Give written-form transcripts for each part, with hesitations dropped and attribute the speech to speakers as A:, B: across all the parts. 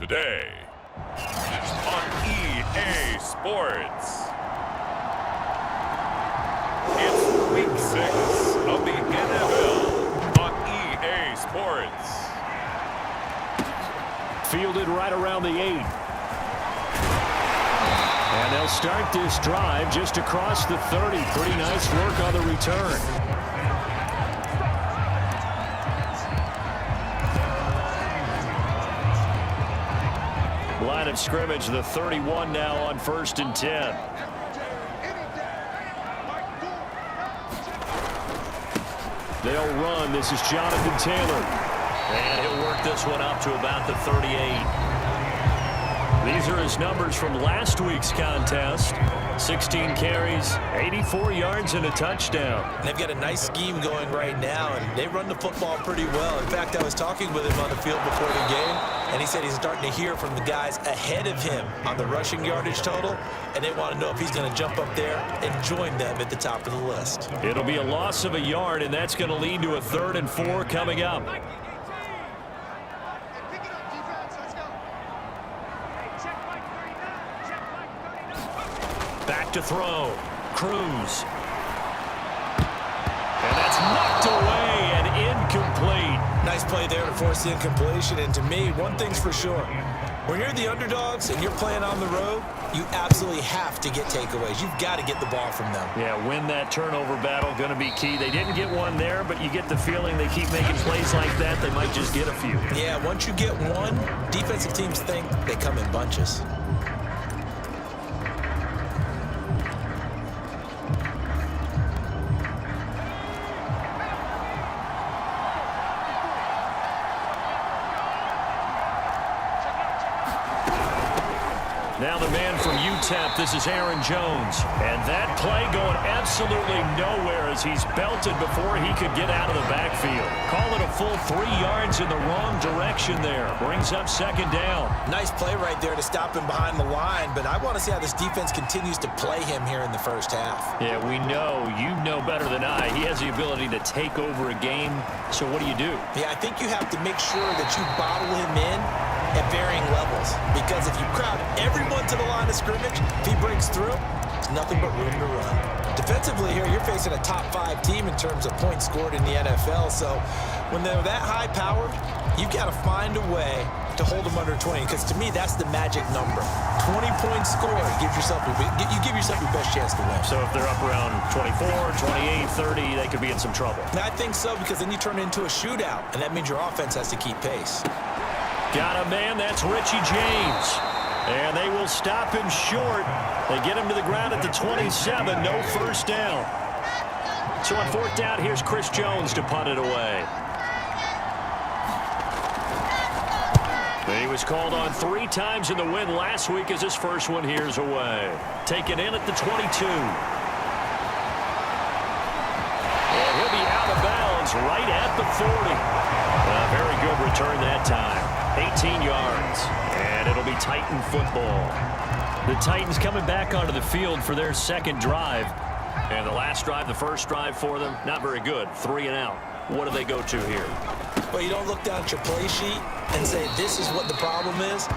A: day on EA Sports. It's Week 6 of the NFL on EA Sports.
B: Fielded right around the 8. And they'll start this drive just across the 30. Pretty nice work on the return. Line of scrimmage, the 31 now on 1st and 10. They'll run. This is Jonathan Taylor. And he'll work this one up to about the 38. These are his numbers from last week's contest. 16 carries, 84 yards, and a touchdown.
C: They've got a nice scheme going right now, and they run the football pretty well. In fact, I was talking with him on the field before the game, and he said he's starting to hear from the guys ahead of him on the rushing yardage total, and they want to know if he's going to jump up there and join them at the top of the list.
B: It'll be a loss of a yard, and that's going to lead to a 3rd and 4 coming up. Back to throw. Cruz. And that's knocked away and incomplete.
C: Nice play there to force the incompletion. And to me, one thing's for sure. When you're the underdogs and you're playing on the road, you absolutely have to get takeaways. You've got to get the ball from them.
B: Yeah, win that turnover battle, going to be key. They didn't get one there, but you get the feeling they keep making plays like that, they might just get a few.
C: Yeah, once you get one, defensive teams think they come in bunches.
B: Now the man from UTEP, this is Aaron Jones. And that play going absolutely nowhere as he's belted before he could get out of the backfield. Call it a full 3 yards in the wrong direction there. Brings up 2nd down.
C: Nice play right there to stop him behind the line, but I want to see how this defense continues to play him here in the first half.
B: Yeah, we know. You know better than I. He has the ability to take over a game. So what do you do?
C: Yeah, I think you have to make sure that you bottle him in at varying levels, because if you crowd everyone to the line of scrimmage, if he breaks through, there's nothing but room to run. Defensively here, you're facing a top 5 team in terms of points scored in the NFL, so when they're that high powered, you've got to find a way to hold them under 20, because to me, that's the magic number. 20 points scored, you give yourself your best chance to win.
B: So if they're up around 24, 28, 30, they could be in some trouble.
C: And I think so, because then you turn it into a shootout, and that means your offense has to keep pace.
B: Got a man, that's Richie James. And they will stop him short. They get him to the ground at the 27, no first down. So on 4th down, here's Chris Jones to punt it away. He was called on 3 times in the win last week as his first one here's away. Taken in at the 22. And he'll be out of bounds right at the 40. A very good return that time. 18 yards, and it'll be Titan football. The Titans coming back onto the field for their 2nd drive. And the last drive, the first drive for them, not very good. 3 and out. What do they go to here?
C: Well, you don't look down at your play sheet and say, this is what the problem is.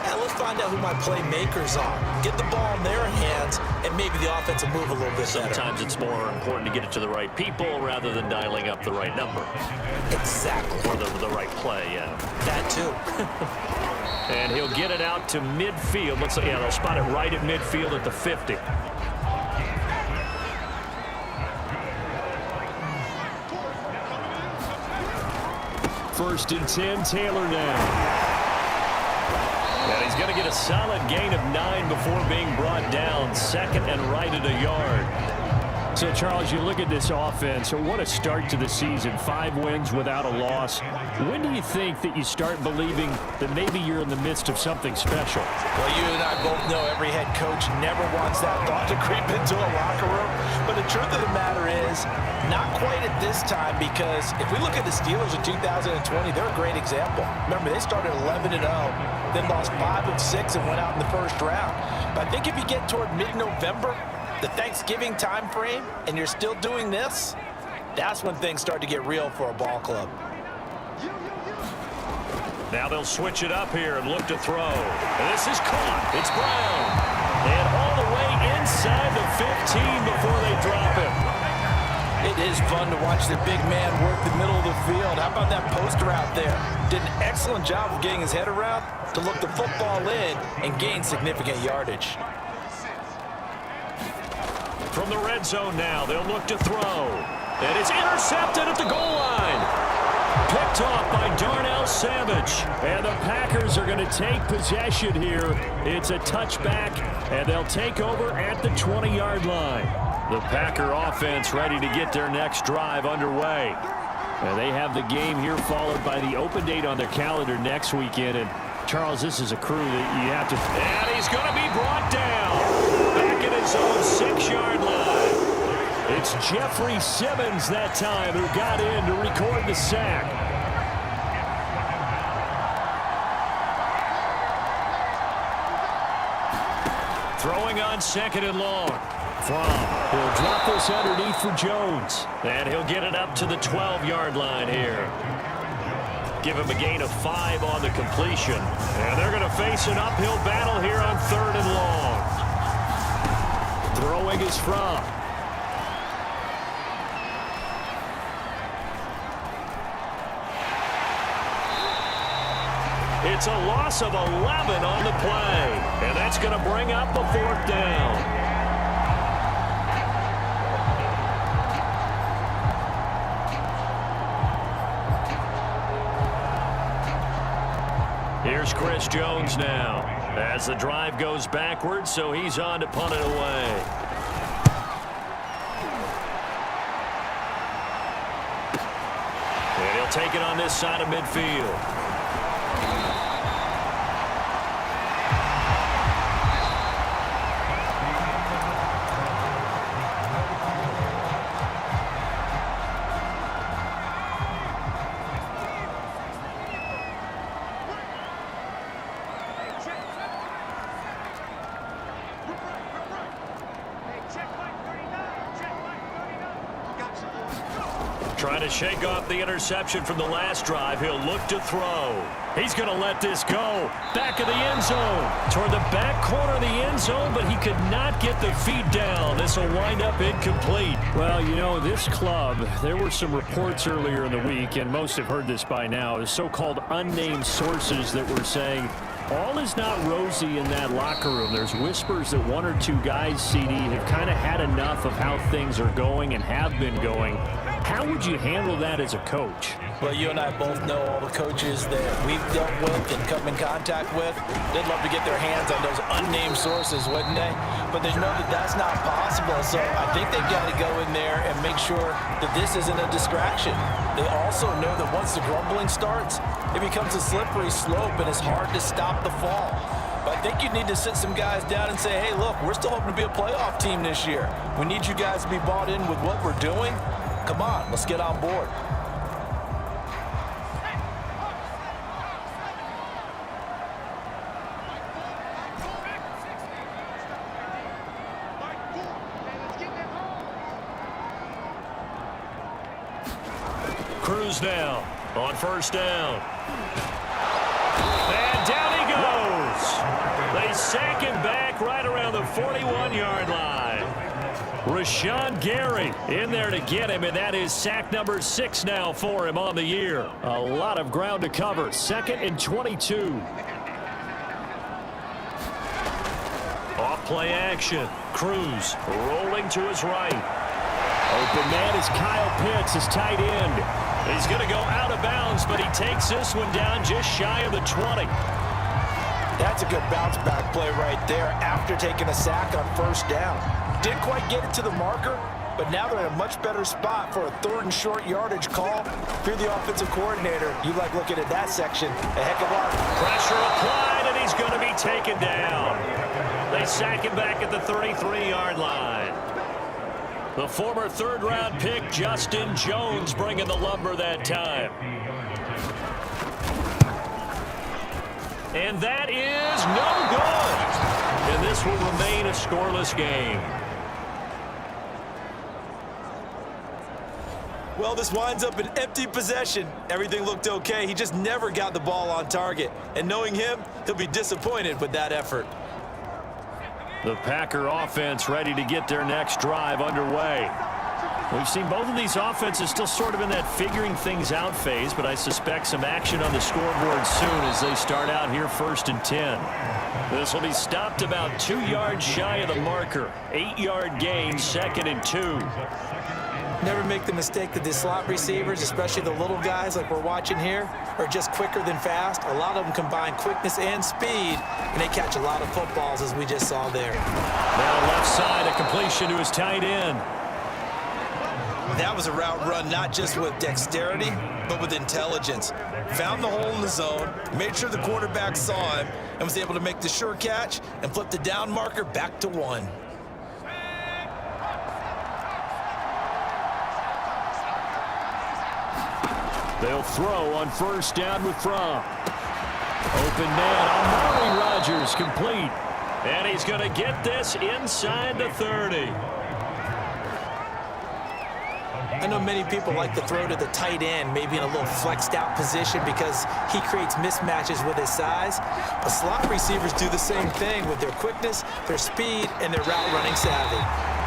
C: And let's find out who my playmakers are. Get the ball in their hands, and maybe the offense will move a little bit better.
B: Sometimes it's more important to get it to the right people rather than dialing up the right number.
C: Exactly.
B: Or the right play, yeah.
C: That too.
B: And he'll get it out to midfield. Looks like, yeah, they'll spot it right at midfield at the 50. First and 10, Taylor now. And he's going to get a solid gain of 9 before being brought down. 2nd and right at a yard. So, Charles, you look at this offense, so what a start to the season. 5 wins without a loss. When do you think that you start believing that maybe you're in the midst of something special?
C: Well, you and I both know every head coach never wants that thought to creep into a locker room. But the truth of the matter is, not quite at this time, because if we look at the Steelers in 2020, they're a great example. Remember, they started 11-0, then lost 5 of 6 and went out in the first round. But I think if you get toward mid-November, the Thanksgiving time frame, and you're still doing this, that's when things start to get real for a ball club.
B: Now they'll switch it up here and look to throw. And this is caught. It's Brown. And all the way inside the 15 before they drop him.
C: It is fun to watch the big man work the middle of the field. How about that post route there? Did an excellent job of getting his head around to look the football in and gain significant yardage.
B: From the red zone now, they'll look to throw. And it's intercepted at the goal line. Picked off by Darnell Savage. And the Packers are going to take possession here. It's a touchback, and they'll take over at the 20-yard line. The Packer offense ready to get their next drive underway. And they have the game here followed by the open date on their calendar next weekend. And, Charles, this is a crew that you have to... And he's going to be brought down. Back at his own 6-yard line. It's Jeffrey Simmons that time who got in to record the sack. Throwing on 2nd and long. He'll drop this underneath for Jones. And he'll get it up to the 12-yard line here. Give him a gain of 5 on the completion. And they're going to face an uphill battle here on 3rd and long. Throwing is Fromm. It's a loss of 11 on the play. And that's going to bring up a 4th down. Here's Chris Jones now as the drive goes backwards, so he's on to punt it away. And he'll take it on this side of midfield. Trying to shake off the interception from the last drive. He'll look to throw. He's going to let this go. Back of the end zone. Toward the back corner of the end zone, but he could not get the feet down. This will wind up incomplete. Well, you know, this club, there were some reports earlier in the week, and most have heard this by now, the so-called unnamed sources that were saying all is not rosy in that locker room. There's whispers that 1 or 2 guys, CD, have kind of had enough of how things are going and have been going. How would you handle that as a coach?
C: Well, you and I both know all the coaches that we've dealt with and come in contact with. They'd love to get their hands on those unnamed sources, wouldn't they? But they know that that's not possible, so I think they've got to go in there and make sure that this isn't a distraction. They also know that once the grumbling starts, it becomes a slippery slope and it's hard to stop the fall. But I think you need to sit some guys down and say, hey, look, we're still hoping to be a playoff team this year. We need you guys to be bought in with what we're doing. Come on, let's get on board.
B: Cruz now on 1st down. And down he goes. They sack him back right around the 41-yard line. Rashawn Gary in there to get him, and that is sack number 6 now for him on the year. A lot of ground to cover. 2nd and 22. Off play action. Cruz rolling to his right. Open man is Kyle Pitts, his tight end. He's going to go out of bounds, but he takes this one down just shy of the 20.
C: That's a good bounce back play right there after taking a sack on 1st down. Didn't quite get it to the marker, but now they're in a much better spot for a 3rd and short yardage call. If you're the offensive coordinator, you like looking at that section a heck of a lot.
B: Pressure applied, and he's going to be taken down. They sack him back at the 33-yard line. The former 3rd-round pick, Justin Jones, bringing the lumber that time. And that is no good. And this will remain a scoreless game.
C: Well, this winds up an empty possession. Everything looked okay. He just never got the ball on target. And knowing him, he'll be disappointed with that effort.
B: The Packer offense ready to get their next drive underway. We've seen both of these offenses still sort of in that figuring things out phase, but I suspect some action on the scoreboard soon as they start out here 1st and 10. This will be stopped about 2 yards shy of the marker. 8-yard gain, 2nd and 2.
C: Never make the mistake that the slot receivers, especially the little guys like we're watching here, are just quicker than fast. A lot of them combine quickness and speed, and they catch a lot of footballs, as we just saw there.
B: Now left side, a completion to his tight end.
C: That was a route run not just with dexterity, but with intelligence. Found the hole in the zone, made sure the quarterback saw him, and was able to make the sure catch and flip the down marker back to 1.
B: They'll throw on 1st down with Fromm. Open man, Amari Rodgers complete. And he's going to get this inside the 30.
C: I know many people like to throw to the tight end, maybe in a little flexed out position because he creates mismatches with his size. But slot receivers do the same thing with their quickness, their speed, and their route running savvy.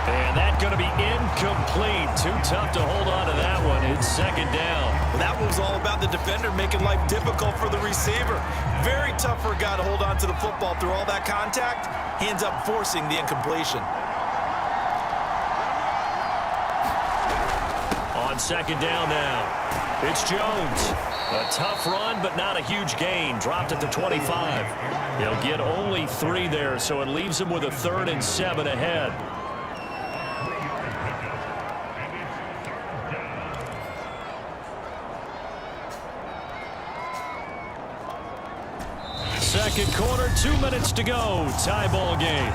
B: And that's going to be incomplete. Too tough to hold on to that one. It's 2nd down.
C: Well, that one was all about the defender making life difficult for the receiver. Very tough for a guy to hold on to the football through all that contact. He ends up forcing the incompletion.
B: On 2nd down now, it's Jones. A tough run, but not a huge gain. Dropped at the 25. He'll get only 3 there, so it leaves him with a 3rd and 7 ahead. Second quarter, 2 minutes to go. Tie ball game.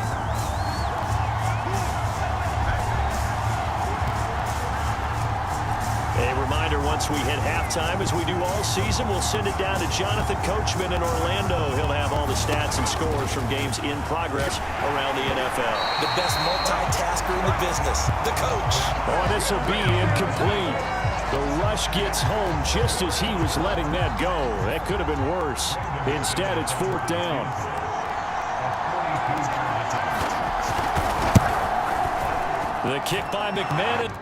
B: A reminder, once we hit halftime, as we do all season, we'll send it down to Jonathan Coachman in Orlando. He'll have all the stats and scores from games in progress around the NFL.
C: The best multitasker in the business, the coach.
B: Oh, this will be incomplete. The rush gets home just as he was letting that go. That could have been worse. Instead, it's 4th down. The kick by McMahon.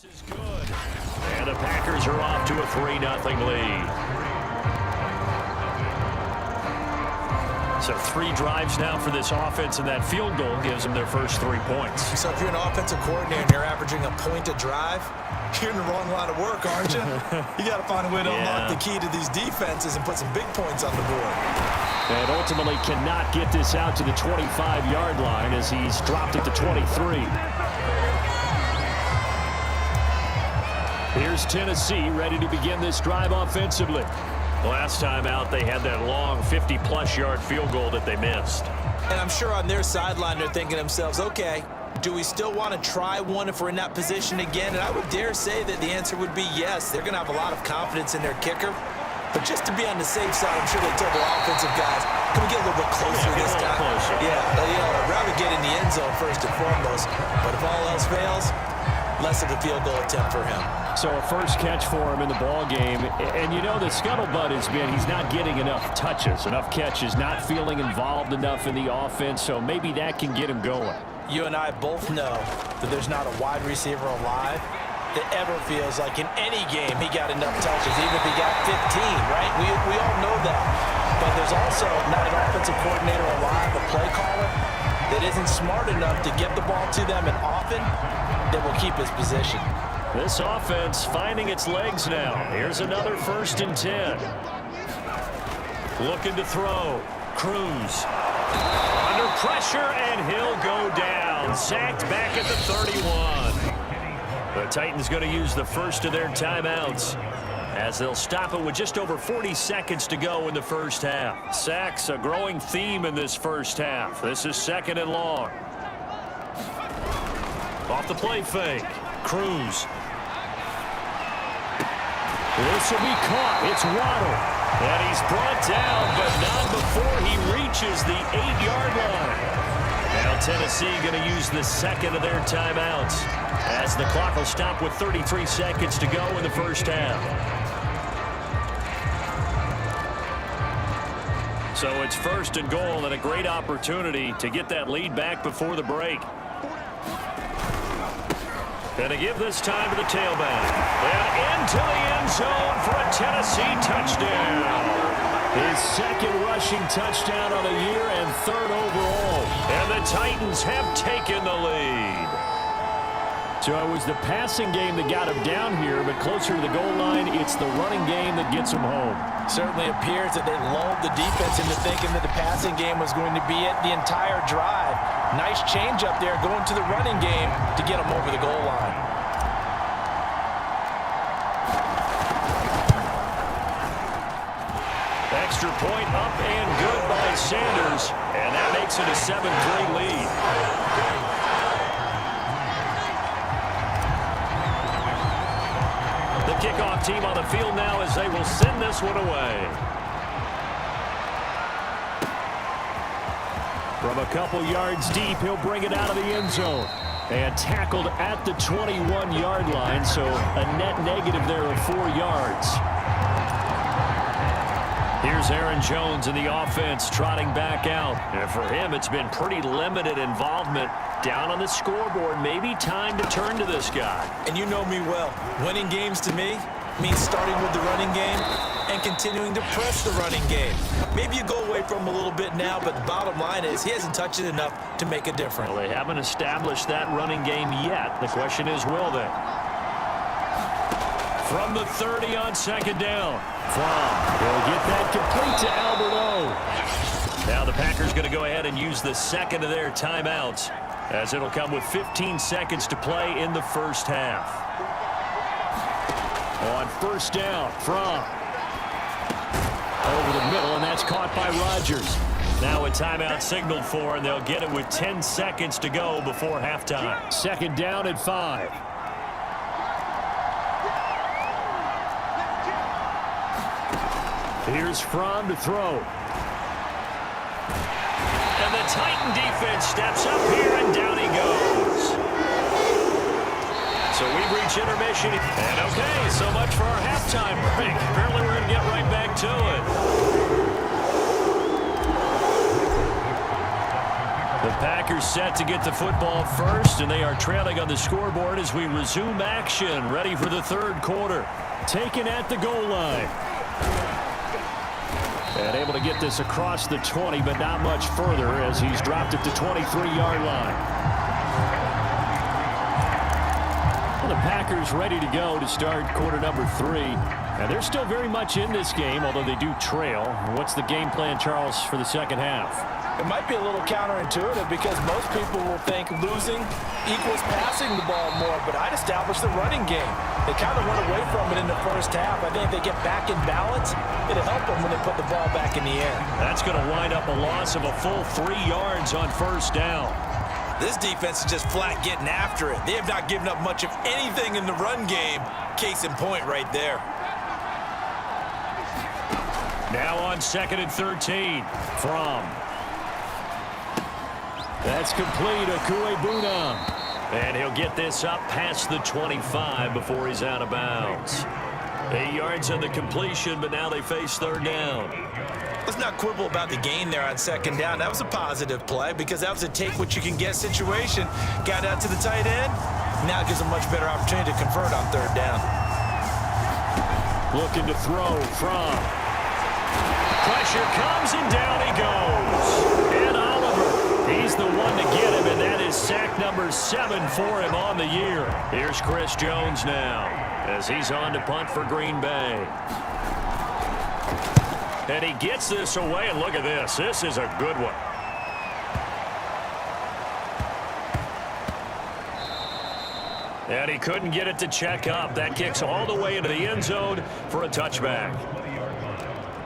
B: This is good. And the Packers are off to a 3-0 lead. So 3 drives now for this offense, and that field goal gives them their first 3 points.
C: So if you're an offensive coordinator and you're averaging a point a drive, you're in the wrong line of work, aren't you? You got to find a way to unlock the key to these defenses and put some big points on the board.
B: And ultimately cannot get this out to the 25-yard line as he's dropped at the 23. Here's Tennessee ready to begin this drive offensively. Last time out, they had that long 50-plus yard field goal that they missed.
C: And I'm sure on their sideline, they're thinking to themselves, okay, do we still want to try one if we're in that position again? And I would dare say that the answer would be yes. They're going to have a lot of confidence in their kicker. But just to be on the safe side, I'm sure they told their offensive guys, can we get a little bit closer this time? I'd rather get in the end zone first and foremost. But if all else fails, less of a field goal attempt for him.
B: So a first catch for him in the ball game. And you know the scuttlebutt has been he's not getting enough touches, enough catches, not feeling involved enough in the offense. So maybe that can get him going.
C: You and I both know that there's not a wide receiver alive that ever feels like in any game he got enough touches, even if he got 15, right? We all know that. But there's also not an offensive coordinator alive, a play caller, that isn't smart enough to get the ball to them and often that will keep his position.
B: This offense finding its legs now. Here's another 1st and 10. Looking to throw. Cruz. Under pressure, and he'll go down. Sacked back at the 31. The Titans going to use the first of their timeouts. as they'll stop it with just over 40 seconds to go in the first half. Sacks, a growing theme in this first half. This is 2nd and long. Off the play fake. Cruz. This will be caught. It's Waddle. And he's brought down, but not before he reaches the 8-yard line. Now Tennessee going to use the second of their timeouts, as the clock will stop with 33 seconds to go in the first half. So it's 1st and goal, and a great opportunity to get that lead back before the break. Going to give this time to the tailback. And into the end zone for a Tennessee touchdown. His 2nd rushing touchdown of the year and 3rd overall. And the Titans have taken the lead. So it was the passing game that got him down here, but closer to the goal line, it's the running game that gets him home.
C: Certainly appears that they lulled the defense into thinking that the passing game was going to be it the entire drive. Nice change up there going to the running game to get him over the goal line.
B: Extra point up and good by Sanders, and that makes it a 7-3 lead. The kickoff team on the field now as they will send this one away. From a couple yards deep, he'll bring it out of the end zone. And tackled at the 21-yard line, so a net negative there of 4 yards. Here's Aaron Jones in the offense trotting back out. And for him, it's been pretty limited involvement. Down on the scoreboard, maybe time to turn to this guy.
C: And you know me well. Winning games to me means starting with the running game and continuing to press the running game. Maybe you go away from him a little bit now, but the bottom line is he hasn't touched it enough to make a difference.
B: Well, they haven't established that running game yet. The question is, will they? From the 30 on 2nd down. They'll get that complete to Albert O. Now the Packers going to go ahead and use the 2nd of their timeouts, as it'll come with 15 seconds to play in the first half. On 1st down, Fromm. Over the middle, and that's caught by Rodgers. Now a timeout signaled for, and they'll get it with 10 seconds to go before halftime. 2nd down at 5. Here's Fromm to throw. And the Titan defense steps up here, and down he goes. So we reach intermission. And okay, so much for our halftime break. Apparently we're going to get right back to it. The Packers set to get the football first, and they are trailing on the scoreboard as we resume action, ready for the 3rd quarter. Taken at the goal line. And able to get this across the 20, but not much further as he's dropped it to 23-yard line. Well, the Packers ready to go to start quarter number 3. And they're still very much in this game, although they do trail. What's the game plan, Charles, for the 2nd half?
C: It might be a little counterintuitive because most people will think losing equals passing the ball more, but I'd establish the running game. They kind of went away from it in the first half. I think if they get back in balance, it'll help them when they put the ball back in the air.
B: That's going to wind up a loss of a full 3 yards on 1st down.
C: This defense is just flat getting after it. They have not given up much of anything in the run game. Case in point right there.
B: Now on 2nd and 13. Fromm. That's complete. Okuegbunam. And he'll get this up past the 25 before he's out of bounds. 8 yards on the completion, but now they face 3rd down.
C: Let's not quibble about the gain there on 2nd down. That was a positive play because that was a take-what-you-can-get situation. Got out to the tight end. Now it gives them a much better opportunity to convert on 3rd down.
B: Looking to throw from. Pressure comes, and down he goes. And Oliver, he's the one to get him, and that is sack number 7 for him on the year. Here's Chris Jones now as he's on to punt for Green Bay. And he gets this away, and look at this. This is a good one. And he couldn't get it to check up. That kicks all the way into the end zone for a touchback.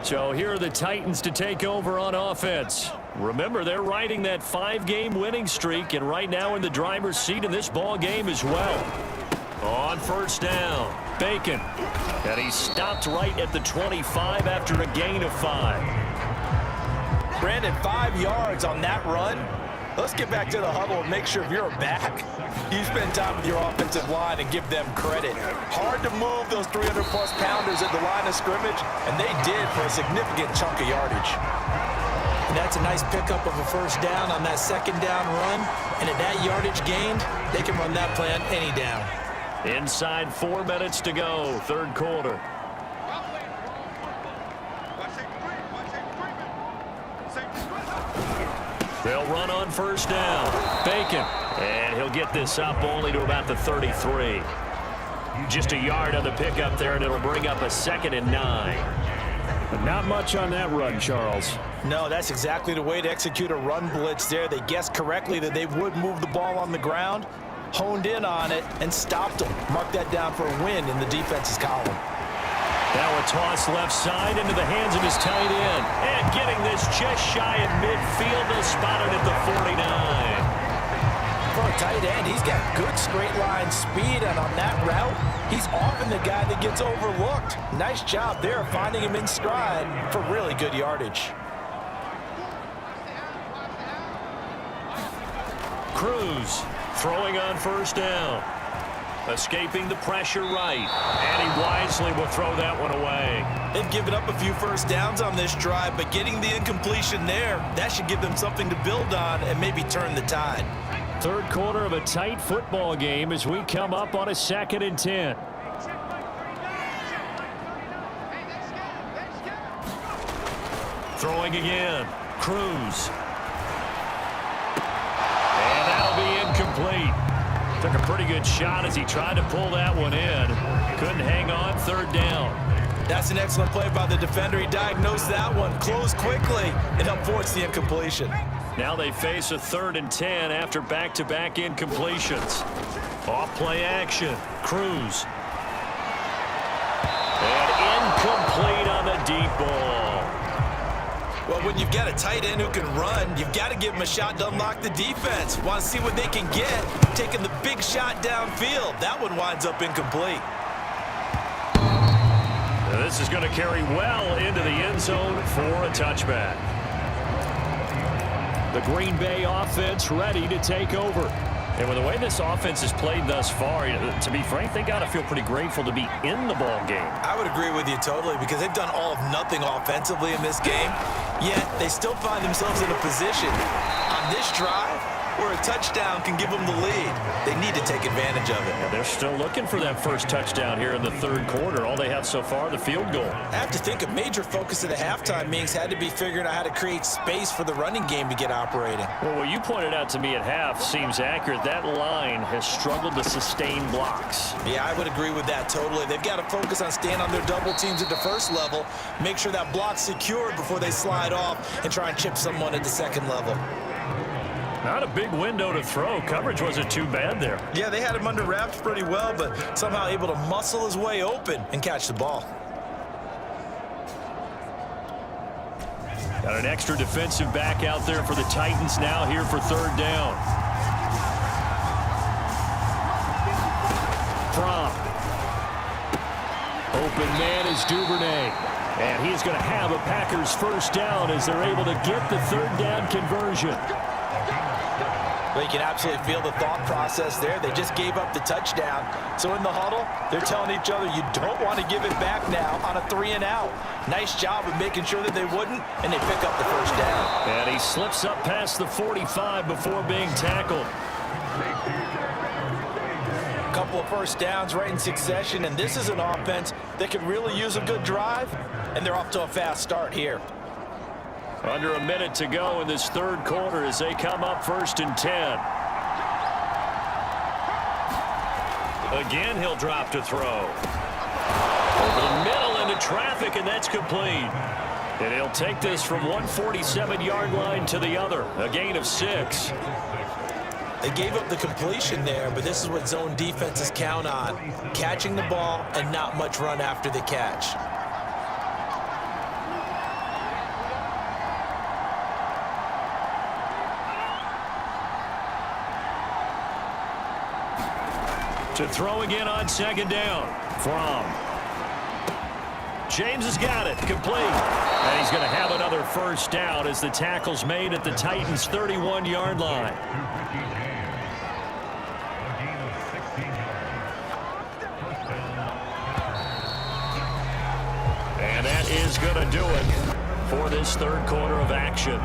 B: So here are the Titans to take over on offense. Remember, they're riding that 5-game winning streak, and right now in the driver's seat in this ball game as well. On first down, Bacon. And he stopped right at the 25 after a gain of 5.
C: Brandon, 5 yards on that run. Let's get back to the huddle and make sure if you're a back, you spend time with your offensive line and give them credit. Hard to move those 300-plus pounders at the line of scrimmage, and they did for a significant chunk of yardage. And that's a nice pickup of a first down on that second down run. And at that yardage gained, they can run that play on any down.
B: Inside 4 minutes to go, third quarter. They'll run on first down. Bacon. And he'll get this up only to about the 33. Just a yard on the pickup there, and it'll bring up a 2nd and 9.
D: But not much on that run, Charles.
C: No, that's exactly the way to execute a run blitz there. They guessed correctly that they would move the ball on the ground, honed in on it, and stopped them. Mark that down for a win in the defense's column.
B: Now a toss left side into the hands of his tight end. And getting this just shy of midfield, they'll spot it at the 49.
C: For a tight end, he's got good straight line speed, and on that route, he's often the guy that gets overlooked. Nice job there finding him in stride for really good yardage.
B: Cruz throwing on first down. Escaping the pressure right. And he wisely will throw that one away.
C: They've given up a few first downs on this drive, but getting the incompletion there, that should give them something to build on and maybe turn the tide.
B: Third quarter of a tight football game as we come up on a 2nd and 10. Throwing again. Cruz. And that'll be incomplete. Took a pretty good shot as he tried to pull that one in. Couldn't hang on, third down.
C: That's an excellent play by the defender. He diagnosed that one, closed quickly, and helped force the incompletion.
B: Now they face a 3rd and 10 after back-to-back incompletions. Off-play action. Cruz. And incomplete on the deep ball.
C: Well, when you've got a tight end who can run, you've got to give him a shot to unlock the defense. Want to see what they can get, taking the big shot downfield. That one winds up incomplete.
B: Now this is going to carry well into the end zone for a touchback. The Green Bay offense ready to take over. And with the way this offense has played thus far, to be frank, they got to feel pretty grateful to be in the ball game.
C: I would agree with you totally because they've done all of nothing offensively in this game, yet they still find themselves in a position on this drive where a touchdown can give them the lead. They need to take advantage of it.
B: And they're still looking for that first touchdown here in the third quarter. All they have so far, the field goal.
C: I have to think a major focus of the halftime meetings had to be figuring out how to create space for the running game to get operating.
B: Well, what you pointed out to me at half seems accurate. That line has struggled to sustain blocks.
C: Yeah, I would agree with that totally. They've got to focus on staying on their double teams at the first level, make sure that block's secured before they slide off and try and chip someone at the second level.
B: Not a big window to throw. Coverage wasn't too bad there.
C: Yeah, they had him under wraps pretty well, but somehow able to muscle his way open and catch the ball.
B: Got an extra defensive back out there for the Titans now here for third down. From open man is Duvernay. And he's going to have a Packers first down as they're able to get the third down conversion.
C: Well, you can absolutely feel the thought process there. They just gave up the touchdown. So in the huddle, they're telling each other, you don't want to give it back now on a 3-and-out. Nice job of making sure that they wouldn't, and they pick up the first down.
B: And he slips up past the 45 before being tackled.
C: A couple of first downs right in succession, and this is an offense that can really use a good drive, and they're off to a fast start here.
B: Under a minute to go in this third quarter as they come up 1st and 10. Again, he'll drop to throw. Over the middle into traffic, and that's complete. And he'll take this from 147-yard line to the other. A gain of 6.
C: They gave up the completion there, but this is what zone defenses count on. Catching the ball and not much run after the catch.
B: To throw again on second down. From James has got it. Complete. And he's going to have another first down as the tackle's made at the Titans' 31-yard line. And that is going to do it for this third quarter of action.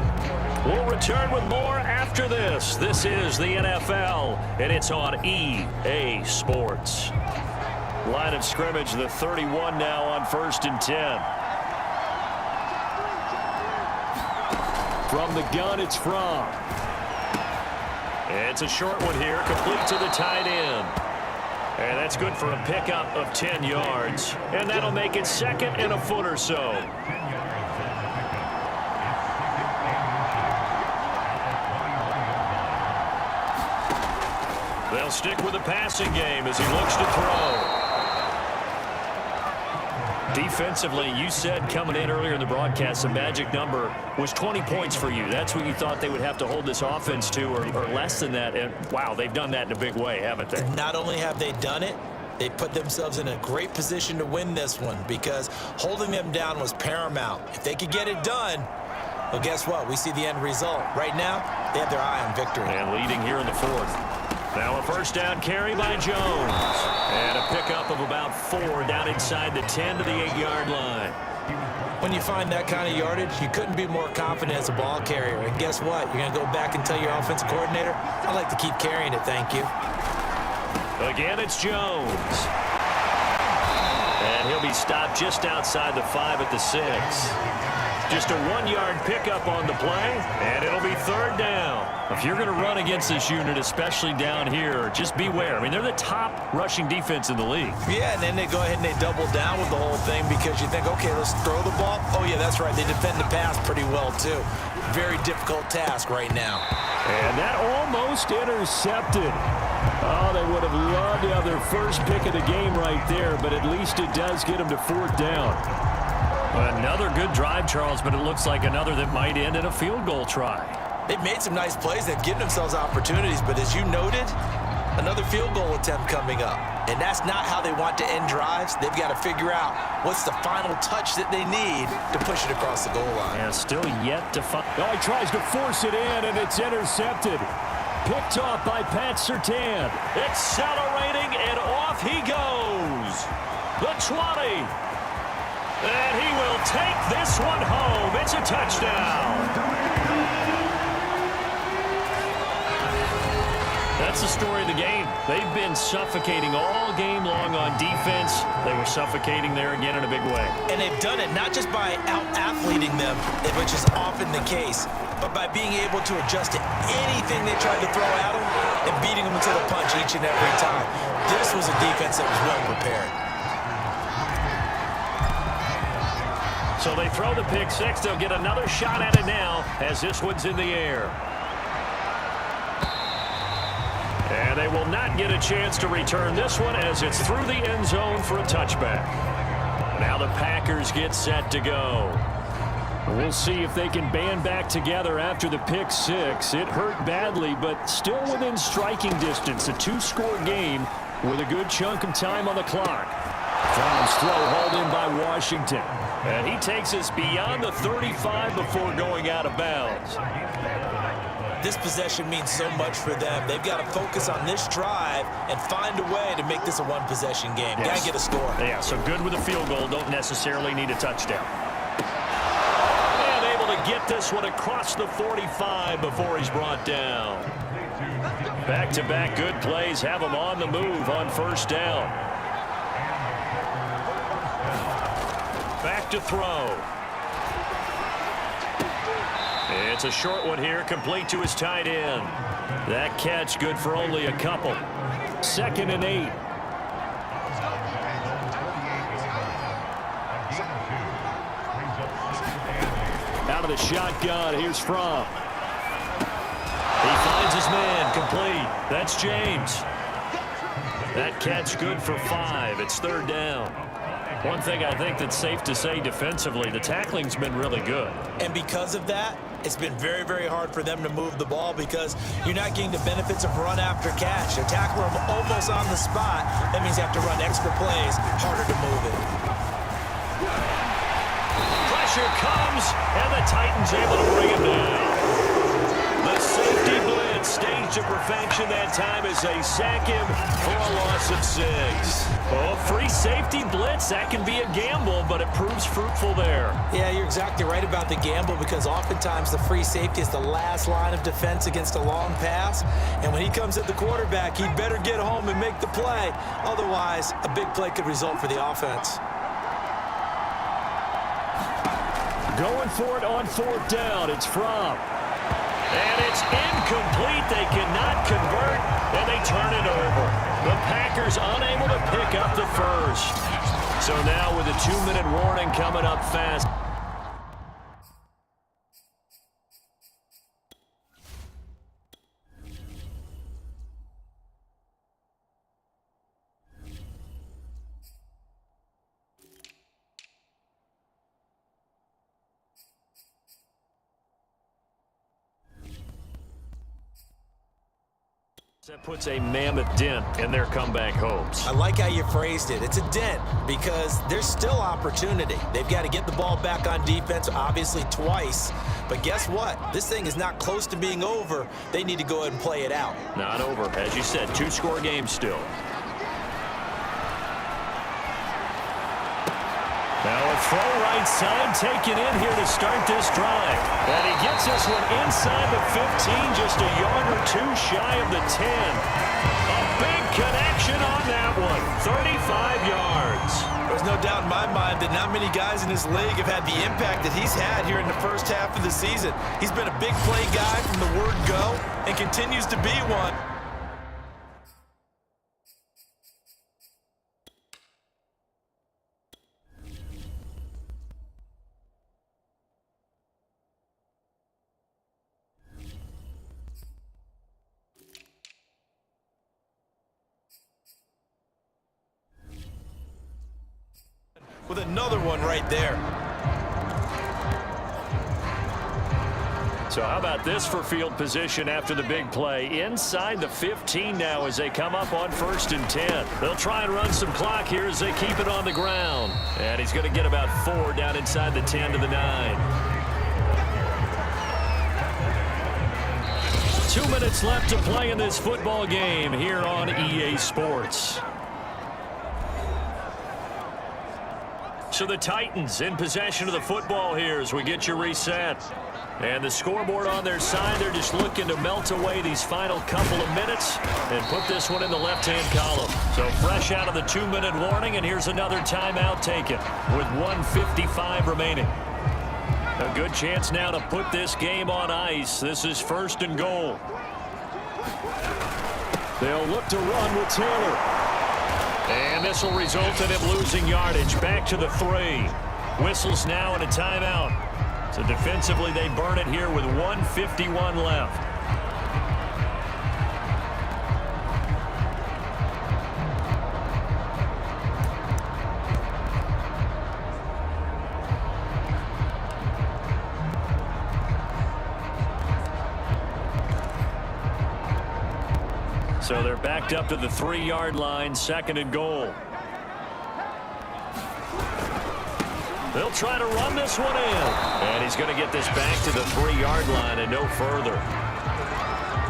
B: We'll return with more after this. This is the NFL, and it's on EA Sports. Line of scrimmage, the 31 now on 1st and 10.
D: From the gun, it's From.
B: It's a short one here, complete to the tight end. And that's good for a pickup of 10 yards. And that'll make it 2nd and a foot or so. They'll stick with the passing game as he looks to throw. Defensively, you said coming in earlier in the broadcast, the magic number was 20 points for you. That's what you thought they would have to hold this offense to, or less than that. And, wow, they've done that in a big way, haven't they?
C: Not only have they done it, they put themselves in a great position to win this one because holding them down was paramount. If they could get it done, well, guess what? We see the end result. Right now, they have their eye on victory.
B: And leading here in the 4th. Now a first down carry by Jones. And a pickup of about 4 down inside the 10 to the 8-yard line.
C: When you find that kind of yardage, you couldn't be more confident as a ball carrier. And guess what? You're going to go back and tell your offensive coordinator, I'd like to keep carrying it, thank you.
B: Again, it's Jones. And he'll be stopped just outside the 5 at the 6. Just a 1-yard pickup on the play, and it'll be 3rd down. If you're going to run against this unit, especially down here, just beware. I mean, they're the top rushing defense in the league.
C: Yeah, and then they go ahead and they double down with the whole thing because you think, okay, let's throw the ball. Oh, yeah, that's right. They defend the pass pretty well, too. Very difficult task right now.
D: And that almost intercepted. Oh, they would have loved to have their first pick of the game right there, but at least it does get them to 4th down.
B: Another good drive, Charles, but it looks like another that might end in a field goal try.
C: They've made some nice plays. They've given themselves opportunities, but as you noted, another field goal attempt coming up. And that's not how they want to end drives. They've got to figure out what's the final touch that they need to push it across the goal line.
B: And still yet to find.
D: Oh, he tries to force it in, and it's intercepted. Picked off by Pat Surtain.
B: Accelerating, and off he goes. The 20. And he will take this one home. It's a touchdown. That's the story of the game. They've been suffocating all game long on defense. They were suffocating there again in a big way.
C: And they've done it not just by out-athleting them, which is often the case, but by being able to adjust to anything they tried to throw at them and beating them to the punch each and every time. This was a defense that was well prepared.
B: So they throw the pick six. They'll get another shot at it now as this one's in the air. And they will not get a chance to return this one as it's through the end zone for a touchback. Now the Packers get set to go.
D: We'll see if they can band back together after the pick six. It hurt badly, but still within striking distance. A 2-score game with a good chunk of time on the clock. Fromm's throw hauled in by Washington.
B: And he takes us beyond the 35 before going out of bounds.
C: This possession means so much for them. They've got to focus on this drive and find a way to make this a one-possession game.
B: Yes.
C: Got to get a score.
B: Yeah, so good with a field goal. Don't necessarily need a touchdown. And able to get this one across the 45 before he's brought down. Back-to-back good plays have him on the move on first down. Back to throw. It's a short one here, complete to his tight end. That catch good for only a couple.
D: 2nd and 8. Out of the shotgun, here's Fromm.
B: He finds Finds his man, complete. That's James. That catch good for 5. It's third down. One thing I think that's safe to say defensively, the tackling's been really good.
C: And because of that, it's been very, very hard for them to move the ball because you're not getting the benefits of run after catch. They tackle them almost on the spot. That means you have to run extra plays, harder to move it.
B: Pressure comes, and the Titans able to bring him down. The safety blitz staged to perfection that time as they sack him for a loss of 6. Oh, free safety blitz, that can be a gamble, but it proves fruitful there.
C: Yeah, you're exactly right about the gamble because oftentimes the free safety is the last line of defense against a long pass. And when he comes at the quarterback, he'd better get home and make the play. Otherwise, a big play could result for the offense.
D: Going for it on fourth down. It's Fromm.
B: And it's incomplete. They cannot convert, and they turn it over. The Packers unable to pick up the first. So now with a 2-minute warning coming up fast. That puts a mammoth dent in their comeback hopes.
C: I like how you phrased it. It's a dent because there's still opportunity. They've got to get the ball back on defense, obviously twice. But guess what? This thing is not close to being over. They need to go ahead and play it out.
B: Not over. As you said, 2-score game still. Now a throw right side taken in here to start this drive. And he gets this one inside the 15, just a yard or 2 shy of the 10. A big connection on that one, 35 yards.
C: There's no doubt in my mind that not many guys in this league have had the impact that he's had here in the first half of the season. He's been a big play guy from the word go and continues to be one. With another one right there.
B: So how about this for field position after the big play? Inside the 15 now as they come up on 1st and 10. They'll try and run some clock here as they keep it on the ground. And he's going to get about 4 down inside the 10 to the 9. 2 minutes left to play in this football game here on EA Sports. So the Titans in possession of the football here as we get you reset. And the scoreboard on their side, they're just looking to melt away these final couple of minutes and put this one in the left-hand column. So fresh out of the 2-minute warning, and here's another timeout taken with 1:55 remaining. A good chance now to put this game on ice. This is 1st and goal.
D: They'll look to run with Taylor.
B: And this will result in him losing yardage. Back to the 3. Whistles now and a timeout. So defensively, they burn it here with 1:51 left. So they're backed up to the 3-yard line, 2nd and goal. They'll try to run this one in. And he's going to get this back to the 3-yard line and no further.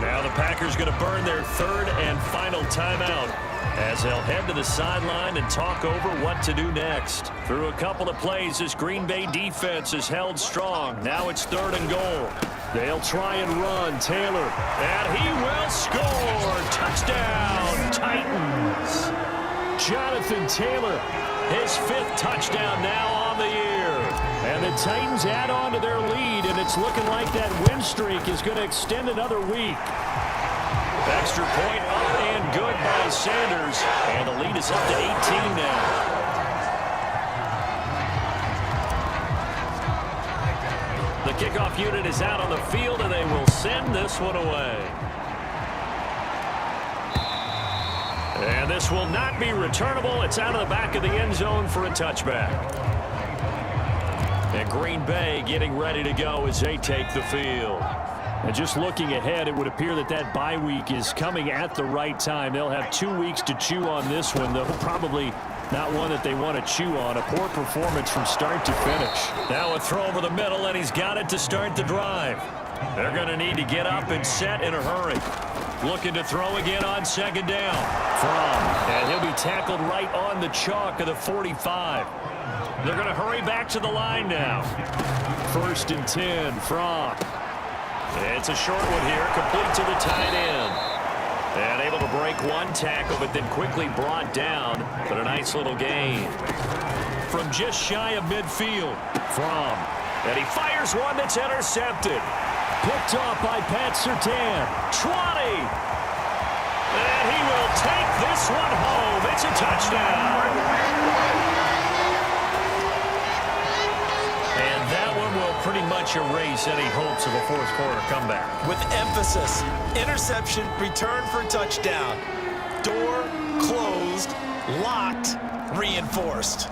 B: Now the Packers going to burn their 3rd and final timeout as they'll head to the sideline and talk over what to do next. Through a couple of plays, this Green Bay defense is held strong. Now it's 3rd and goal. They'll try and run. Taylor. And he will score. Touchdown, Titans.
D: Jonathan Taylor,
B: his 5th touchdown now on the year.
D: And the Titans add on to their lead, and it's looking like that win streak is going to extend another week.
B: Extra point up and good by Sanders. And the lead is up to 18 now. The kickoff unit is out on the field, and they will send this one away.
D: And this will not be returnable. It's out of the back of the end zone for a touchback. And Green Bay getting ready to go as they take the field. And just looking ahead, it would appear that that bye week is coming at the right time. They'll have 2 weeks to chew on this one, though probably not one that they want to chew on. A poor performance from start to finish. Now a throw over the middle, and he's got it to start the drive. They're going to need to get up and set in a hurry. Looking to throw again on second down. And he'll be tackled right on the chalk of the 45. They're going to hurry back to the line now. 1st and 10, Fromm. It's a short one here, complete to the tight end. And able to break one tackle, but then quickly brought down. But a nice little gain. From just shy of midfield, Fromm. And he fires one that's intercepted. Picked off by Pat Surtain. 20. And he will take this one home. It's a touchdown. Pretty much erase any hopes of a fourth-quarter comeback.
C: With emphasis, interception, return for a touchdown. Door closed, locked, reinforced.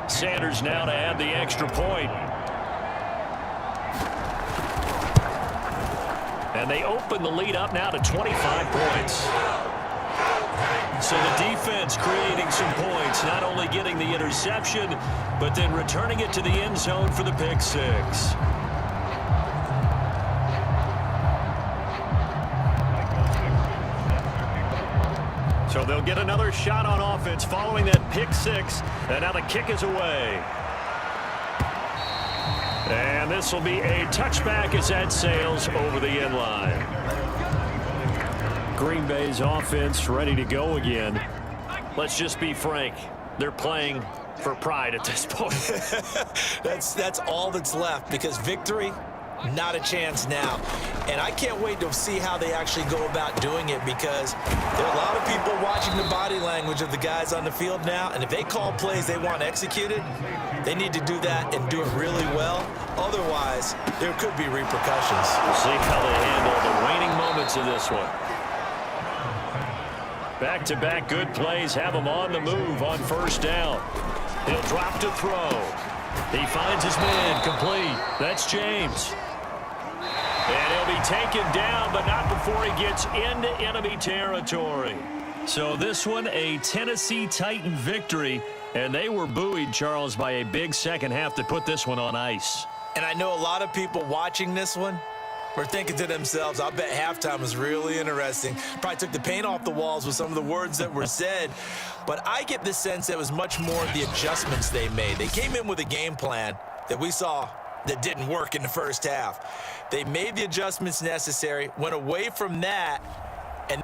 D: Sanders now to add the extra point. And they open the lead up now to 25 points. So the defense creating some points, not only getting the interception, but then returning it to the end zone for the pick six. So they'll get another shot on offense following that pick six, and now the kick is away. And this will be a touchback as that sails over the end line. Green Bay's offense ready to go again. Let's just be frank. They're playing for pride at this point.
C: That's all that's left, because victory, not a chance now. And I can't wait to see how they actually go about doing it, because there are a lot of people watching the body language of the guys on the field now, and if they call plays they want executed, they need to do that and do it really well. Otherwise, there could be repercussions.
D: We'll see how they handle the waning moments of this one. Back-to-back good plays have him on the move on 1st down. He'll drop to throw. He finds his man complete. That's James. And he'll be taken down, but not before he gets into enemy territory. So this one, a Tennessee Titan victory, and they were buoyed, Charles, by a big second half that put this one on ice.
C: And I know a lot of people watching this one were thinking to themselves, I bet halftime was really interesting. Probably took the paint off the walls with some of the words that were said. But I get the sense that was much more the adjustments they made. They came in with a game plan that we saw that didn't work in the first half. They made the adjustments necessary, went away from that, and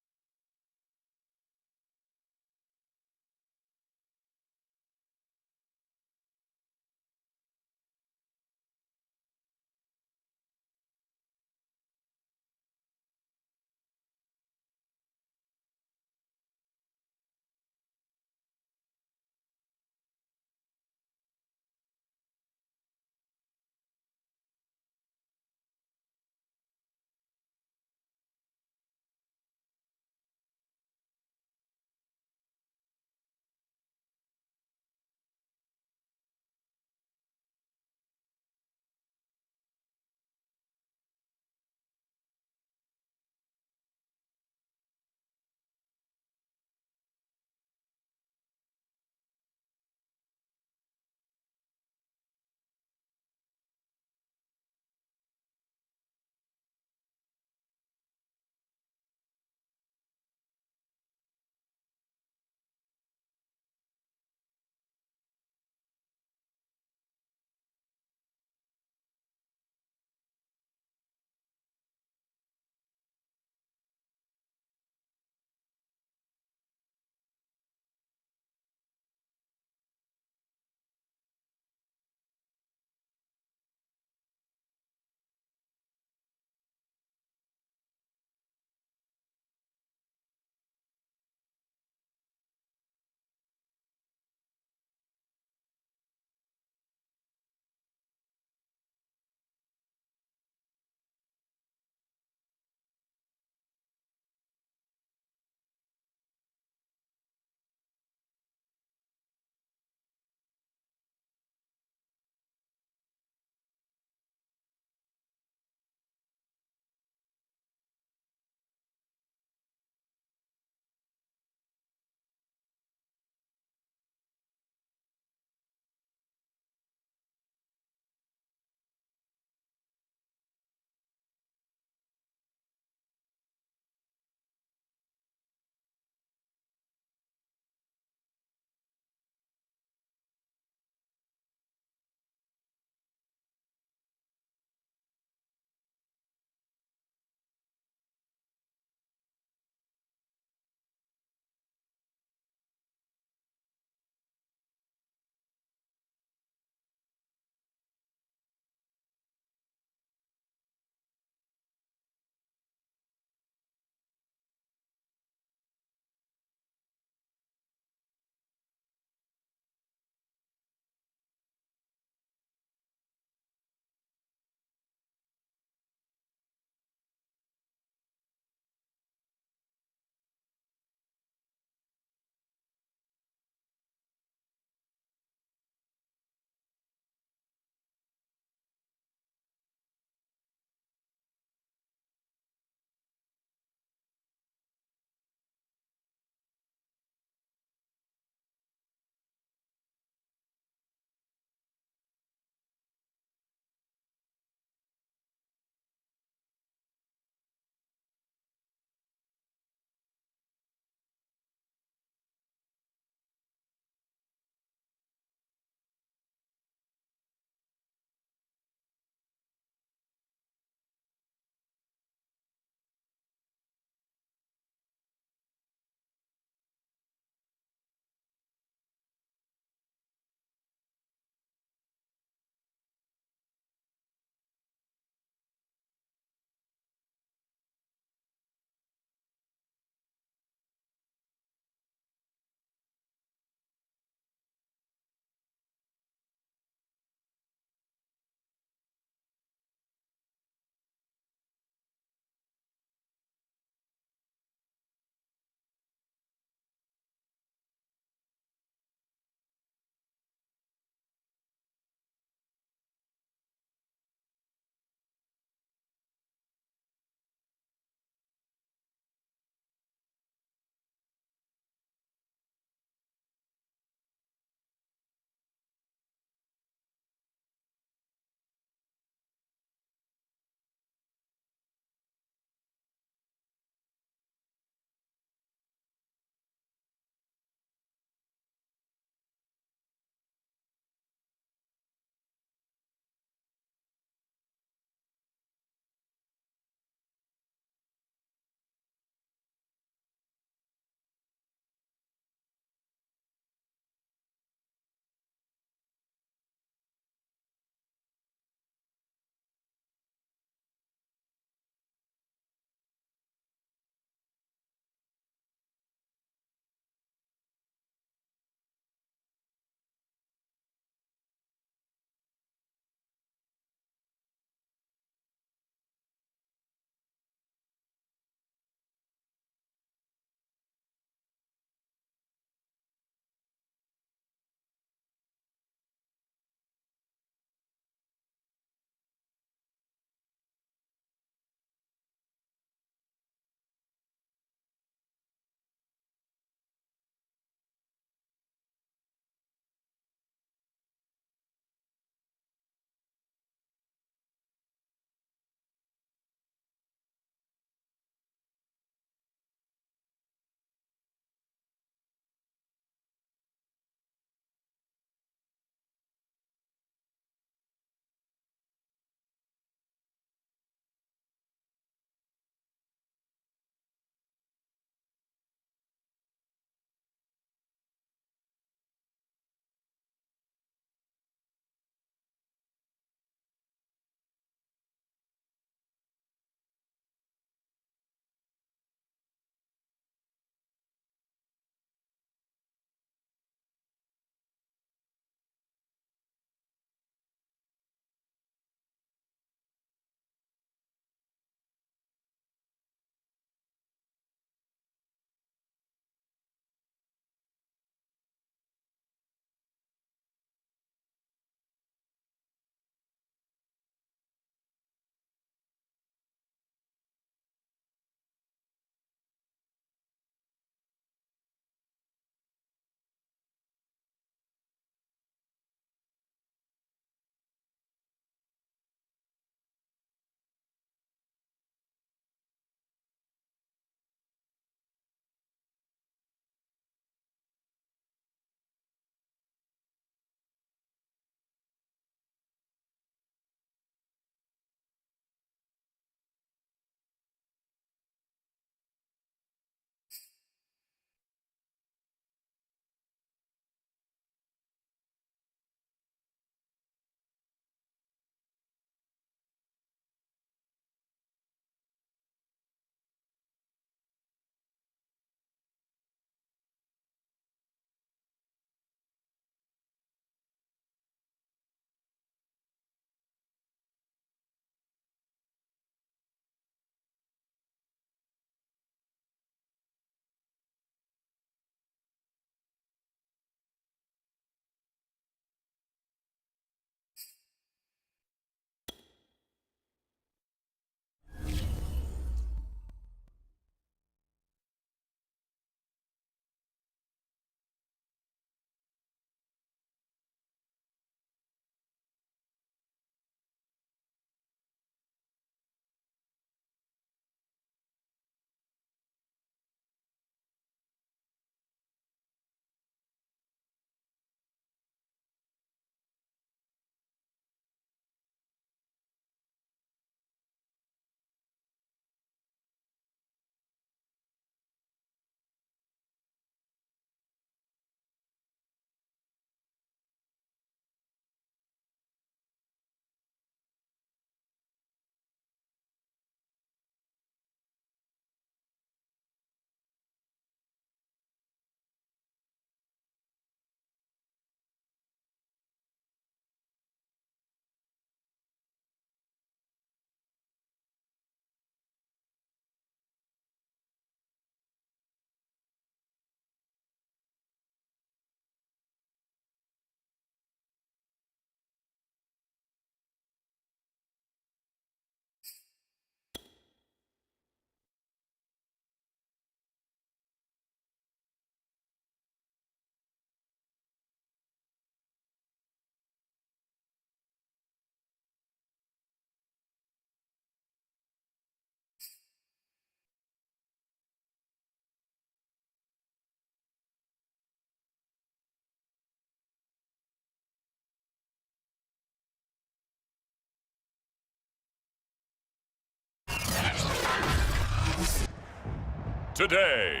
A: today.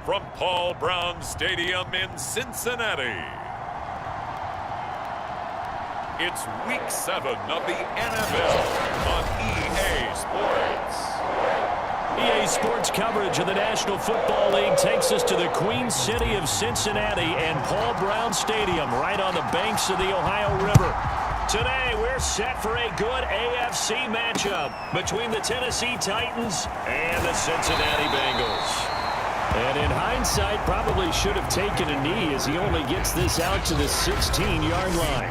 A: From Paul Brown Stadium in Cincinnati, it's Week 7 of the NFL on EA Sports.
D: EA Sports coverage of the National Football League takes us to the Queen City of Cincinnati and Paul Brown Stadium right on the banks of the Ohio River. Today, we're set for a good AFC matchup between the Tennessee Titans and the Cincinnati Bengals. And in hindsight, probably should have taken a knee as he only gets this out to the 16-yard line.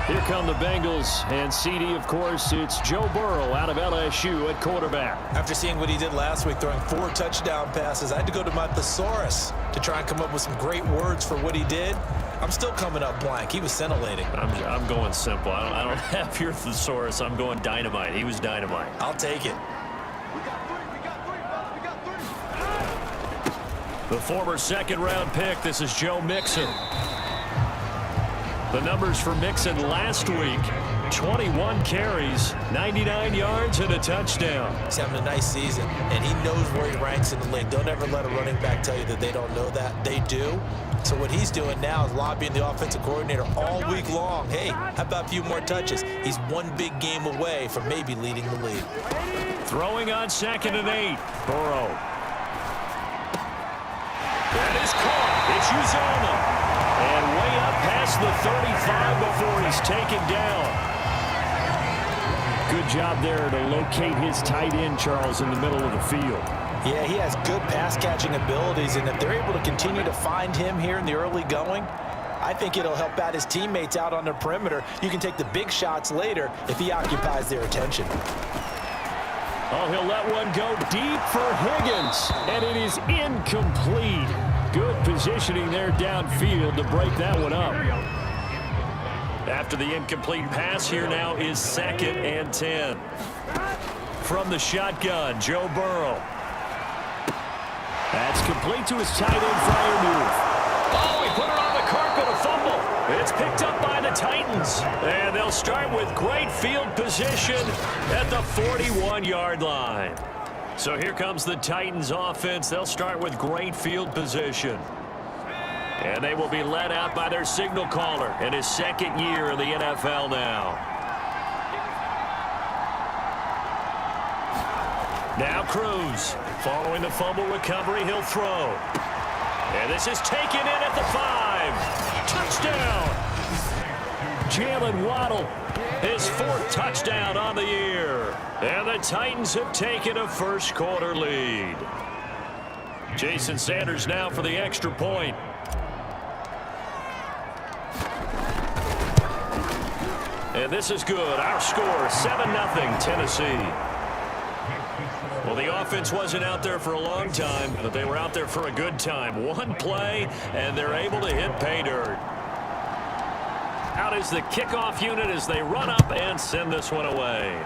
D: Here come the Bengals, and CD, of course, it's Joe Burrow out of LSU at quarterback.
C: After seeing what he did last week, throwing 4 touchdown passes, I had to go to my thesaurus to try and come up with some great words for what he did. I'm still coming up blank. He was scintillating.
B: I'm going simple. I don't have your thesaurus. I'm going dynamite. He was dynamite.
C: I'll take it.
D: The former second-round pick, this is Joe Mixon. The numbers for Mixon last week, 21 carries, 99 yards, and a touchdown.
C: He's having a nice season, and he knows where he ranks in the league. Don't ever let a running back tell you that they don't know that. They do. So what he's doing now is lobbying the offensive coordinator all week long. Hey, how about a few more touches? He's one big game away from maybe leading the league.
D: Throwing on 2nd and 8, Burrow. That is caught. It's Uzomah. And way up past the 35 before he's taken down. Good job there to locate his tight end, Charles, in the middle of the field.
C: Yeah, he has good pass-catching abilities, and if they're able to continue to find him here in the early going, I think it'll help out his teammates out on the perimeter. You can take the big shots later if he occupies their attention.
D: Oh, he'll let one go deep for Higgins, and it is incomplete. Good positioning there downfield to break that one up. After the incomplete pass, here now is 2nd and 10. From the shotgun, Joe Burrow. That's complete to his tight end Freiermuth. Oh, he put it on the carpet, a fumble. It's picked up by the Titans. And they'll start with great field position at the 41-yard line. So here comes the Titans offense. They'll start with great field position. And they will be led out by their signal caller in his 2nd year in the NFL now. Now Cruz. Following the fumble recovery, he'll throw. And this is taken in at the 5. Touchdown. Jalen Waddle, his 4th touchdown on the year. And the Titans have taken a first-quarter lead. Jason Sanders now for the extra point. And this is good. Our score, 7-0 Tennessee. Well, the offense wasn't out there for a long time, but they were out there for a good time. One play, and they're able to hit pay dirt. Out is the kickoff unit as they run up and send this one away.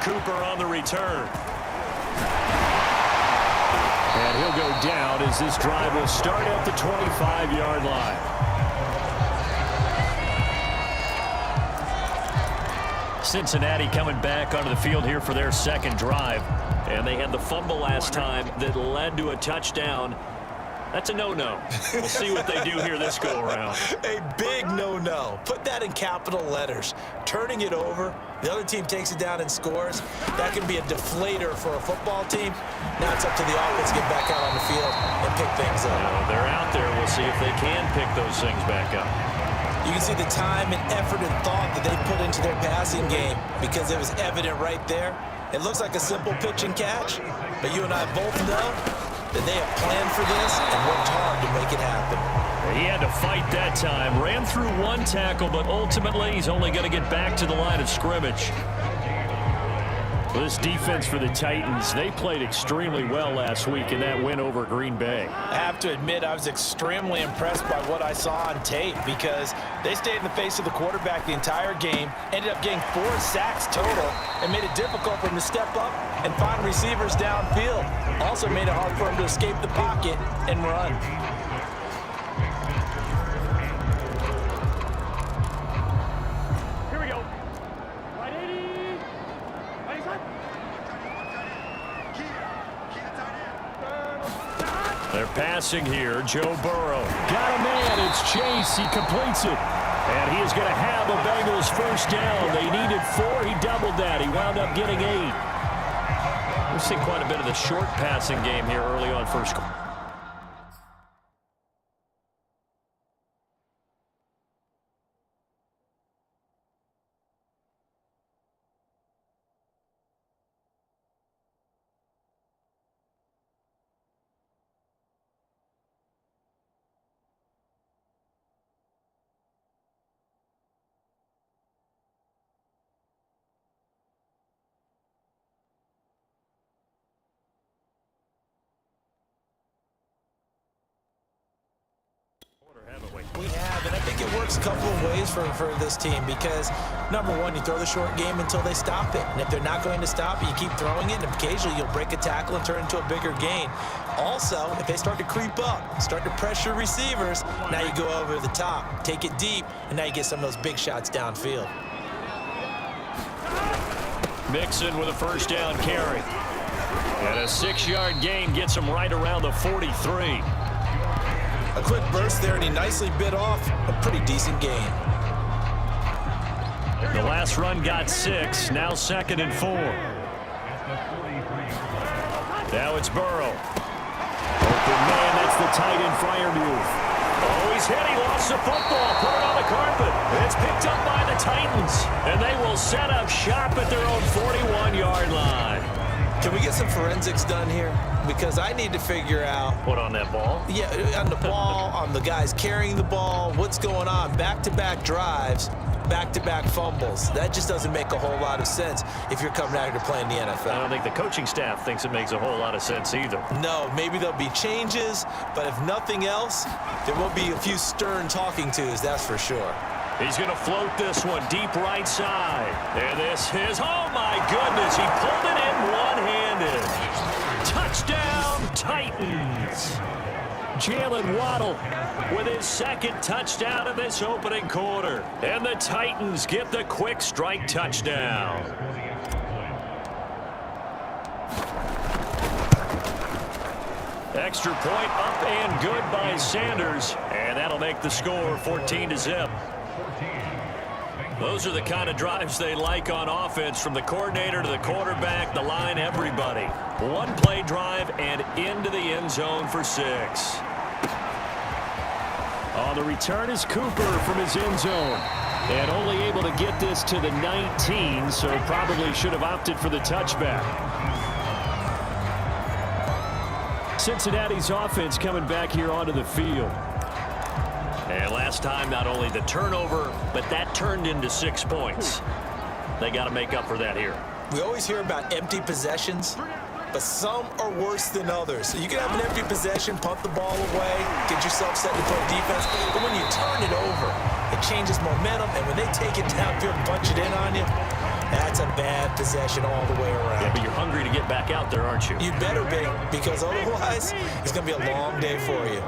D: Cooper on the return. And he'll go down as this drive will start at the 25-yard line. Cincinnati coming back onto the field here for their 2nd drive. And they had the fumble last time that led to a touchdown. That's a no-no. We'll see what they do here this go-around.
C: A big no-no. Put that in capital letters. Turning it over, the other team takes it down and scores. That can be a deflator for a football team. Now it's up to the offense to get back out on the field and pick things up.
D: They're out there. We'll see if they can pick those things back up.
C: You can see the time and effort and thought that they put into their passing game because it was evident right there. It looks like a simple pitch and catch, but you and I both know that they have planned for this and worked hard to make it happen.
D: He had to fight that time. Ran through one tackle, but ultimately he's only going to get back to the line of scrimmage. This defense for the Titans, they played extremely well last week in that win over Green Bay.
E: I have to admit, I was extremely impressed by what I saw on tape because they stayed in the face of the quarterback the entire game, ended up getting 4 sacks total, and made it difficult for him to step up and find receivers downfield. Also made it hard for him to escape the pocket and run.
B: They're passing here. Joe Burrow.
D: Got a man. It's Chase. He completes it. And he is going to have a Bengals first down. They needed 4. He doubled that. He wound up getting 8.
B: We've seen quite a bit of the short passing game here early on first quarter.
C: We have, and I think it works a couple of ways for this team because, number one, you throw the short game until they stop it. And if they're not going to stop it, you keep throwing it, and occasionally you'll break a tackle and turn it into a bigger gain. Also, if they start to creep up, start to pressure receivers, now you go over the top, take it deep, and now you get some of those big shots downfield.
B: Mixon with a first down carry. And a 6-yard gain gets him right around the 43.
C: A quick burst there, and he nicely bit off a pretty decent gain.
B: The last run got 6. Now 2nd and 4. Now it's Burrow.
D: Open man, that's the tight end Freiermuth.
B: Oh, he's hit. He lost the football. Put it on the carpet. It's picked up by the Titans. And they will set up shop at their own 41-yard line.
C: Can we get some forensics done here? Because I need to figure out.
B: What on that ball?
C: Yeah, on the ball, on the guys carrying the ball, what's going on? Back-to-back drives, back-to-back fumbles. That just doesn't make a whole lot of sense if you're coming out here to play in the NFL.
B: I don't think the coaching staff thinks it makes a whole lot of sense either.
C: No, maybe there'll be changes, but if nothing else, there will be a few stern talking tos, that's for sure.
B: He's going to float this one deep right side. And this is, oh my goodness, he pulled it in one-handed. Touchdown, Titans.
D: Jalen Waddle
B: With his 2nd touchdown of this opening quarter. And the Titans get the quick strike touchdown. Extra point up and good by Sanders. And that'll make the score 14-0. Those are the kind of drives they like on offense, from the coordinator to the quarterback, the line, everybody. One play drive and into the end zone for 6.
D: On the return is Cooper from his end zone. And only able to get this to the 19, so probably should have opted for the touchback. Cincinnati's offense coming back here onto the field.
B: And last time, not only the turnover, but that turned into 6 points. They got to make up for that here.
C: We always hear about empty possessions, but some are worse than others. So you can have an empty possession, punt the ball away, get yourself set to play defense, but when you turn it over, it changes momentum, and when they take it downfield and punch it in on you, that's a bad possession all the way around.
B: Yeah, but you're hungry to get back out there, aren't you?
C: You'd better be, because otherwise, it's going to be a long day for you.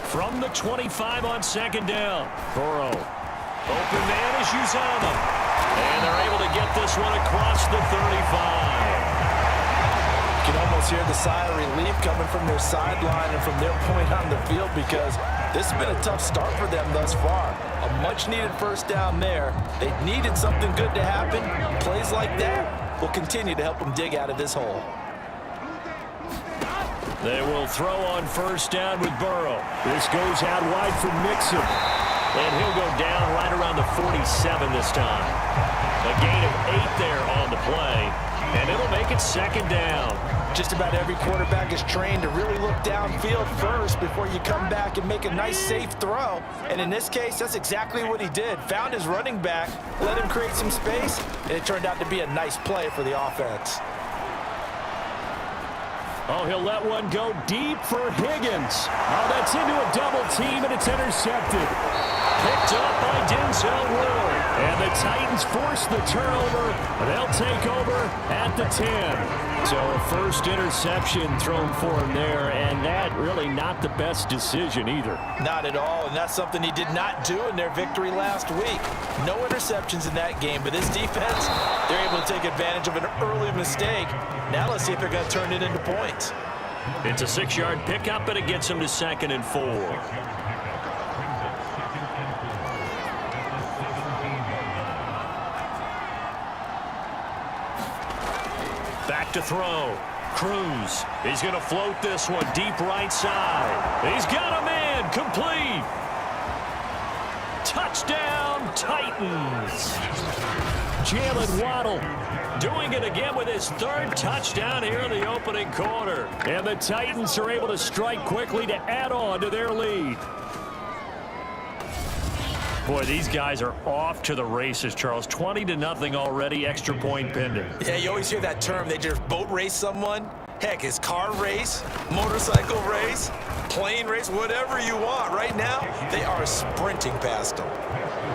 B: From the 25 on 2nd down. Burrow. Open man is Uzomah. And they're able to get this one across the 35.
E: You can almost hear the sigh of relief coming from their sideline and from their point on the field, because this has been a tough start for them thus far. A much-needed first down there. They needed something good to happen. Plays like that will continue to help them dig out of this hole.
B: They will throw on first down with Burrow.
D: This goes out wide for Mixon.
B: And he'll go down right around the 47 this time. A gain of 8 there on the play. And it'll make it 2nd down.
E: Just about every quarterback is trained to really look downfield first before you come back and make a nice, safe throw. And in this case, that's exactly what he did. Found his running back, let him create some space, and it turned out to be a nice play for the offense.
D: Oh, he'll let one go deep for Higgins. Oh, that's into a double team, and it's intercepted.
B: Picked up by Denzel Ward.
D: And the Titans force the turnover. They'll take over at the 10. So a first interception thrown for him there, and that really not the best decision either.
E: Not at all, and that's something he did not do in their victory last week. No interceptions in that game, but this defense, they're able to take advantage of an early mistake. Now let's see if they're going to turn it into points.
B: It's a 6-yard pickup, and it gets him to 2nd and 4. Back to throw. Cruz. He's going to float this one deep right side. He's got a man. Complete. Touchdown, Titans.
D: Jalen Waddle
B: Doing it again with his 3rd touchdown here in the opening quarter.
D: And the Titans are able to strike quickly to add on to their lead.
B: Boy, these guys are off to the races, Charles. 20-0 already, extra point pending.
C: Yeah, you always hear that term. They just boat race someone. Heck, it's car race, motorcycle race, plane race, whatever you want. Right now, they are sprinting past them.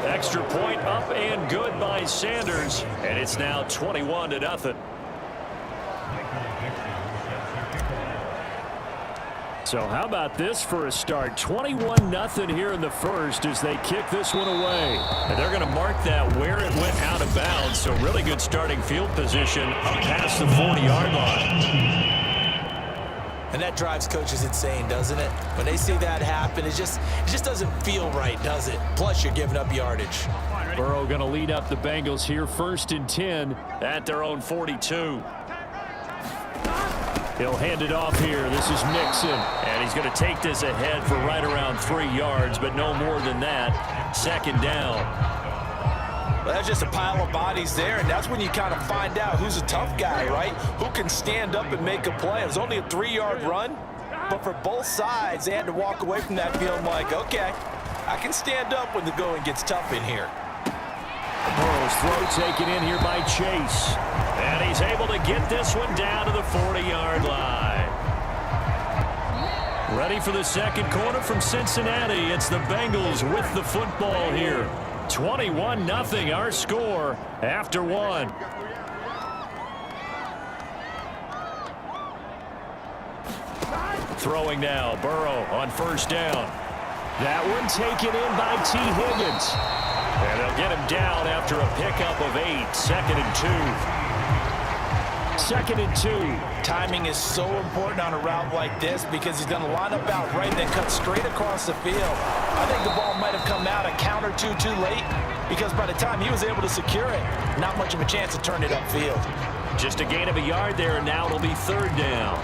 B: Extra point up and good by Sanders. And it's now 21-0.
D: So how about this for a start? 21-0 here in the first as they kick this one away.
B: And they're going to mark that where it went out of bounds. So really good starting field position up past the 40-yard line.
C: And that drives coaches insane, doesn't it? When they see that happen, it just doesn't feel right, does it? Plus, you're giving up yardage.
D: Burrow going to lead up the Bengals here, 1st and 10.
B: At their own 42.
D: He'll hand it off here. This is Mixon.
B: And he's going to take this ahead for right around 3 yards, but no more than that. 2nd down.
C: Well, that's just a pile of bodies there, and that's when you kind of find out who's a tough guy, right? Who can stand up and make a play. It was only a 3-yard run, but for both sides, they had to walk away from that feeling like, okay, I can stand up when the going gets tough in here.
D: Burrow's throw taken in here by Chase.
B: And he's able to get this one down to the 40-yard line. Ready for the 2nd quarter from Cincinnati. It's the Bengals with the football here. 21-0 our score after 1. Throwing now, Burrow on 1st down.
D: That one taken in by T. Higgins.
B: And they'll get him down after a pickup of 8. 2nd and 2.
D: 2nd and 2.
E: Timing is so important on a route like this because he's going to line up out right and then cut straight across the field. I think the ball might have come out a count or two too late because by the time he was able to secure it, not much of a chance to turn it upfield.
B: Just a gain of a yard there, and now it'll be 3rd down.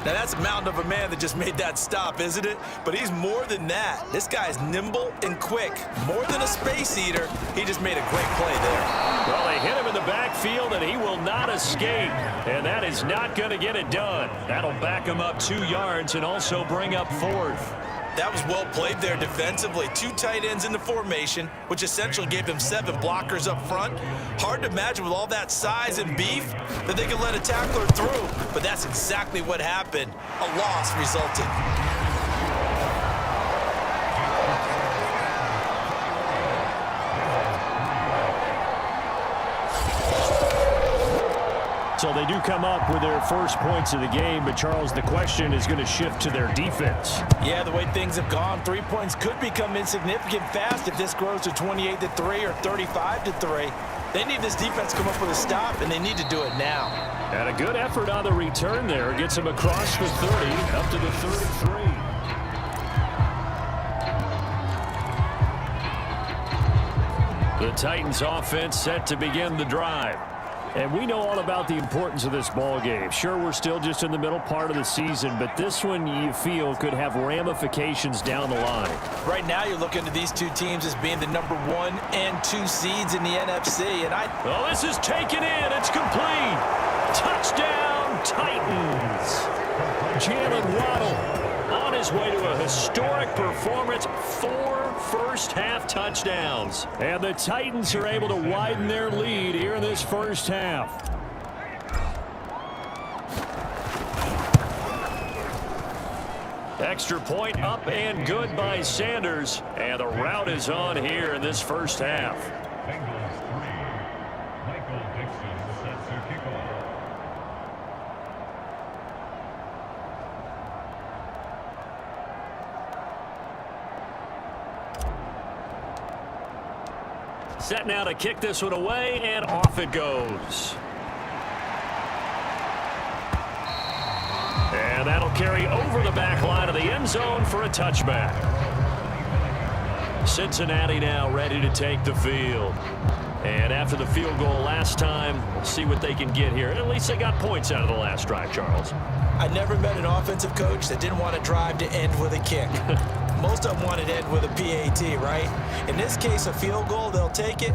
C: Now, that's a mountain of a man that just made that stop, isn't it? But he's more than that. This guy's nimble and quick. More than a space eater, he just made a great play there.
B: Well, they hit him in the backfield, and he will not escape. And that is not going to get it done. That'll back him up 2 yards and also bring up 4th.
C: That was well played there defensively. 2 tight ends in the formation, which essentially gave them 7 blockers up front. Hard to imagine with all that size and beef that they could let a tackler through. But that's exactly what happened. A loss resulted.
D: So they do come up with their first points of the game, but Charles, the question is going to shift to their defense.
E: Yeah, the way things have gone, 3 points could become insignificant fast if this grows to 28-3 or 35-3. They need this defense to come up with a stop, and they need to do it now.
D: And a good effort on the return there. Gets him across the 30, up to the 33.
B: The Titans offense set to begin the drive.
D: And we know all about the importance of this ball game. Sure, we're still just in the middle part of the season, but this one you feel could have ramifications down the line.
E: Right now, you're looking at these 2 teams as being the number 1 and 2 seeds in the NFC. And
B: well, this is taken in. It's complete. Touchdown, Titans.
D: Jalen Waddle
B: on his way to a historic performance. 4 first-half touchdowns.
D: And the Titans are able to widen their lead here in this first half. Extra point up and good by Sanders. And the rout is on here in this first half.
A: Bengals 3. Michael Dixon sets their kickoff.
D: Set now to kick this one away, and off it goes. And that'll carry over the back line of the end zone for a touchback. Cincinnati now ready to take the field. And after the field goal last time, we'll see what they can get here. At least they got points out of the last drive, Charles.
C: I never met an offensive coach that didn't want to drive to end with a kick. Most of them wanted to end with a PAT, right? In this case, a field goal, they'll take it.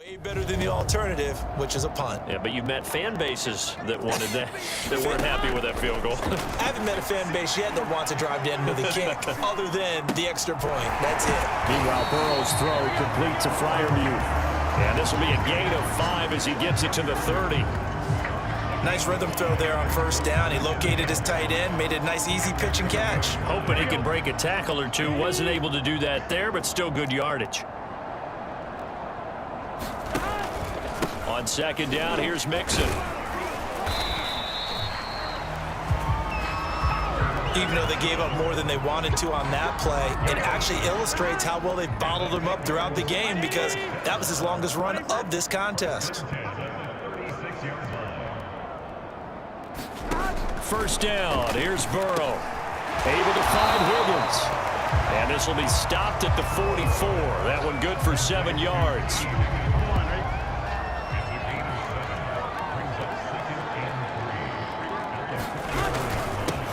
C: Way better than the alternative, which is a punt.
B: Yeah, but you've met fan bases that wanted that, that weren't happy with that field goal.
C: I haven't met a fan base yet that wants to drive to end with a kick other than the extra point. That's it.
D: Meanwhile, Burrow's throw complete to Freiermuth.
B: And this will be a gain of 5 as he gets it to the 30.
C: Nice rhythm throw there on first down. He located his tight end, made it a nice easy pitch and catch.
B: Hoping he could break a tackle or two. Wasn't able to do that there, but still good yardage. On second down, here's Mixon.
C: Even though they gave up more than they wanted to on that play, it actually illustrates how well they bottled him up throughout the game because that was his longest run of this contest.
B: First down, here's Burrow. Able to find Higgins. And this will be stopped at the 44. That one good for 7 yards.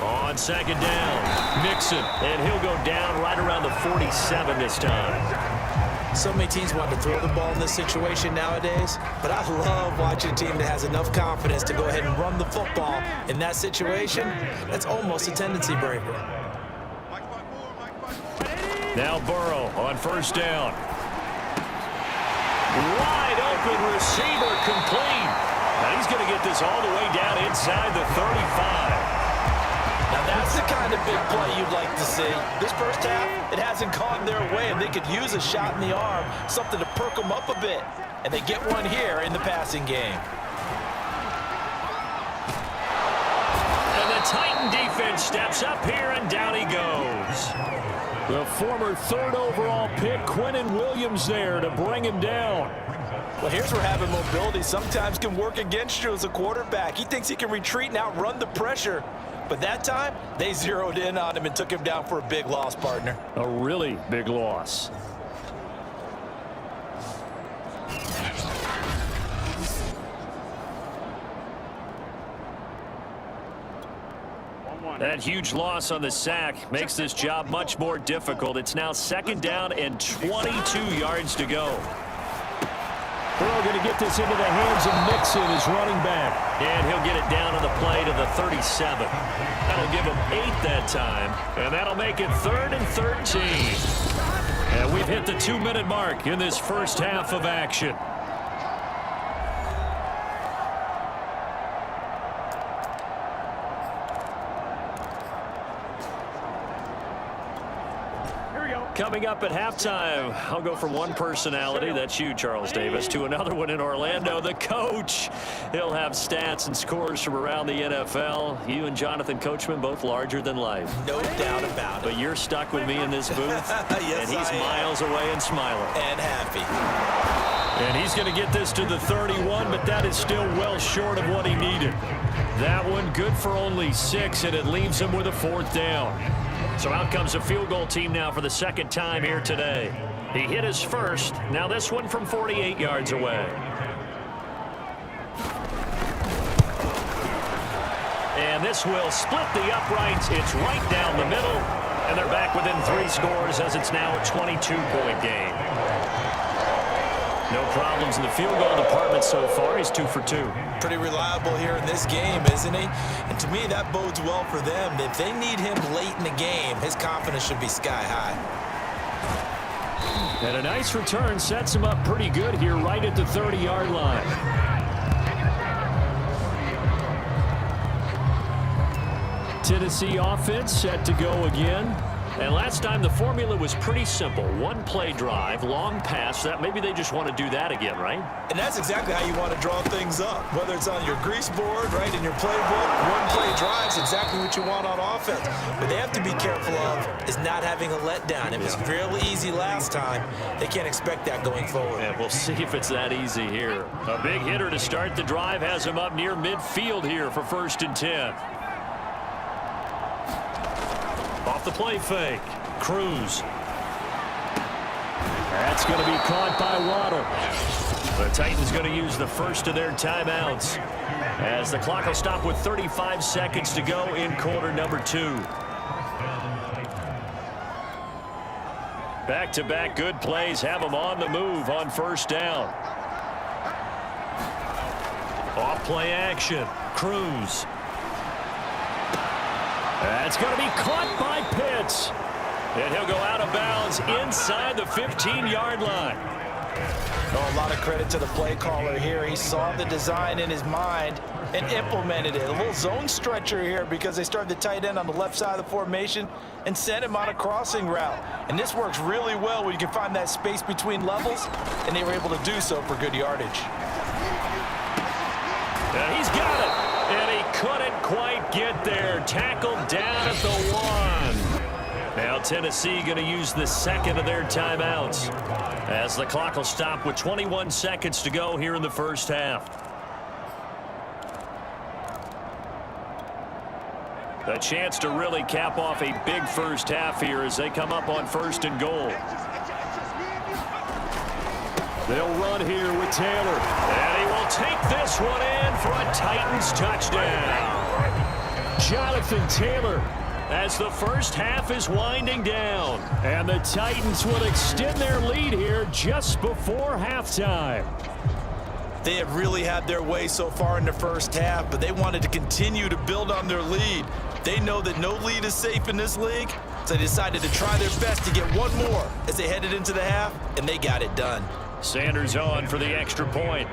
B: On second down, Mixon. And he'll go down right around the 47 this time.
C: So many teams want to throw the ball in this situation nowadays, but I love watching a team that has enough confidence to go ahead and run the football. In that situation, that's almost a tendency breaker.
B: Now Burrow on first down. Wide open receiver complete. Now he's going to get this all the way down inside the 35.
E: Now that's the kind of big play you'd like to see. This first half, it hasn't gone their way, and they could use a shot in the arm, something to perk them up a bit. And they get one here in the passing game.
B: And the Titan defense steps up here, and down he goes.
D: The former 3rd overall pick, Quinnen Williams, there to bring him down.
E: Well, here's where having mobility sometimes can work against you as a quarterback. He thinks he can retreat and outrun the pressure. But that time, they zeroed in on him and took him down for a big loss, partner.
D: A really big loss.
B: That huge loss on the sack makes this job much more difficult. It's now second down and 22 yards to go.
D: Burrow going to get this into the hands of Mixon, his running back.
B: And he'll get it down on the play to the 37. That'll give him 8 that time. And that'll make it 3rd and 13. And we've hit the 2-minute mark in this first half of action. Coming up at halftime, I'll go from one personality, that's you, Charles Davis, to another one in Orlando, the coach. He'll have stats and scores from around the NFL. You and Jonathan Coachman, both larger than life.
C: No doubt about it.
B: But you're stuck with me in this booth,
C: yes,
B: and he's miles away and smiling.
C: And happy.
B: And he's going to get this to the 31, but that is still well short of what he needed. That one good for only 6, and it leaves him with a 4th down. So out comes a field goal team now for the second time here today. He hit his first. Now this one from 48 yards away. And this will split the uprights. It's right down the middle. And they're back within 3 scores as it's now a 22-point game. No problems in the field goal department so far. He's 2 for 2.
C: Pretty reliable here in this game, isn't he? And to me, that bodes well for them. If they need him late in the game, his confidence should be sky high.
D: And a nice return sets him up pretty good here right at the 30-yard line. Tennessee offense set to go again.
B: And last time the formula was pretty simple. 1 play drive, long pass. That maybe they just want to do that again, right?
C: And that's exactly how you want to draw things up. Whether it's on your grease board, right, in your playbook, 1 play drive is exactly what you want on offense. What they have to be careful of is not having a letdown. It was really easy last time. They can't expect that going forward.
B: And we'll see if it's that easy here. A big hitter to start the drive has him up near midfield here for 1st and 10. Off the play fake. Cruz.
D: That's going to be caught by Waddle.
B: The Titans going to use the first of their timeouts as the clock will stop with 35 seconds to go in quarter number 2. Back-to-back good plays have them on the move on first down. Off play action. Cruz. That's going to be caught by Pitts. And he'll go out of bounds inside the 15-yard line.
E: Oh, a lot of credit to the play caller here. He saw the design in his mind and implemented it. A little zone stretcher here because they started the tight end on the left side of the formation and sent him on a crossing route. And this works really well when you can find that space between levels, and they were able to do so for good yardage.
B: And he's got it. And he couldn't quite get there. Tackled down at the 1. Now Tennessee going to use the second of their timeouts as the clock will stop with 21 seconds to go here in the first half. A chance to really cap off a big first half here as they come up on 1st and goal. They'll run here with Taylor. And he will take this one in for a Titans touchdown. Jonathan Taylor as the first half is winding down. And the Titans will extend their lead here just before halftime.
C: They have really had their way so far in the first half, but they wanted to continue to build on their lead. They know that no lead is safe in this league, so they decided to try their best to get one more as they headed into the half, and they got it done.
B: Sanders on for the extra point.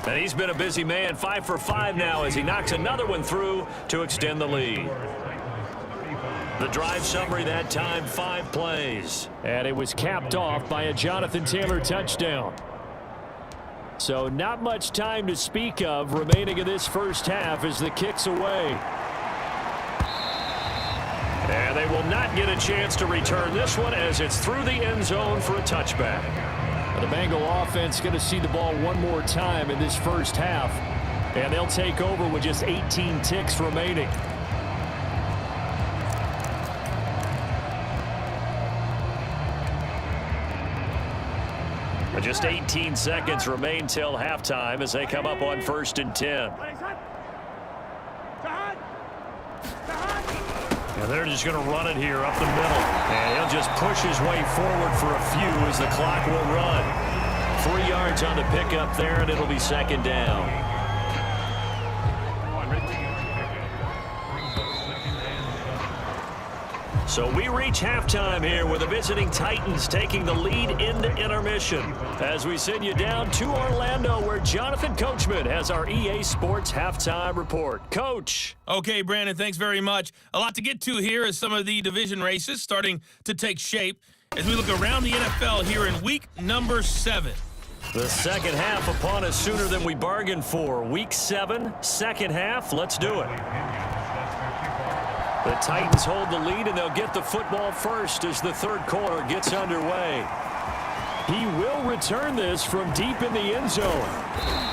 B: And he's been a busy man, 5 for 5 now as he knocks another one through to extend the lead. The drive summary that time, 5 plays.
D: And it was capped off by a Jonathan Taylor touchdown. So not much time to speak of remaining in this first half as the kick's away.
B: And they will not get a chance to return this one as it's through the end zone for a touchback.
D: The Bengal offense going to see the ball one more time in this first half. And they'll take over with just 18 ticks remaining.
B: Just 18 seconds remain till halftime as they come up on 1st and 10. And they're just going to run it here up the middle. And he'll just push his way forward for a few as the clock will run. 3 yards on the pickup there, and it'll be 2nd down. So we reach halftime here with the visiting Titans taking the lead into intermission as we send you down to Orlando where Jonathan Coachman has our EA Sports halftime report. Coach.
F: Okay, Brandon, thanks very much. A lot to get to here as some of the division races starting to take shape as we look around the NFL here in week number 7.
B: The second half upon us sooner than we bargained for. Week 7, second half. Let's do it. The Titans hold the lead, and they'll get the football first as the third quarter gets underway.
D: He will return this from deep in the end zone.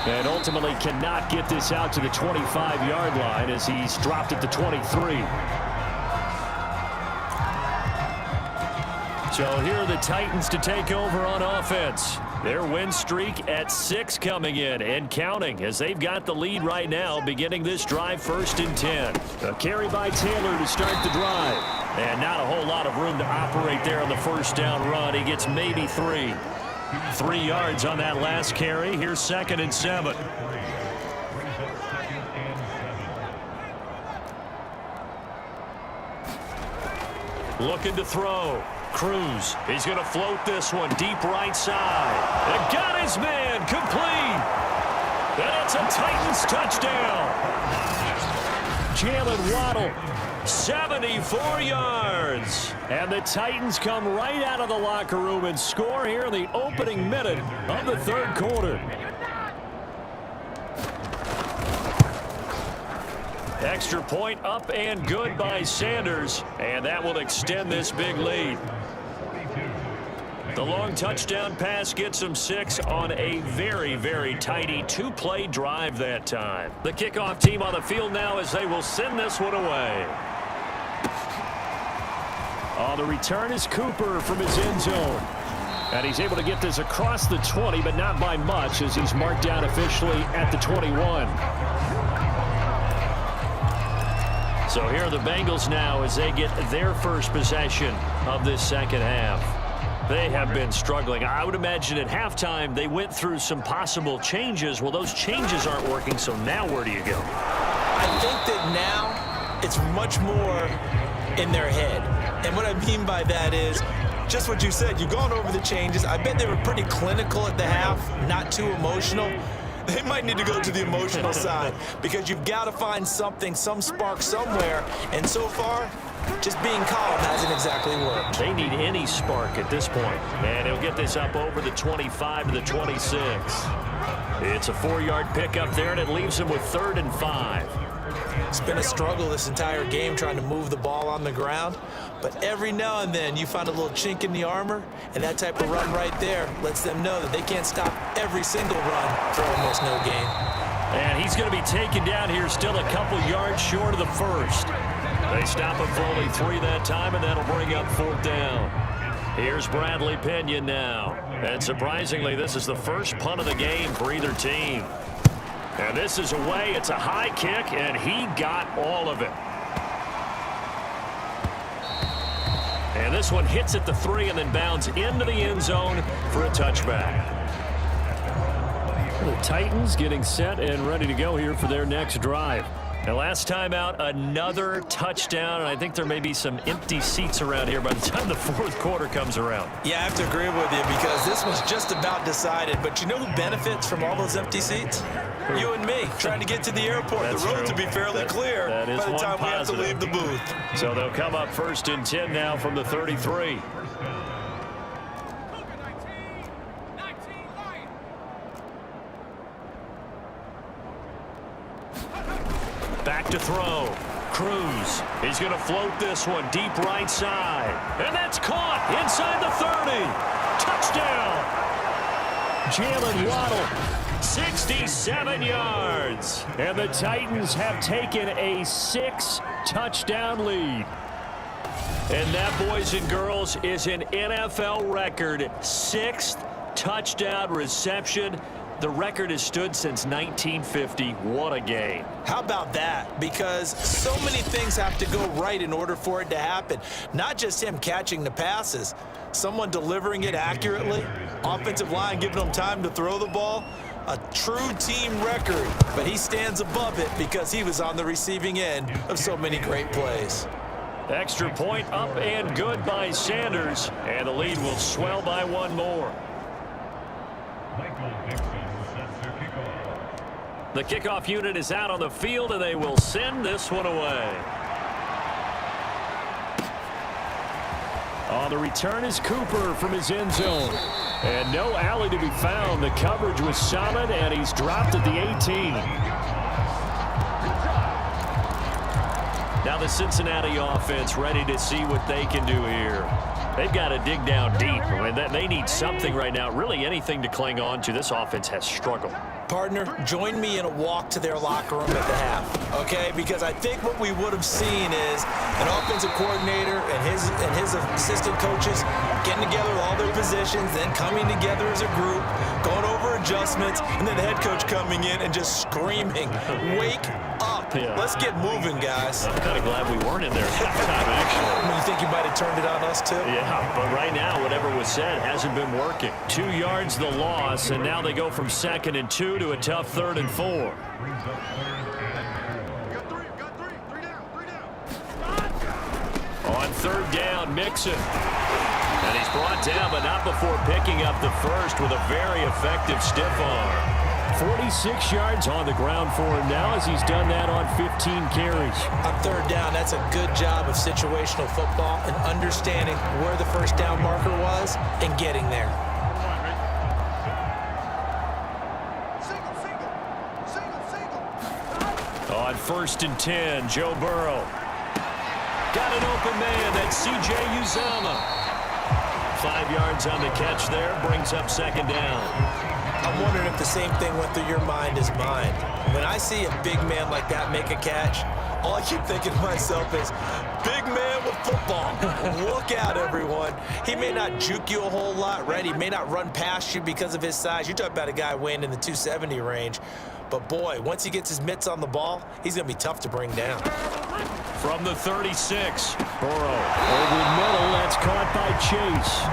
D: And ultimately cannot get this out to the 25-yard line as he's dropped at the 23. So here are the Titans to take over on offense. Their win streak at 6 coming in and counting as they've got the lead right now beginning this drive 1st and 10. A carry by Taylor to start the drive. And not a whole lot of room to operate there on the first down run. He gets maybe 3.
B: 3 yards on that last carry. Here's 2nd and 7. Looking to throw. Cruz, he's going to float this one deep right side. And got his man complete. And it's a Titans touchdown.
D: Jalen Waddle,
B: 74 yards.
D: and the Titans come right out of the locker room and score here in the opening minute of the third quarter.
B: Extra point up and good by Sanders, and that will extend this big lead. The long touchdown pass gets them 6 on a very, very tidy 2-play drive that time. The kickoff team on the field now as they will send this one away.
D: On the return is Cooper from his end zone. And he's able to get this across the 20, but not by much as he's marked down officially at the 21.
B: So here are the Bengals now as they get their first possession of this second half.
D: They have been struggling. I would imagine at halftime they went through some possible changes. Well, those changes aren't working, so now where do you go?
C: I think that now it's much more in their head. And what I mean by that is just what you said. You've gone over the changes. I bet they were pretty clinical at the half, not too emotional. They might need to go to the emotional side because you've got to find something, some spark somewhere. And so far, just being calm hasn't exactly worked.
D: They need any spark at this point. And he'll get this up over the 25 to the 26. It's a 4-yard pickup there, and it leaves him with 3rd and 5.
C: It's been a struggle this entire game trying to move the ball on the ground. But every now and then you find a little chink in the armor, and that type of run right there lets them know that they can't stop every single run for almost no gain.
D: And he's going to be taken down here still a couple yards short of the first. They stop him for only 3 that time, and that'll bring up 4th down. Here's Bradley Pinion now. And surprisingly, this is the first punt of the game for either team. And this is away. It's a high kick, and he got all of it. And this one hits at the 3 and then bounds into the end zone for a touchback. The Titans getting set and ready to go here for their next drive. And last time out, another touchdown, and I think there may be some empty seats around here by the time the 4th quarter comes around.
C: Yeah, I have to agree with you because this was just about decided. But you know who benefits from all those empty seats? You and me, trying to get to the airport.
D: That's
C: the road
D: true.
C: to be fairly clear
D: that is
C: by the
D: one
C: time we have to
D: positive.
C: leave the booth.
D: So they'll come up 1st and 10 now from the 33. Back to throw. Cruz. He's going to float this one deep right side. And that's caught inside the 30. Touchdown. Jalen Waddle, 67 yards. And the Titans have taken a 6-touchdown lead. And that, boys and girls, is an NFL record 6th touchdown reception. The record has stood since 1950. What a game.
C: How about that? Because so many things have to go right in order for it to happen. Not just him catching the passes. Someone delivering it accurately. Offensive line giving them time to throw the ball. A true team record. But he stands above it because he was on the receiving end of so many great plays.
D: Extra point up and good by Sanders. And the lead will swell by 1 more. The kickoff unit is out on the field, and they will send this one away. On the return is Cooper from his end zone. And no alley to be found. The coverage was solid, and he's dropped at the 18. Now the Cincinnati offense ready to see what they can do here. They've got to dig down deep. I mean, they need something right now, really anything to cling on to. This offense has struggled.
C: Partner, join me in a walk to their locker room at the half, okay? Because I think what we would have seen is an offensive coordinator and his assistant coaches getting together with all their positions, then coming together as a group, going over adjustments, and then the head coach coming in and just screaming, "Wake up.
D: Yeah.
C: Let's get moving, guys."
D: I'm kind of glad we weren't in there at halftime, actually.
C: You think you might have turned it on us, too?
D: Yeah, but right now, whatever was said hasn't been working. 2 yards the loss, and now they go from 2nd and 2 to a tough 3rd and 4. On 3rd down, Mixon. And he's brought down, but not before picking up the first with a very effective stiff arm. 46 yards on the ground for him now as he's done that on 15 carries.
C: On 3rd down, that's a good job of situational football and understanding where the first down marker was and getting there.
D: On 1st and 10, Joe Burrow. Got an open man, that's C.J. Uzomah. 5 yards on the catch there, brings up 2nd down.
C: I'm wondering if the same thing went through your mind as mine. When I see a big man like that make a catch, all I keep thinking to myself is, big man with football. Look out, everyone. He may not juke you a whole lot, right? He may not run past you because of his size. You're talking about a guy weighing in the 270 range. But, boy, once he gets his mitts on the ball, he's going to be tough to bring down.
D: From the 36, Burrow over the middle. That's caught by Chase.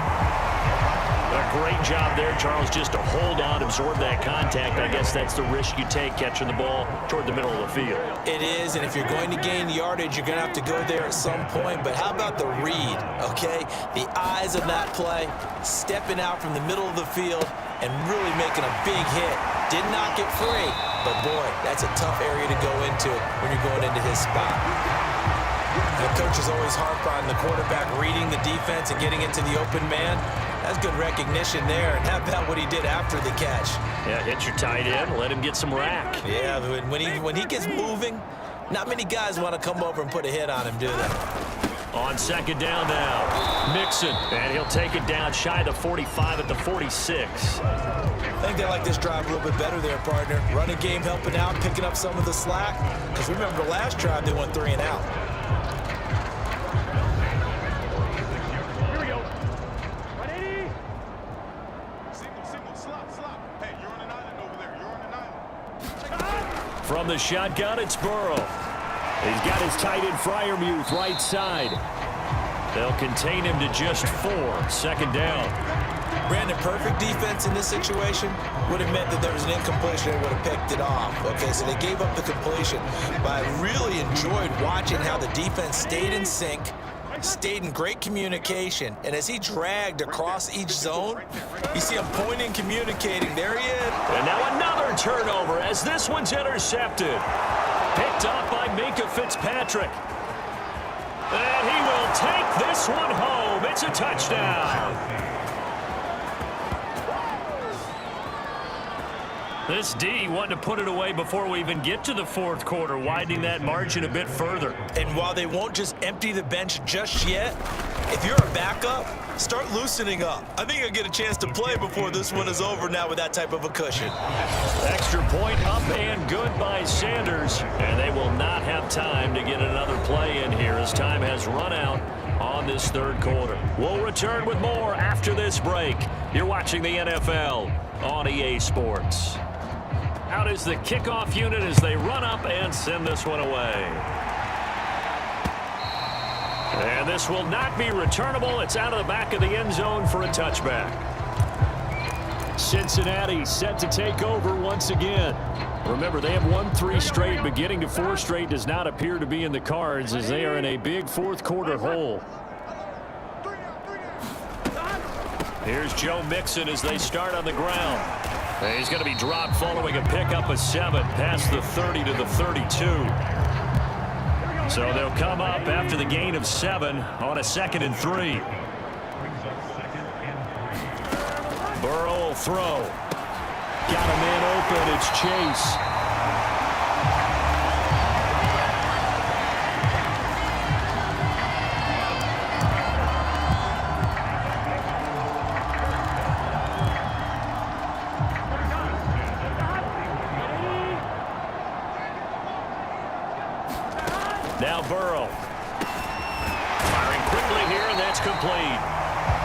D: A great job there, Charles, just to hold on, absorb that contact. I guess that's the risk you take catching the ball toward the middle of the field.
C: It is, and if you're going to gain yardage, you're going to have to go there at some point. But how about the read, okay? The eyes of that play, stepping out from the middle of the field and really making a big hit. Did not get free, but boy, that's a tough area to go into when you're going into his spot. The coach is always harp on the quarterback reading the defense and getting into the open man. That's good recognition there. And how about what he did after the catch?
D: Yeah, hit your tight end, let him get some rack.
C: Yeah, when he gets moving, not many guys want to come over and put a hit on him, do they?
D: On second down now, Mixon, and he'll take it down shy of the 45 at the 46.
C: I think they like this drive a little bit better there, partner. Running game helping out, picking up some of the slack. Because remember, the last drive they went 3 and out.
D: From the shotgun, it's Burrow. He's got his tight end Freiermuth right side. They'll contain him to just 4. Second down.
C: Brandon, perfect defense in this situation would have meant that there was an incompletion and would have picked it off. Okay, so they gave up the completion. But I really enjoyed watching how the defense stayed in sync, stayed in great communication, and as he dragged across each zone, you see him pointing, communicating. There he is.
D: And now another turnover as this one's intercepted. Picked up by Minkah Fitzpatrick. And he will take this one home. It's a touchdown. This D wanted to put it away before we even get to the fourth quarter, widening that margin a bit further.
C: And while they won't just empty the bench just yet, if you're a backup, start loosening up. I think you'll get a chance to play before this one is over now with that type of a cushion.
D: Extra point up and good by Sanders. And they will not have time to get another play in here as time has run out on this third quarter. We'll return with more after this break. You're watching the NFL on EA Sports. Out is the kickoff unit as they run up and send this one away. And this will not be returnable. It's out of the back of the end zone for a touchback. Cincinnati set to take over once again. Remember, they have won 3 straight, but getting to 4 straight does not appear to be in the cards as they are in a big fourth quarter hole. Here's Joe Mixon as they start on the ground. And he's going to be dropped following a pickup of 7 past the 30 to the 32. So they'll come up after the gain of 7 on a 2nd and 3. Burrow will throw. Got a man open. It's Chase. Now Burrow. Firing quickly here, and that's complete.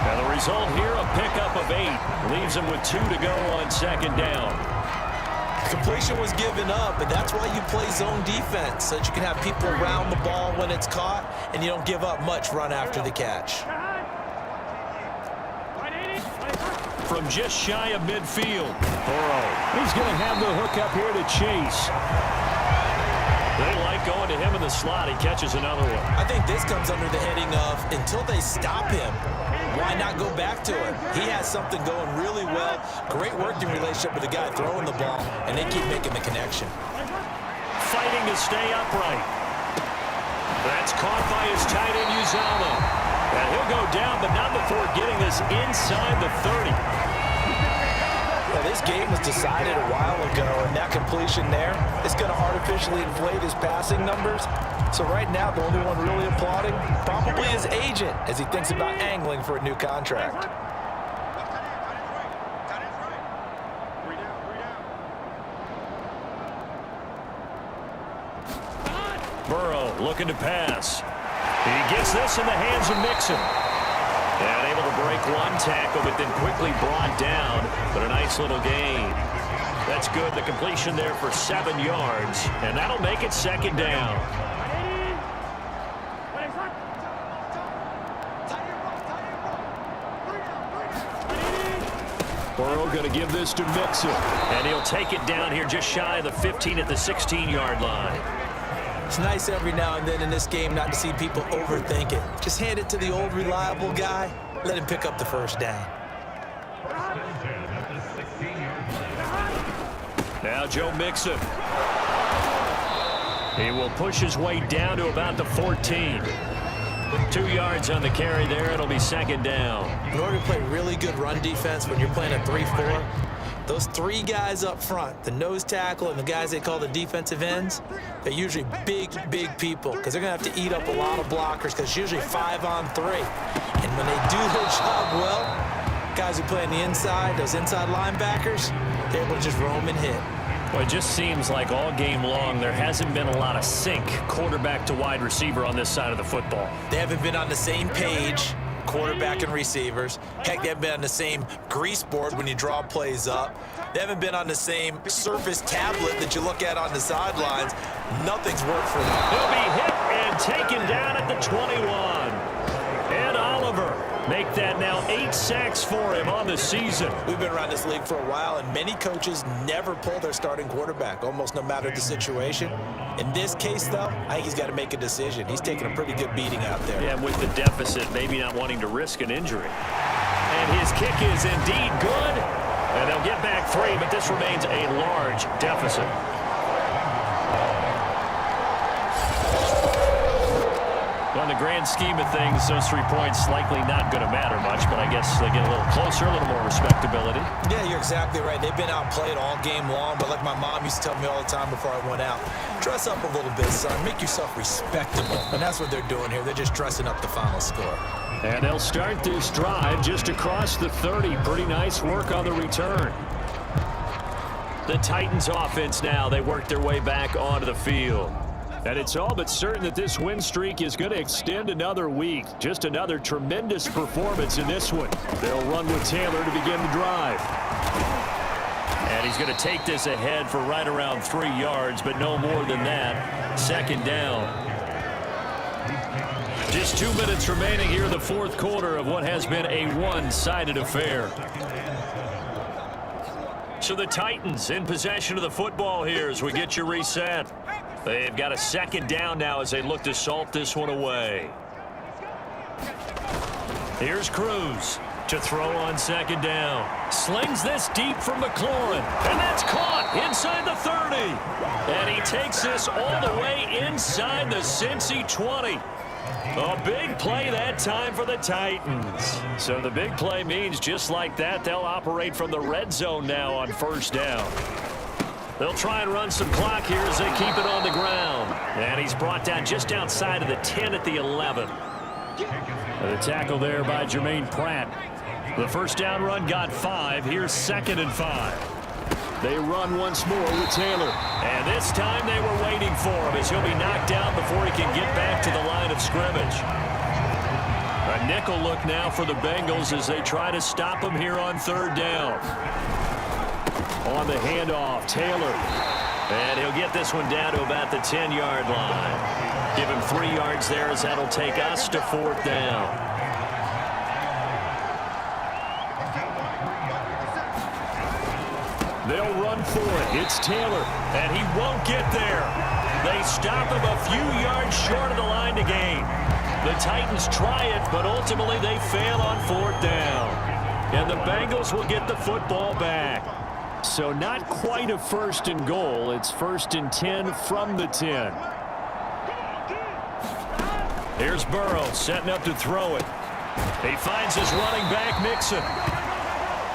D: And the result here, a pickup of 8. Leaves him with 2 to go on 2nd down.
C: Completion was given up, but that's why you play zone defense, so that you can have people around the ball when it's caught, and you don't give up much run after the catch.
D: From just shy of midfield, Burrow. He's going to have the hook up here to Chase. They like going to him in the slot. He catches another one.
C: I think this comes under the heading of until they stop him, why not go back to him? He has something going really well. Great working relationship with the guy throwing the ball, and they keep making the connection.
D: Fighting to stay upright. That's caught by his tight end, Uzomah. And he'll go down, but not before getting this inside the 30.
C: Yeah, this game was decided a while ago, and that completion there is going to artificially inflate his passing numbers. So right now, the only one really applauding probably his agent as he thinks about angling for a new contract.
D: Burrow looking to pass. He gets this in the hands of Mixon. And able to break one tackle, but then quickly brought down. But a nice little gain. That's good. The completion there for 7 yards. And that'll make it 2nd down. Burrow going to give this to Mixon.
B: And he'll take it down here just shy of the 15 at the 16-yard line.
C: It's nice every now and then in this game not to see people overthink it. Just hand it to the old reliable guy. Let him pick up the first down.
B: Now Joe Mixon. He will push his way down to about the 14. 2 yards on the carry there. It'll be second down.
C: In order to play really good run defense when you're playing a 3-4, those 3 guys up front, the nose tackle and the guys they call the defensive ends, they're usually big people because they're going to have to eat up a lot of blockers because it's usually 5-on-3. And when they do their job well, guys who play on the inside, those inside linebackers, they're able to just roam and hit.
B: Well, it just seems like all game long there hasn't been a lot of sync quarterback to wide receiver on this side of the football.
C: They haven't been on the same page, quarterback and receivers. Heck, they haven't been on the same grease board when you draw plays up. They haven't been on the same Surface tablet that you look at on the sidelines. Nothing's worked for them.
B: He'll be hit and taken down at the 21. And Oliver make that now 8 sacks for him on the season.
C: We've been around this league for a while, and many coaches never pull their starting quarterback, almost no matter the situation. In this case, though, I think he's got to make a decision. He's taking a pretty good beating out there.
B: Yeah, with the deficit, maybe not wanting to risk an injury. And his kick is indeed good. And they'll get back 3, but this remains a large deficit. On the grand scheme of things, those 3 points likely not going to matter much, but I guess they get a little closer, a little more respectability.
C: Yeah, you're exactly right. They've been outplayed all game long, but like my mom used to tell me all the time before I went out, dress up a little bit, son. Make yourself respectable. And that's what they're doing here. They're just dressing up the final score.
D: And they'll start this drive just across the 30. Pretty nice work on the return.
B: The Titans offense now, they work their way back onto the field.
D: And it's all but certain that this win streak is going to extend another week. Just another tremendous performance in this one. They'll run with Taylor to begin the drive.
B: And he's going to take this ahead for right around 3 yards, but no more than that. Second down. Just 2 minutes remaining here in the 4th quarter of what has been a one-sided affair. So the Titans in possession of the football here as we get you reset. They've got a second down now as they look to salt this one away. Here's Cruz to throw on second down. Slings this deep from McLaurin. And that's caught inside the 30. And he takes this all the way inside the Cincy 20. A big play that time for the Titans. So the big play means just like that, they'll operate from the red zone now on first down. They'll try and run some clock here as they keep it on the ground. And he's brought down just outside of the 10 at the 11.
D: The tackle there by Jermaine Pratt.
B: The first down run got 5. Here's 2nd and 5.
D: They run once more with Taylor.
B: And this time they were waiting for him as he'll be knocked down before he can get back to the line of scrimmage. A nickel look now for the Bengals as they try to stop him here on 3rd down.
D: On the handoff, Taylor.
B: And he'll get this one down to about the 10-yard line. Give him 3 yards there as that'll take us to 4th down.
D: They'll run for it. It's Taylor.
B: And he won't get there. They stop him a few yards short of the line to gain. The Titans try it, but ultimately they fail on 4th down. And the Bengals will get the football back.
D: So not quite a 1st and goal. It's 1st and 10 from the 10.
B: Here's Burrow setting up to throw it. He finds his running back, Mixon.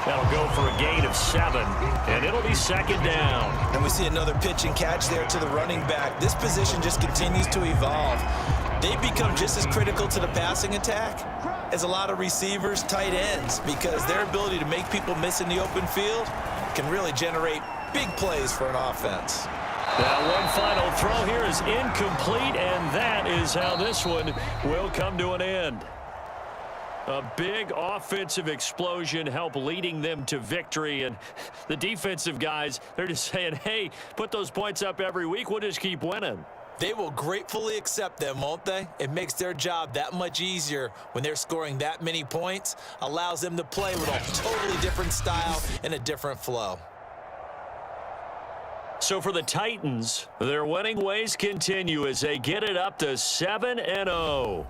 B: That'll go for a gain of 7, and it'll be 2nd down.
C: And we see another pitch and catch there to the running back. This position just continues to evolve. They've become just as critical to the passing attack as a lot of receivers, tight ends, because their ability to make people miss in the open field can really generate big plays for an offense.
B: That one final throw here is incomplete, and that is how this one will come to an end. A big offensive explosion helped leading them to victory, and the defensive guys, they're just saying, hey, put those points up every week, we'll just keep winning.
C: They will gratefully accept them, won't they? It makes their job that much easier when they're scoring that many points, allows them to play with a totally different style and a different flow.
B: So for the Titans, their winning ways continue as they get it up to 7-0.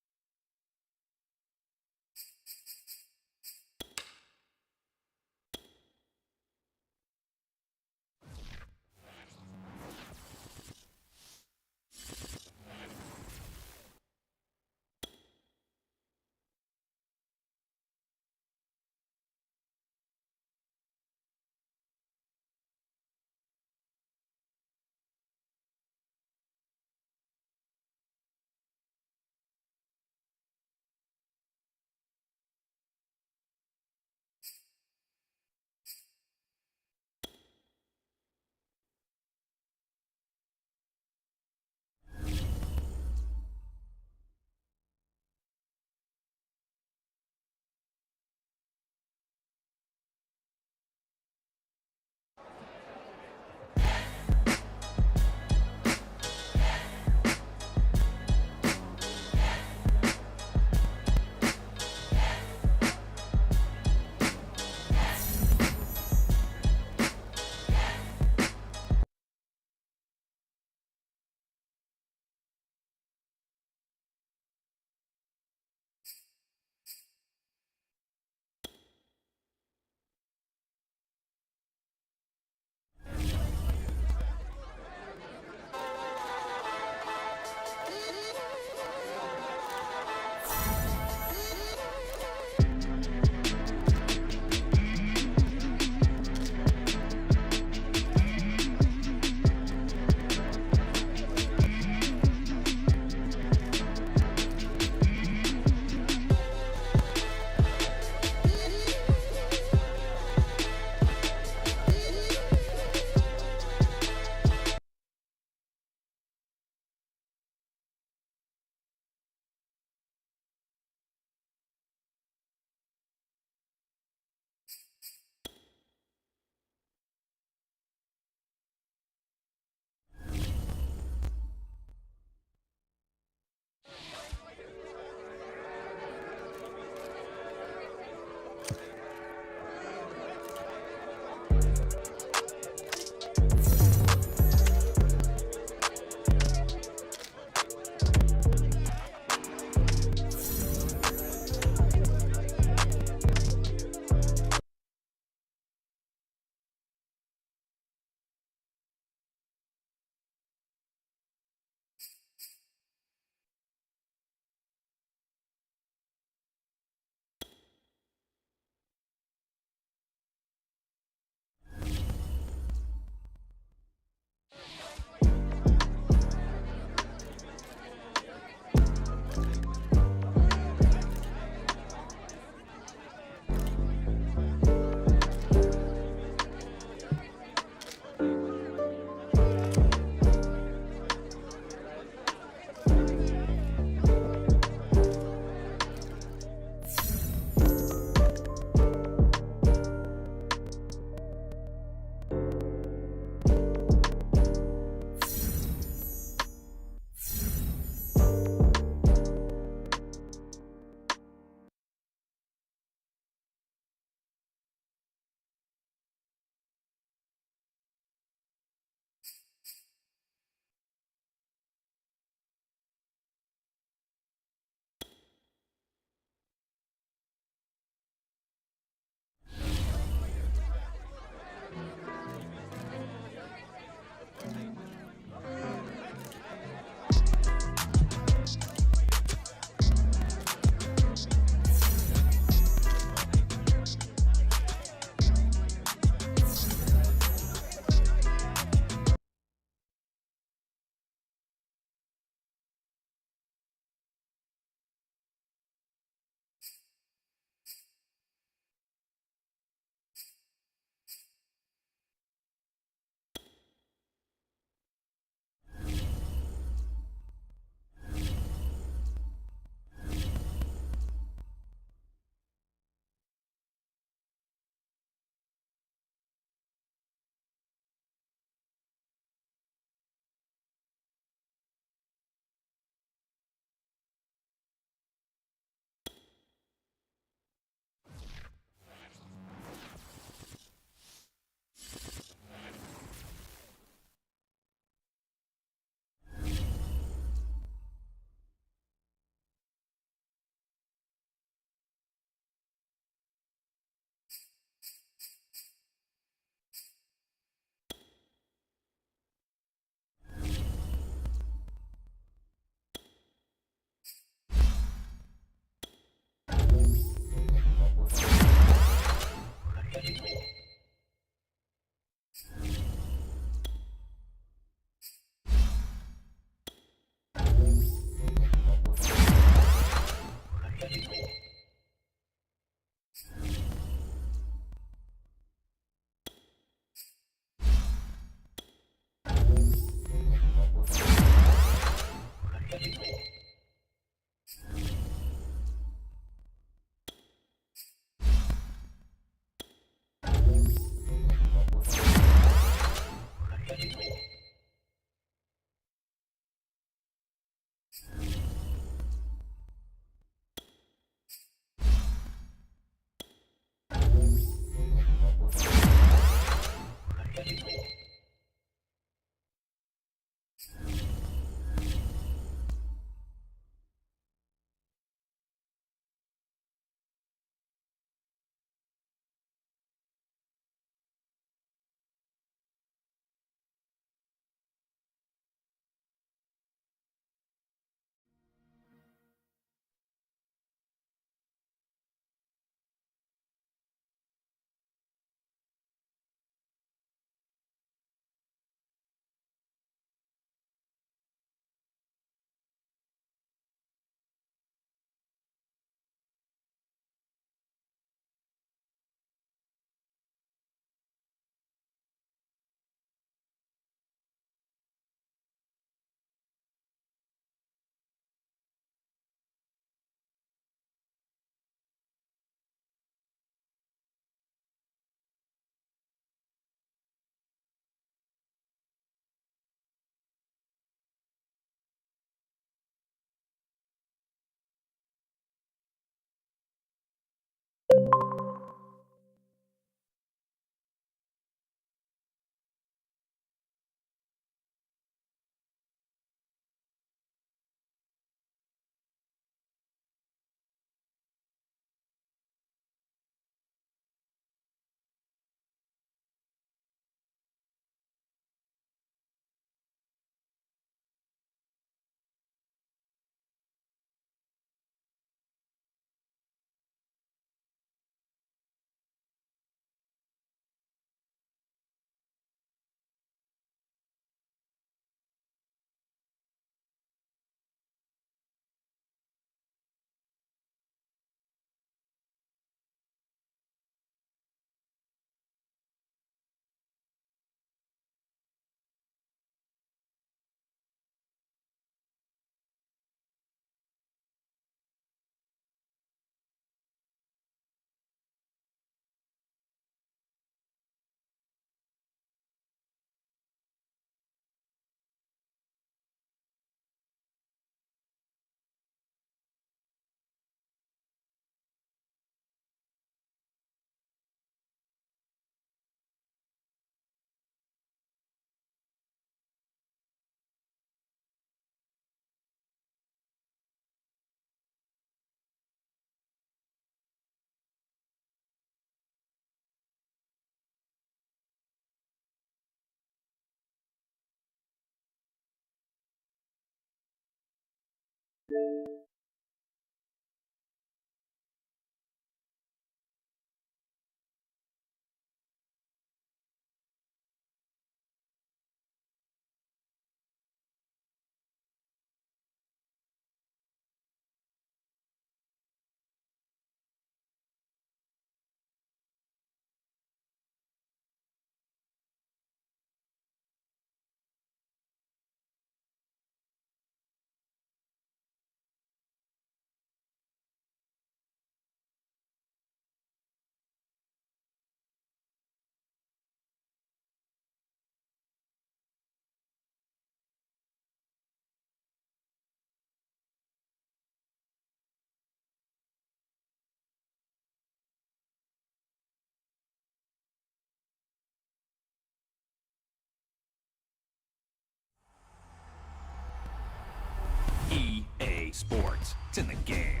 G: EA Sports. It's in the game.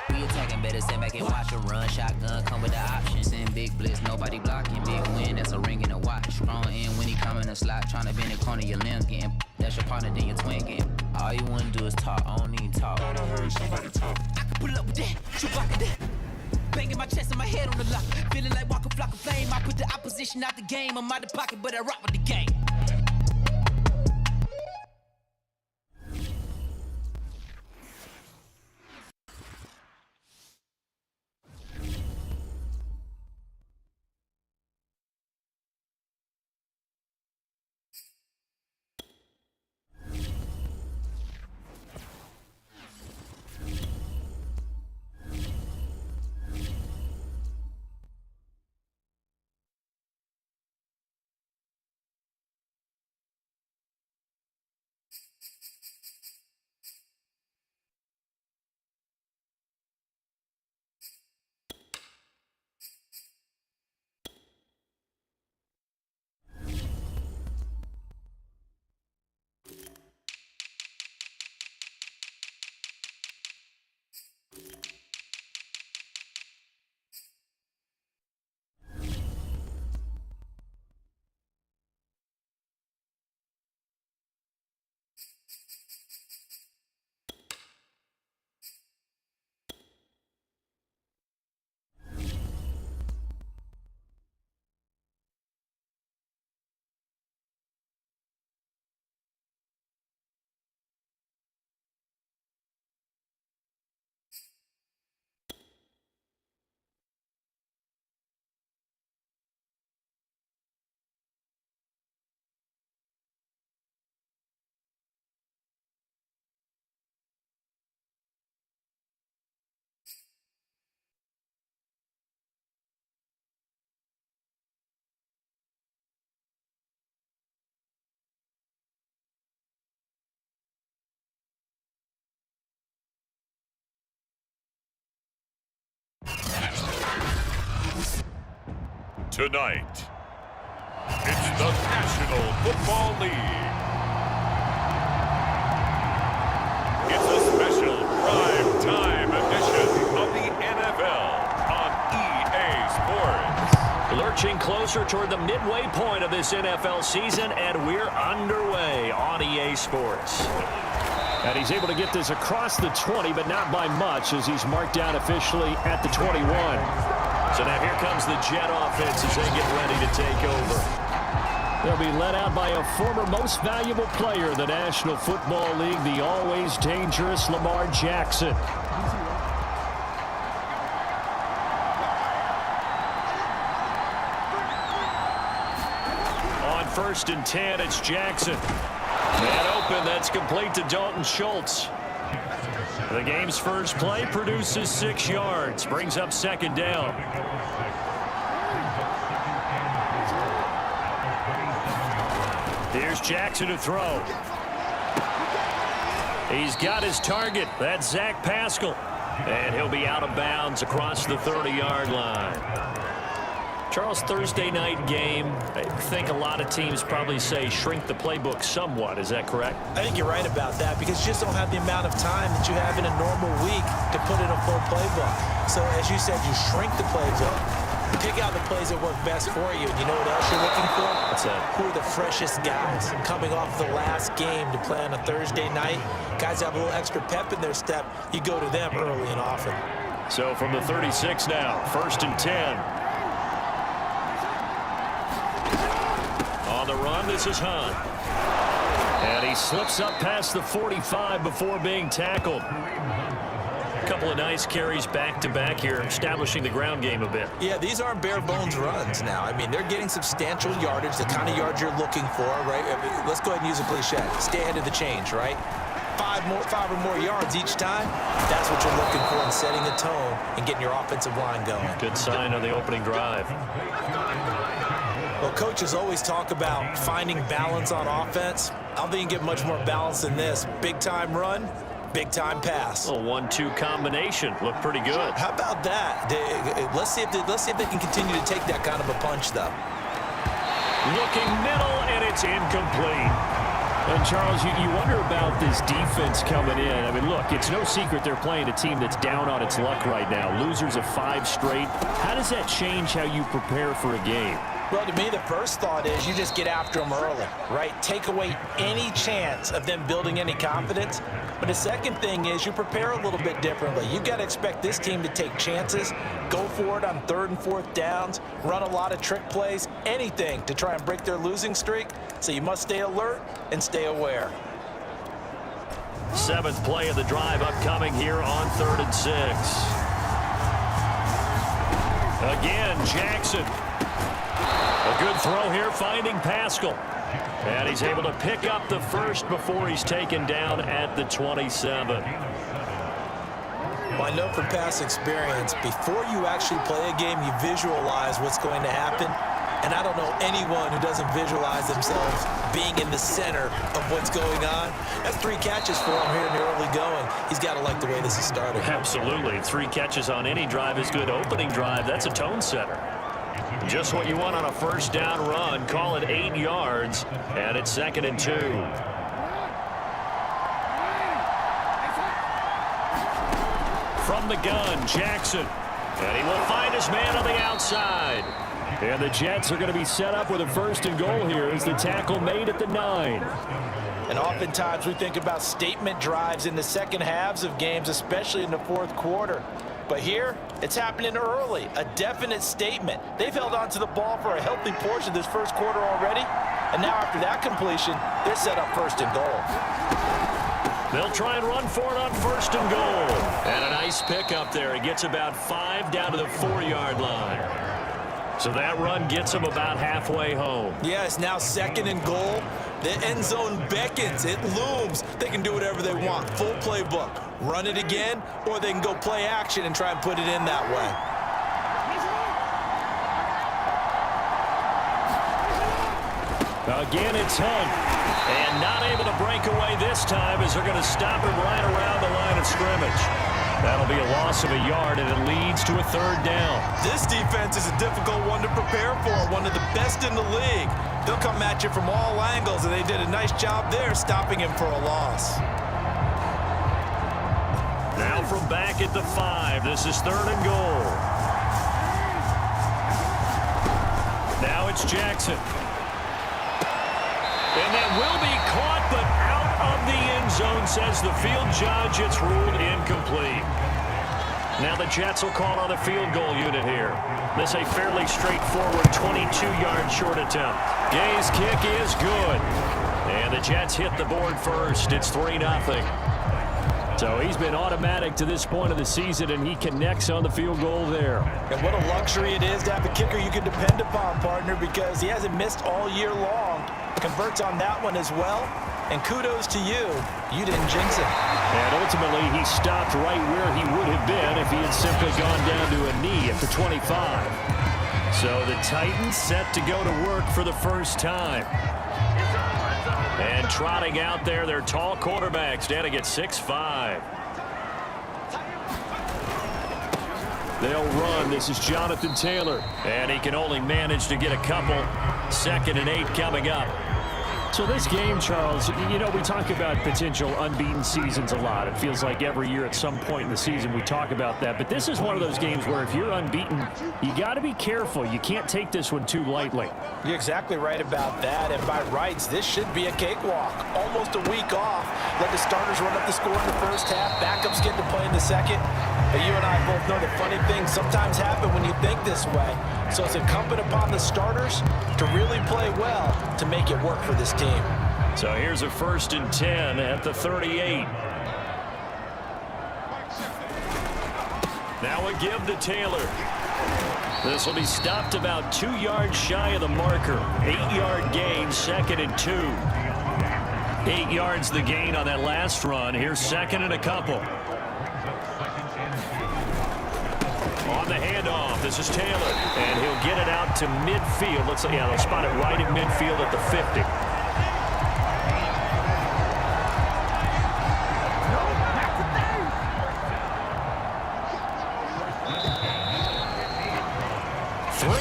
H: We attacking, better stand back and watch a run. Shotgun come with the option. Send big blitz, nobody blocking. Big win, that's a ring and a watch. Strong in when he come in the slot. Trying to bend the corner, your limbs getting. That's your partner, then your twin game. All you wanna do is talk, I don't need talk. I heard somebody talk. I can pull up with that, shoot block that. Banging my chest and my head on the lock. Feeling like Walker Flock of Flame. I put the opposition out the game. I'm out the pocket, but I rock with the game.
A: Tonight, it's the National Football League. It's a special prime time edition of the NFL on EA Sports.
D: Lurching closer toward the midway point of this NFL season, and we're underway on EA Sports. And he's able to get this across the 20, but not by much, as he's marked down officially at the 21. So now here comes the Jet offense as they get ready to take over. They'll be led out by a former most valuable player in the National Football League, the always dangerous Lamar Jackson. On 1st and 10, it's Jackson. And open, that's complete to Dalton Schultz. The game's first play produces 6 yards, brings up 2nd down. Here's Jackson to throw. He's got his target. That's Zach Pascal. And he'll be out of bounds across the 30-yard line. Charles, Thursday night game, I think a lot of teams probably say shrink the playbook somewhat. Is that correct?
C: I think you're right about that because you just don't have the amount of time that you have in a normal week to put in a full playbook. So as you said, you shrink the playbook. Pick out the plays that work best for you. And you know what else you're looking for?
B: What's that?
C: Who are the freshest guys coming off the last game to play on a Thursday night? Guys have a little extra pep in their step. You go to them early and often.
D: So from the 36 now, 1st and 10. On the run, this is Hunt. And he slips up past the 45 before being tackled. A couple of nice carries back-to-back here, establishing the ground game a bit.
C: Yeah, these aren't bare-bones runs now. I mean, they're getting substantial yardage, the kind of yards you're looking for, right? I mean, let's go ahead and use a cliche. Stay ahead of the change, right? Five or more yards each time, that's what you're looking for in setting the tone and getting your offensive line going.
B: Good sign on the opening drive.
C: Well, coaches always talk about finding balance on offense. I don't think you get much more balance than this. Big-time run, big-time pass.
B: A 1-2 combination. Looked pretty good.
C: How about that? Let's see if they can continue to take that kind of a punch, though.
D: Looking middle, and it's incomplete. And, Charles, you wonder about this defense coming in. I mean, look, it's no secret they're playing a team that's down on its luck right now. Losers of 5 straight. How does that change how you prepare for a game?
C: Well, to me, the first thought is you just get after them early, right? Take away any chance of them building any confidence. But the second thing is you prepare a little bit differently. You've got to expect this team to take chances, go for it on 3rd and 4th downs, run a lot of trick plays, anything to try and break their losing streak. So you must stay alert and stay aware.
B: 7th play of the drive upcoming here on 3rd and 6.
D: Again, Jackson. A good throw here, finding Pascal. And he's able to pick up the first before he's taken down at the 27.
C: Well, I know from past experience, before you actually play a game, you visualize what's going to happen. And I don't know anyone who doesn't visualize themselves being in the center of what's going on. That's 3 catches for him here in the early going. He's got to like the way this is started.
B: Absolutely. 3 catches on any drive is good. Opening drive, that's a tone setter. Just what you want on a first down run. Call it 8 yards, and it's 2nd and 2.
D: From the gun, Jackson. And he will find his man on the outside. And the Jets are going to be set up with a 1st and goal here as the tackle made at the 9.
E: And oftentimes we think about statement drives in the second halves of games, especially in the 4th quarter. But here, it's happening early, a definite statement. They've held on to the ball for a healthy portion of this 1st quarter already. And now after that completion, they're set up 1st and goal.
D: They'll try and run for it on 1st and goal.
B: And a nice pick up there. He gets about 5 down to the 4-yard line.
D: So that run gets him about halfway home.
C: Yeah, it's now 2nd and goal. The end zone beckons. It looms. They can do whatever they want. Full playbook. Run it again, or they can go play action and try and put it in that way.
D: Again, it's Hunt. And not able to break away this time as they're going to stop him right around the line of scrimmage. That'll be a loss of a yard, and it leads to a 3rd down.
C: This defense is a difficult one to prepare for, one of the best in the league. They'll come at you from all angles, and they did a nice job there stopping him for a loss.
D: Now from back at the 5, this is 3rd and goal. Now it's Jackson. And that will be caught, but out of the end zone, says the field judge. It's ruled incomplete. Now the Jets will call on the field goal unit here. This a fairly straightforward 22-yard short attempt. Gay's kick is good. And the Jets hit the board first. It's 3-0. So he's been automatic to this point of the season, and he connects on the field goal there.
E: And what a luxury it is to have a kicker you can depend upon, partner, because he hasn't missed all year long. Converts on that one as well. And kudos to you. You didn't jinx him.
D: And ultimately, he stopped right where he would have been if he had simply gone down to a knee at the 25. So the Titans set to go to work for the first time. And trotting out there, their tall quarterback standing at 6'5". They'll run. This is Jonathan Taylor. And he can only manage to get a couple. 2nd and 8 coming up. So this game, Charles, you know, we talk about potential unbeaten seasons a lot. It feels like every year at some point in the season we talk about that. But this is one of those games where if you're unbeaten, you got to be careful. You can't take this one too lightly.
E: You're exactly right about that. And by rights, this should be a cakewalk. Almost a week off. Let the starters run up the score in the first half. Backups get to play in the second. But you and I both know that funny things sometimes happen when you think this way. So it's incumbent upon the starters to really play well to make it work for this team.
B: So here's a 1st and 10 at the 38. Now a give to Taylor. This will be stopped about 2 yards shy of the marker. 8-yard gain, 2nd and 2. 8 yards the gain on that last run. Here's 2nd and a couple. On the handoff, this is Taylor, and he'll get it out to midfield. Looks like, yeah, they'll spot it right at midfield at the 50.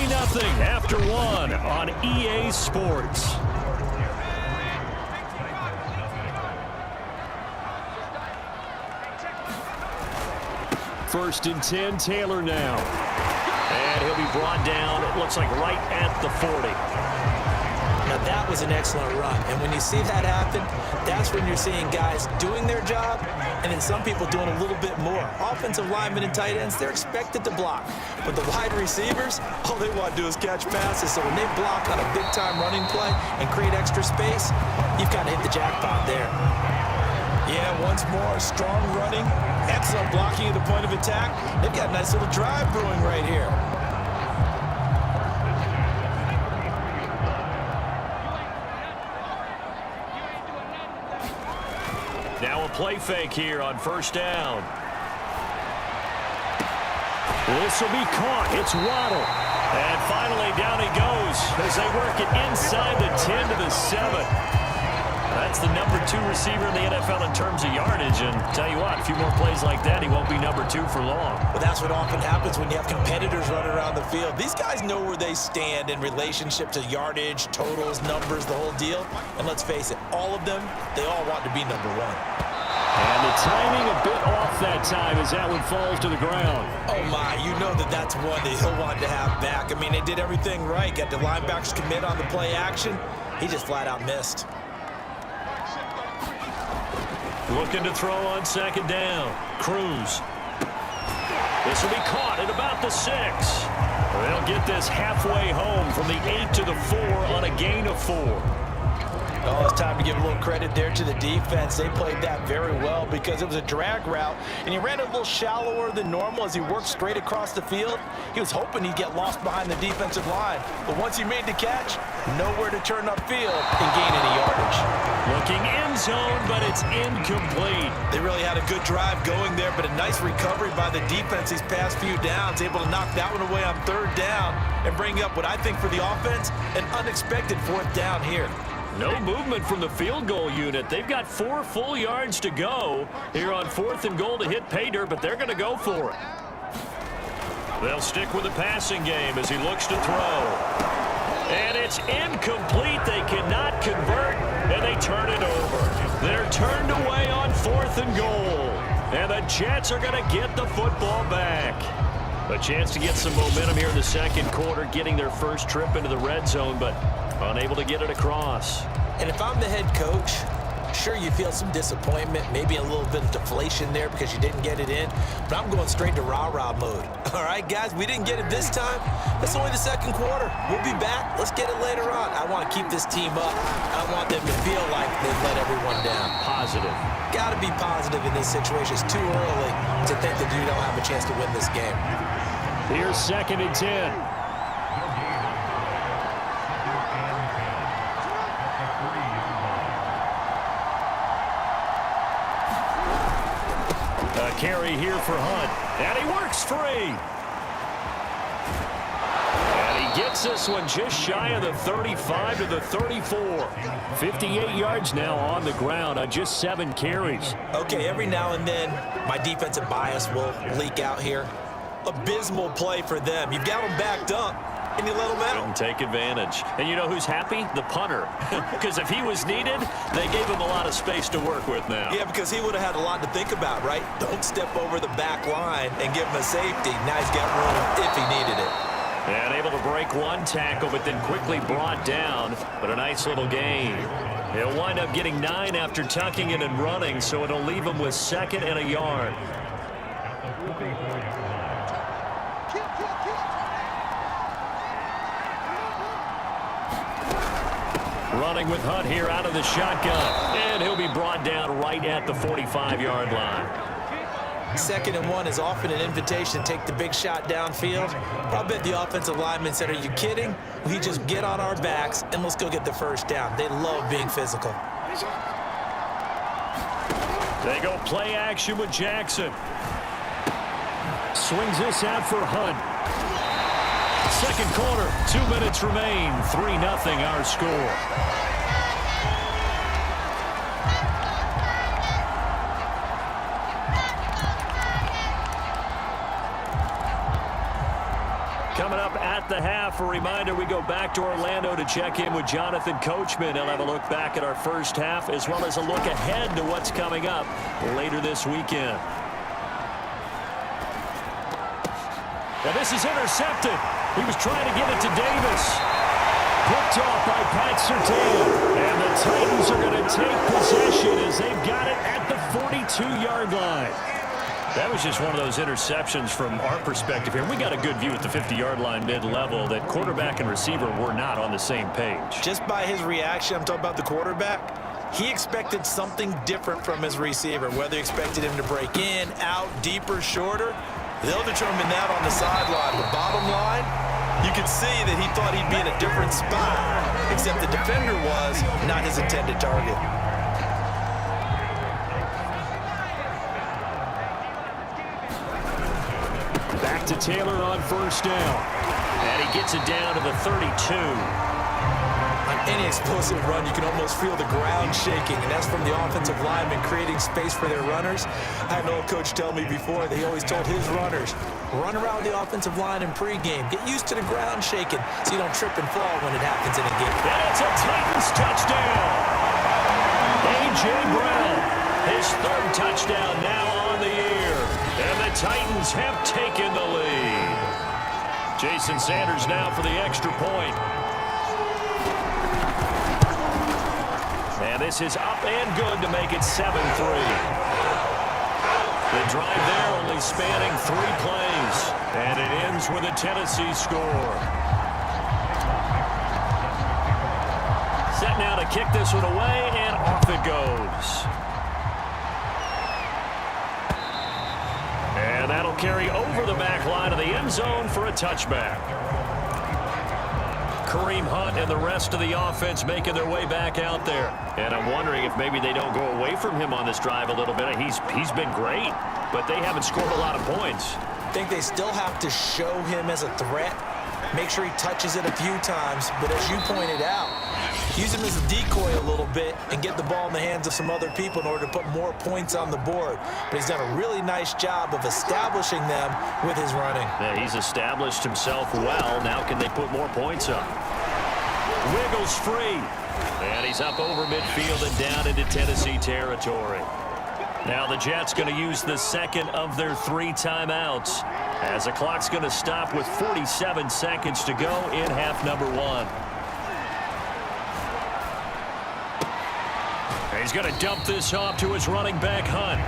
B: Nothing after 1 on EA Sports.
D: First and 10, Taylor now.
B: And he'll be brought down, it looks like right at the 40.
C: Now that was an excellent run. And when you see that happen, that's when you're seeing guys doing their job and then some people doing a little bit more. Offensive linemen and tight ends, they're expected to block. But the wide receivers, all they want to do is catch passes. So when they block on a big-time running play and create extra space, you've got to hit the jackpot there. Yeah, once more, strong running, excellent blocking at the point of attack. They've got a nice little drive brewing right here.
B: Now a play fake here on 1st down.
D: This will be caught. It's Waddle.
B: And finally down he goes as they work it inside the 10 to the 7. That's the number 2 receiver in the NFL in terms of yardage. And tell you what, a few more plays like that, he won't be number 2 for long.
C: But that's what often happens when you have competitors running around the field. These guys know where they stand in relationship to yardage, totals, numbers, the whole deal. And let's face it, all of them, they all want to be number 1.
D: And the timing a bit off that time as that one falls to the ground.
C: Oh, my. You know that that's one that he'll want to have back. I mean, they did everything right. Got the linebackers commit on the play action. He just flat out missed.
B: Looking to throw on 2nd down. Cruz. This will be caught at about the 6. They'll get this halfway home from the 8 to the 4 on a gain of 4.
E: Oh, it's time to give a little credit there to the defense. They played that very well because it was a drag route, and he ran a little shallower than normal as he worked straight across the field. He was hoping he'd get lost behind the defensive line, but once he made the catch, nowhere to turn upfield and gain any yardage.
B: Looking end zone, but it's incomplete.
C: They really had a good drive going there, but a nice recovery by the defense these past few downs, able to knock that one away on 3rd down and bring up what I think for the offense, an unexpected 4th down here.
B: No movement from the field goal unit. They've got 4 full yards to go here on 4th and goal to hit pay dirt, but they're going to go for it. They'll stick with the passing game as he looks to throw. And it's incomplete. They cannot convert, and they turn it over. They're turned away on 4th and goal. And the Jets are going to get the football back. A chance to get some momentum here in the 2nd quarter, getting their first trip into the red zone, but unable to get it across.
C: And if I'm the head coach, sure, you feel some disappointment, maybe a little bit of deflation there because you didn't get it in, but I'm going straight to rah-rah mode. All right, guys, we didn't get it this time. It's only the 2nd quarter. We'll be back. Let's get it later on. I want to keep this team up. I want them to feel like they've let everyone down.
B: Positive.
C: Got to be positive in this situation. It's too early to think that you don't have a chance to win this game.
D: Here's 2nd and 10.
B: Carry here for Hunt, and he works free. And he gets this one just shy of the 35 to the 34. 58 yards now on the ground on just 7 carries.
C: Okay, every now and then, my defensive bias will leak out here. Abysmal play for them. You've got them backed up, and you let him out.
B: Couldn't take advantage. And you know who's happy? The punter. Because if he was needed, they gave him a lot of space to work with now.
C: Yeah, because he would have had a lot to think about, right? Don't step over the back line and give him a safety. Now he's got room if he needed it.
B: And able to break one tackle, but then quickly brought down. But a nice little gain. He'll wind up getting 9 after tucking it and running, so it'll leave him with 2nd and a yard. Running with Hunt here out of the shotgun. And he'll be brought down right at the 45-yard line.
C: 2nd and 1 is often an invitation to take the big shot downfield. I bet the offensive lineman said, are you kidding? We just get on our backs and let's go get the first down. They love being physical.
D: They go play action with Jackson. Swings this out for Hunt. Second quarter, 2 minutes remain. 3-0 our score. Coming up at the half, a reminder, we go back to Orlando to check in with Jonathan Coachman. He'll have a look back at our first half as well as a look ahead to what's coming up later this weekend. Now this is intercepted. He was trying to get it to Davis. Picked off by Pat Surtain. And the Titans are going to take possession as they've got it at the 42-yard line. That was just one of those interceptions from our perspective here. We got a good view at the 50-yard line mid-level that quarterback and receiver were not on the same page.
C: Just by his reaction, I'm talking about the quarterback, he expected something different from his receiver. Whether he expected him to break in, out, deeper, shorter, they'll determine that on the sideline. But bottom line, you could see that he thought he'd be in a different spot, except the defender was not his intended target.
D: Back to Taylor on first down.
B: And he gets it down to the 32.
C: On any explosive run, you can almost feel the ground shaking, and that's from the offensive linemen creating space for their runners. I had an old coach tell me before that he always told his runners, run around the offensive line in pregame. Get used to the ground shaking so you don't trip and fall when it happens in a game.
D: And it's a Titans touchdown. A.J. Brown,
B: His 3rd touchdown now on the year. And the Titans have taken the lead. Jason Sanders now for the extra point. And this is up and good to make it 7-3. The drive there only spanning 3 plays. And it ends with a Tennessee score. Set now to kick this one away, and off it goes. And that'll carry over the back line of the end zone for a touchback. Kareem Hunt and the rest of the offense making their way back out there. And I'm wondering if maybe they don't go away from him on this drive a little bit. He's been great, but they haven't scored a lot of points.
C: I think they still have to show him as a threat. Make sure he touches it a few times, but as you pointed out, use him as a decoy a little bit and get the ball in the hands of some other people in order to put more points on the board. But he's done a really nice job of establishing them with his running.
B: Yeah, he's established himself well. Now can they put more points up? Wiggles free. And he's up over midfield and down into Tennessee territory. Now the Jets going to use the 2nd of their 3 timeouts as the clock's going to stop with 47 seconds to go in half number 1. He's going to dump this off to his running back, Hunt.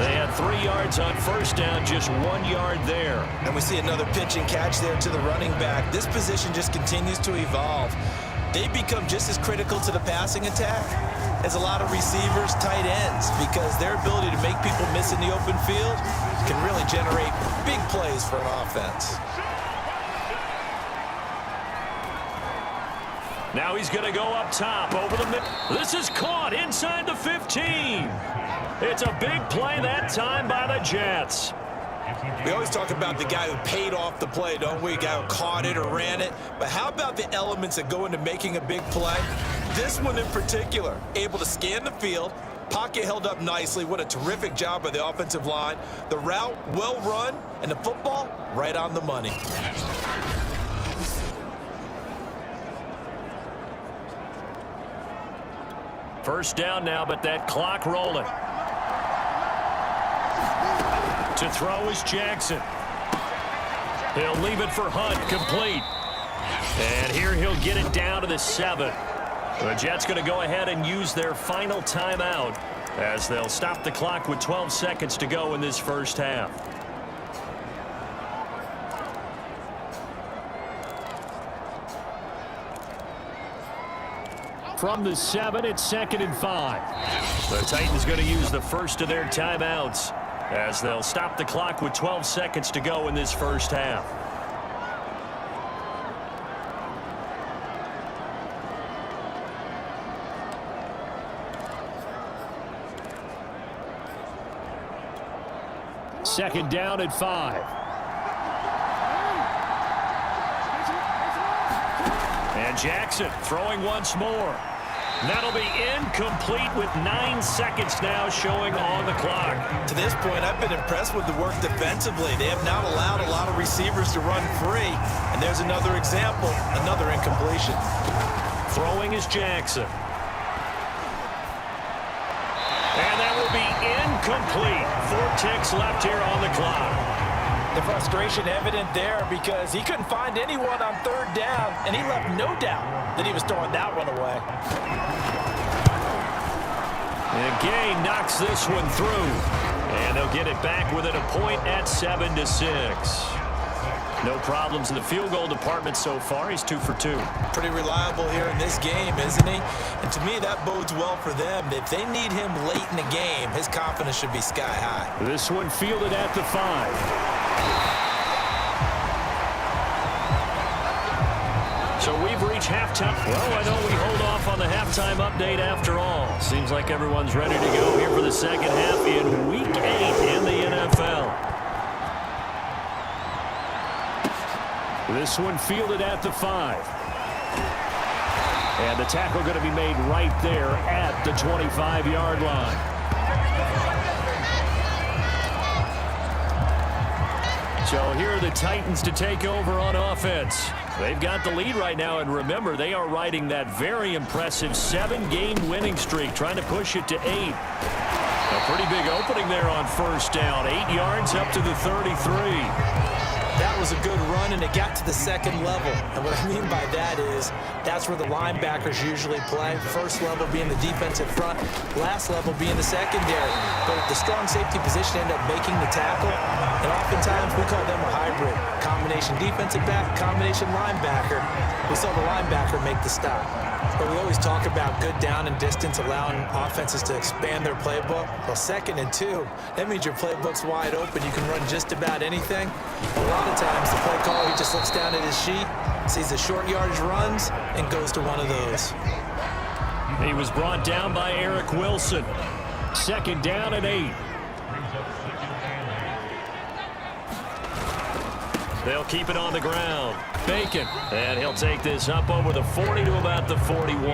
B: They had 3 yards on first down, just 1 yard there.
C: And we see another pitch and catch there to the running back. This position just continues to evolve. They become just as critical to the passing attack as a lot of receivers, tight ends, because their ability to make people miss in the open field can really generate big plays for an offense.
B: Now he's going to go up top over the mid. This is caught inside the 15. It's a big play that time by the Jets.
C: We always talk about the guy who paid off the play, don't we? A guy who caught it or ran it. But how about the elements that go into making a big play? This one in particular, able to scan the field, pocket held up nicely. What a terrific job by the offensive line. The route well run, and the football right on the money.
B: First down now, but that clock rolling. To throw is Jackson. He'll leave it for Hunt, complete. And here he'll get it down to the 7. The Jets going to go ahead and use their final timeout as they'll stop the clock with 12 seconds to go in this first half.
D: From the 7, it's 2nd and 5.
B: The Titans going to use the first of their timeouts as they'll stop the clock with 12 seconds to go in this first half.
D: Second down at 5.
B: And Jackson throwing once more. That'll be incomplete with 9 seconds now showing on the clock.
C: To this point, I've been impressed with the work defensively. They have not allowed a lot of receivers to run free. And there's another example, another incompletion.
B: Throwing is Jackson. And that will be incomplete. 4 ticks left here on the clock.
E: The frustration evident there because he couldn't find anyone on 3rd down, and he left no doubt that he was throwing that one away.
B: And Gay knocks this one through. And they'll get it back within a point at 7-6. No problems in the field goal department so far. He's 2 for 2.
C: Pretty reliable here in this game, isn't he? And to me, that bodes well for them. If they need him late in the game, his confidence should be sky high.
D: This one fielded at the 5.
B: So we've reached halftime. Well, why don't we hold off on the halftime update after all? Seems like everyone's ready to go here for the second half in Week 8 in the NFL.
D: This one fielded at the 5. And the tackle going to be made right there at the 25-yard line.
B: So here are the Titans to take over on offense. They've got the lead right now, and remember, they are riding that very impressive 7-game winning streak, trying to push it to 8. A pretty big opening there on first down. 8 yards up to the 33.
C: That was a good run, and it got to the second level. And what I mean by that is that's where the linebackers usually play. First level being the defensive front, last level being the secondary. But the strong safety position ended up making the tackle, and oftentimes we call them a hybrid. Combination defensive back, combination linebacker. We saw the linebacker make the stop. But we always talk about good down and distance, allowing offenses to expand their playbook. Well, 2nd and 2, that means your playbook's wide open. You can run just about anything. A lot of times, the play caller, he just looks down at his sheet, sees the short yardage runs, and goes to one of those.
B: He was brought down by Eric Wilson.
D: Second down and 8.
B: They'll keep it on the ground. Bacon. And he'll take this up over the 40 to about the 41.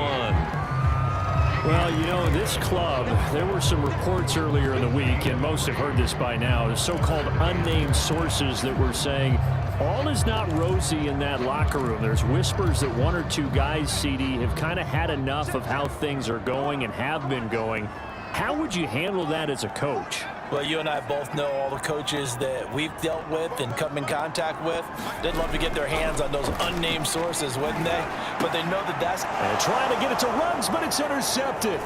D: Well, you know, this club, there were some reports earlier in the week, and most have heard this by now, the so-called unnamed sources that were saying all is not rosy in that locker room. There's whispers that 1 or 2 guys, CD, have kind of had enough of how things are going and have been going. How would you handle that as a coach?
E: Well, you and I both know all the coaches that we've dealt with and come in contact with. They'd love to get their hands on those unnamed sources, wouldn't they? But they know that that's...
D: And trying to get it to runs, but it's intercepted.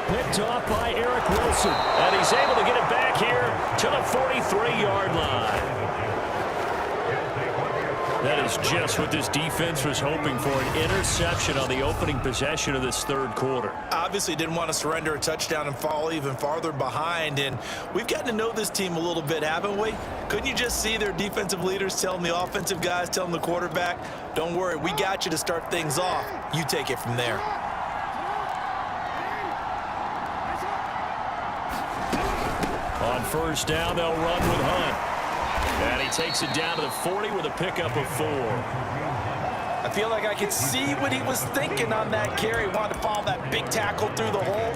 D: Picked off by Eric Wilson.
B: And he's able to get it back here to the 43-yard line. That is just what this defense was hoping for, an interception on the opening possession of this 3rd quarter.
C: Obviously didn't want to surrender a touchdown and fall even farther behind, and we've gotten to know this team a little bit, haven't we? Couldn't you just see their defensive leaders telling the offensive guys, telling the quarterback, don't worry, we got you to start things off. You take it from there.
B: On first down, they'll run with Hunt. And he takes it down to the 40 with a pickup of 4.
E: I feel like I could see what he was thinking on that carry. Wanted to follow that big tackle through the hole.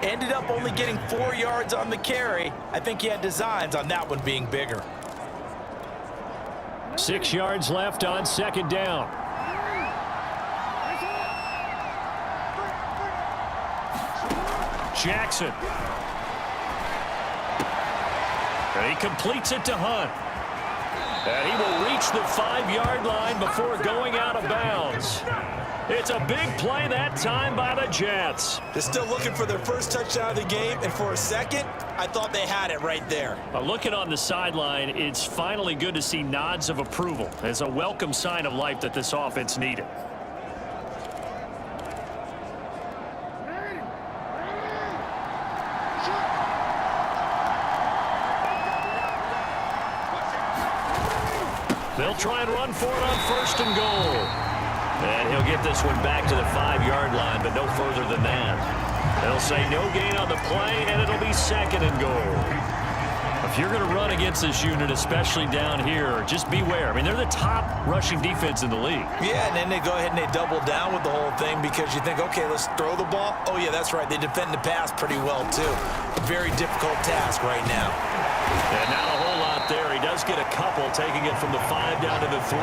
E: Ended up only getting 4 yards on the carry. I think he had designs on that one being bigger.
D: 6 yards left on second down. Jackson. And he completes it to Hunt. And he will reach the 5-yard line before going out of bounds. It's a big play that time by the Jets.
C: They're still looking for their first touchdown of the game, and for a second, I thought they had it right there.
D: Looking on the sideline, it's finally good to see nods of approval as a welcome sign of life that this offense needed. They'll try and run for it on 1st and goal. And he'll get this one back to the 5-yard line, but no further than that. They'll say no gain on the play, and it'll be 2nd and goal. If you're going to run against this unit, especially down here, just beware. I mean, they're the top rushing defense in the league.
C: Yeah, and then they go ahead and they double down with the whole thing because you think, okay, let's throw the ball. Oh, yeah, that's right. They defend the pass pretty well, too. A very difficult task right now.
D: And not a whole lot there. He does get a couple, taking it from the 5 down to the 3.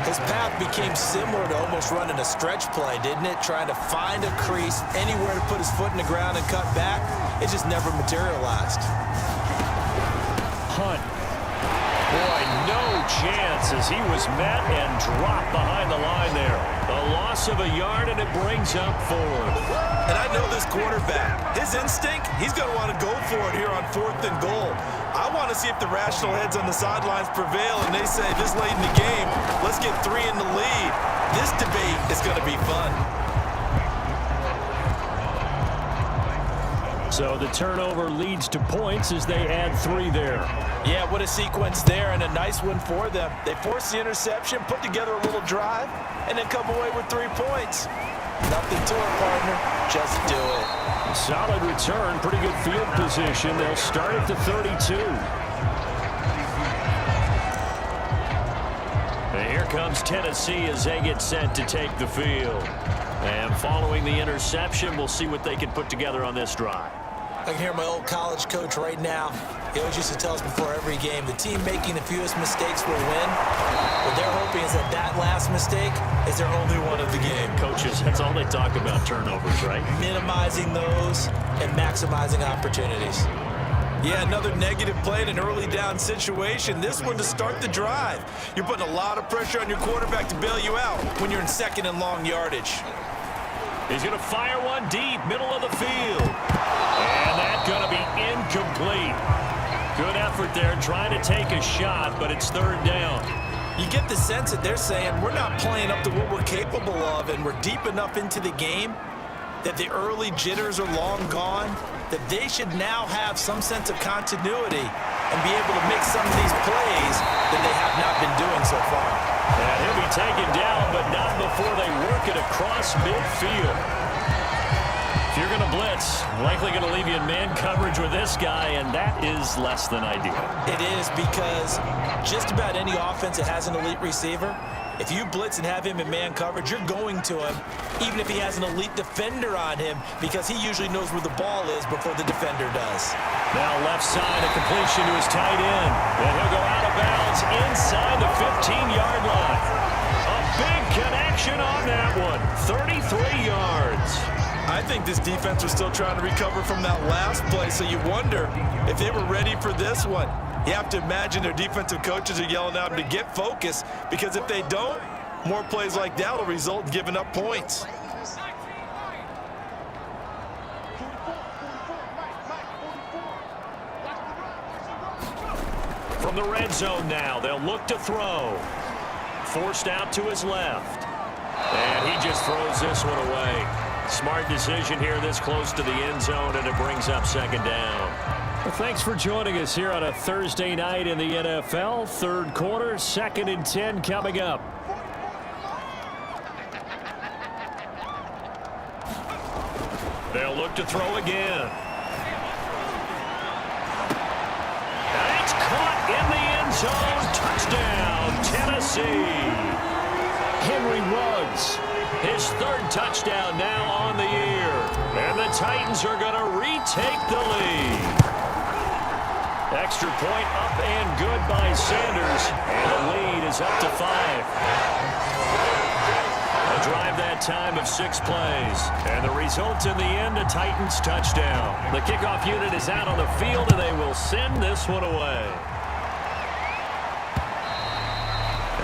C: His path became similar to almost running a stretch play, didn't it? Trying to find a crease, anywhere to put his foot in the ground and cut back. It just never materialized.
D: Hunt. Boy, no chance as he was met and dropped behind the line there. A loss of a yard, and it brings up 4th.
C: And I know this quarterback. His instinct, he's going to want to go for it here on 4th and goal. I want to see if the rational heads on the sidelines prevail and they say this late in the game, let's get 3 in the lead. This debate is going to be fun.
D: So the turnover leads to points as they add 3 there.
E: Yeah, what a sequence there, and a nice one for them. They force the interception, put together a little drive, and then come away with 3 points. Nothing to it, partner. Just do it.
D: Solid return, pretty good field position. They'll start at the 32. And here comes Tennessee as they get set to take the field. And following the interception, we'll see what they can put together on this drive.
C: I can hear my old college coach right now. He always used to tell us before every game, the team making the fewest mistakes will win. What they're hoping is that that last mistake is their only one of the game.
D: Coaches, that's all they talk about, turnovers, right?
C: Minimizing those and maximizing opportunities. Yeah, another negative play in an early down situation. This one to start the drive. You're putting a lot of pressure on your quarterback to bail you out when you're in 2nd and long yardage.
D: He's going to fire one deep, middle of the field. And that's going to be incomplete. Good effort there, trying to take a shot, but it's 3rd down.
C: You get the sense that they're saying we're not playing up to what we're capable of, and we're deep enough into the game that the early jitters are long gone, that they should now have some sense of continuity and be able to make some of these plays that they have not been doing so far.
D: And he'll be taken down, but not before they work it across midfield. If you're going to blitz, likely going to leave you in man coverage with this guy, and that is less than ideal.
C: It is, because just about any offense that has an elite receiver, if you blitz and have him in man coverage, you're going to him, even if he has an elite defender on him, because he usually knows where the ball is before the defender does.
D: Now left side, a completion to his tight end. And he'll go out of bounds inside the 15-yard line. A big connection on that one. 33 yards.
C: I think this defense was still trying to recover from that last play, so you wonder if they were ready for this one. You have to imagine their defensive coaches are yelling at them to get focused, because if they don't, more plays like that will result in giving up points.
D: From the red zone now, they'll look to throw. Forced out to his left. And he just throws this one away. Smart decision here this close to the end zone, and it brings up 2nd down. Well, thanks for joining us here on a Thursday night in the NFL. 3rd quarter, 2nd and 10 coming up. They'll look to throw again. And it's caught in the end zone. Touchdown, Tennessee. Henry Ruggs, his 3rd touchdown now on the year. And the Titans are going to retake the lead. Extra point up and good by Sanders. And the lead is up to 5. A drive that time of 6 plays. And the result in the end, a Titans touchdown. The kickoff unit is out on the field, and they will send this one away.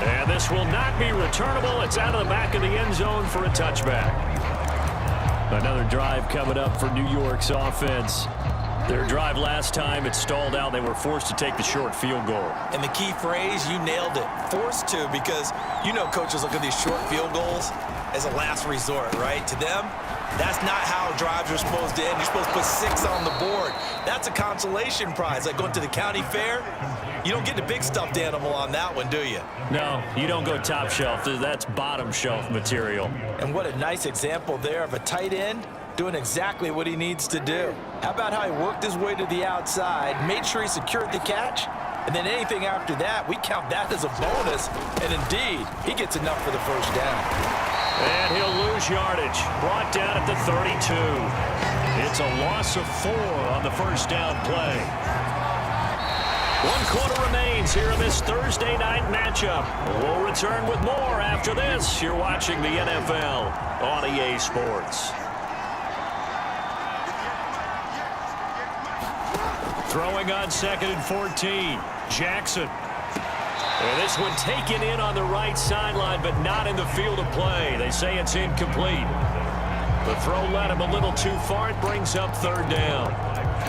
D: And this will not be returnable. It's out of the back of the end zone for a touchback. Another drive coming up for New York's offense. Their drive last time, it stalled out. They were forced to take the short field goal.
C: And the key phrase, you nailed it, forced to, because you know coaches look at these short field goals as a last resort, right? To them, that's not how drives are supposed to end. You're supposed to put 6 on the board. That's a consolation prize. Like going to the county fair, you don't get the big stuffed animal on that one, do you?
D: No, you don't go top shelf. That's bottom shelf material.
C: And what a nice example there of a tight end doing exactly what he needs to do. How about how he worked his way to the outside, made sure he secured the catch, and then anything after that, we count that as a bonus, and indeed, he gets enough for the first down.
D: And he'll lose yardage. Brought down at the 32. It's a loss of 4 on the first down play. 1 quarter remains here in this Thursday night matchup. We'll return with more after this. You're watching the NFL on EA Sports. Throwing on 2nd and 14. Jackson. And this one taken in on the right sideline, but not in the field of play. They say it's incomplete. The throw led him a little too far. It brings up 3rd down.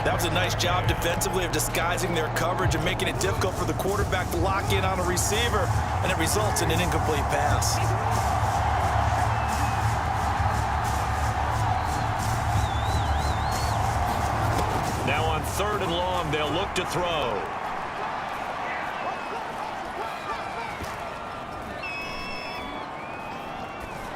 C: That was a nice job defensively of disguising their coverage and making it difficult for the quarterback to lock in on a receiver, and it results in an incomplete pass.
D: Now on 3rd and long, they'll look to throw.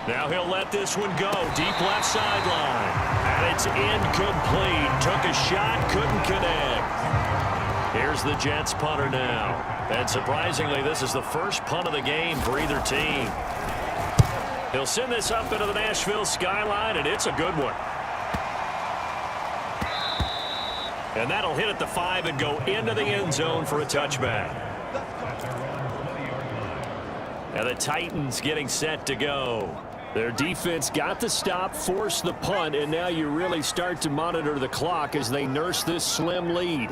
D: Now he'll let this one go. Deep left sideline. And it's incomplete. Took a shot, couldn't connect. Here's the Jets punter now. And surprisingly, this is the first punt of the game for either team. He'll send this up into the Nashville skyline, and it's a good one. And that'll hit at the 5 and go into the end zone for a touchback. And the Titans getting set to go. Their defense got the stop, forced the punt, and now you really start to monitor the clock as they nurse this slim lead.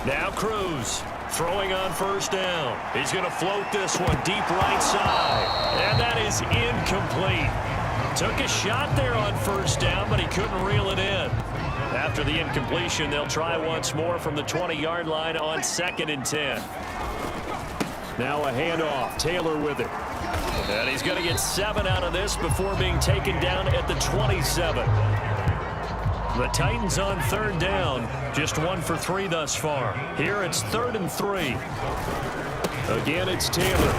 D: Now Cruz throwing on 1st down. He's going to float this one deep right side. And that is incomplete. Took a shot there on 1st down, but he couldn't reel it in. After the incompletion, they'll try once more from the 20-yard line on 2nd and 10. Now a handoff. Taylor with it. And he's going to get 7 out of this before being taken down at the 27. The Titans on 3rd down. Just 1 for 3 thus far. Here it's 3rd and 3. Again, it's Taylor.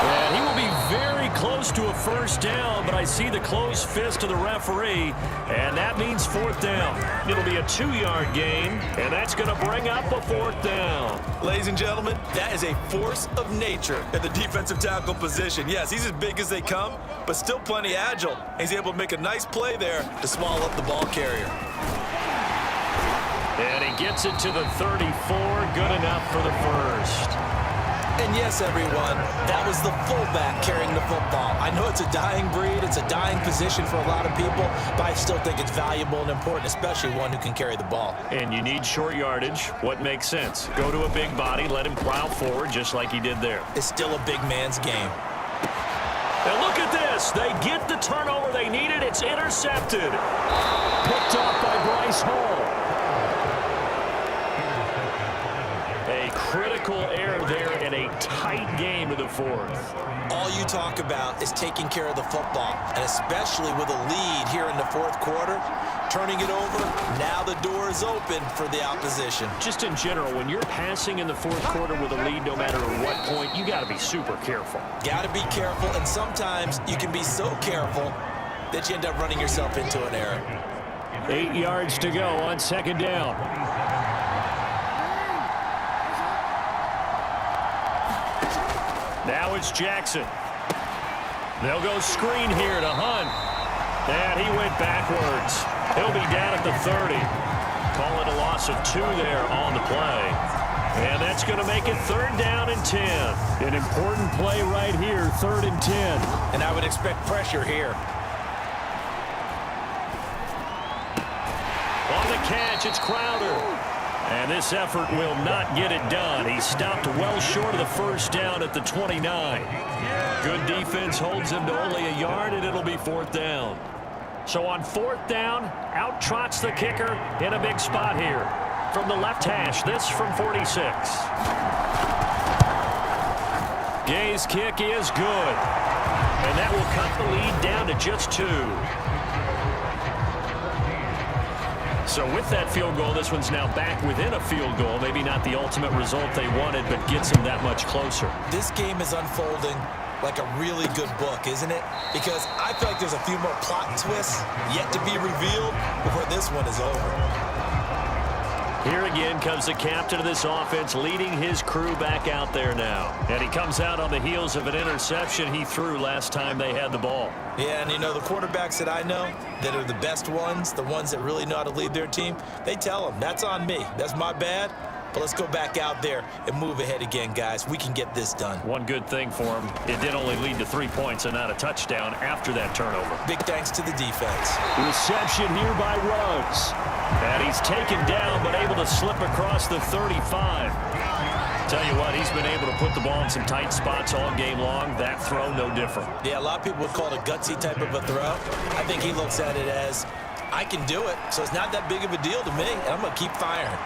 D: And he will be very close to a 1st down, but I see the closed fist of the referee, and that means 4th down. It'll be a 2-yard gain, and that's going to bring up a 4th down.
C: Ladies and gentlemen, that is a force of nature at the defensive tackle position. Yes, he's as big as they come, but still plenty agile. He's able to make a nice play there to swallow up the ball carrier.
D: And he gets it to the 34. Good enough for the 1st.
C: And yes, everyone, that was the fullback carrying the football. I know it's a dying breed, it's a dying position for a lot of people, but I still think it's valuable and important, especially one who can carry the ball.
D: And you need short yardage. What makes sense? Go to a big body, let him plow forward just like he did there.
C: It's still a big man's game.
D: And look at this. They get the turnover they needed. It's intercepted. Picked off by Bryce Hall. A critical error there in a tight game in the 4th.
C: All you talk about is taking care of the football, and especially with a lead here in the 4th quarter, turning it over, now the door is open for the opposition.
D: Just in general, when you're passing in the 4th quarter with a lead, no matter at what point, you got to be super careful.
C: Got to be careful, and sometimes you can be so careful that you end up running yourself into an error.
D: 8 yards to go on 2nd down. Now it's Jackson. They'll go screen here to Hunt. And he went backwards. He'll be down at the 30. Call it a loss of 2 there on the play. And that's going to make it 3rd down and 10. An important play right here, 3rd and 10.
E: And I would expect pressure here.
D: On the catch, it's Crowder. And this effort will not get it done. He stopped well short of the 1st down at the 29. Good defense holds him to only a yard, and it'll be 4th down. So on 4th down, out trots the kicker in a big spot here. From the left hash, this from 46. Gay's kick is good. And that will cut the lead down to just 2. So with that field goal, this one's now back within a field goal. Maybe not the ultimate result they wanted, but gets them that much closer.
C: This game is unfolding like a really good book, isn't it? Because I feel like there's a few more plot twists yet to be revealed before this one is over.
D: Here again comes the captain of this offense, leading his crew back out there now. And he comes out on the heels of an interception he threw last time they had the ball.
C: Yeah, and you know, the quarterbacks that I know that are the best ones, the ones that really know how to lead their team, they tell them, that's on me. That's my bad. But let's go back out there and move ahead again, guys. We can get this done.
D: One good thing for him, it did only lead to 3 points and not a touchdown after that turnover.
C: Big thanks to the defense.
D: Reception here by Ruggs. And he's taken down but able to slip across the 35. Tell you what, he's been able to put the ball in some tight spots all game long. That throw, no different.
C: Yeah, a lot of people would call it a gutsy type of a throw. I think he looks at it as, I can do it, so it's not that big of a deal to me, and I'm going to keep firing.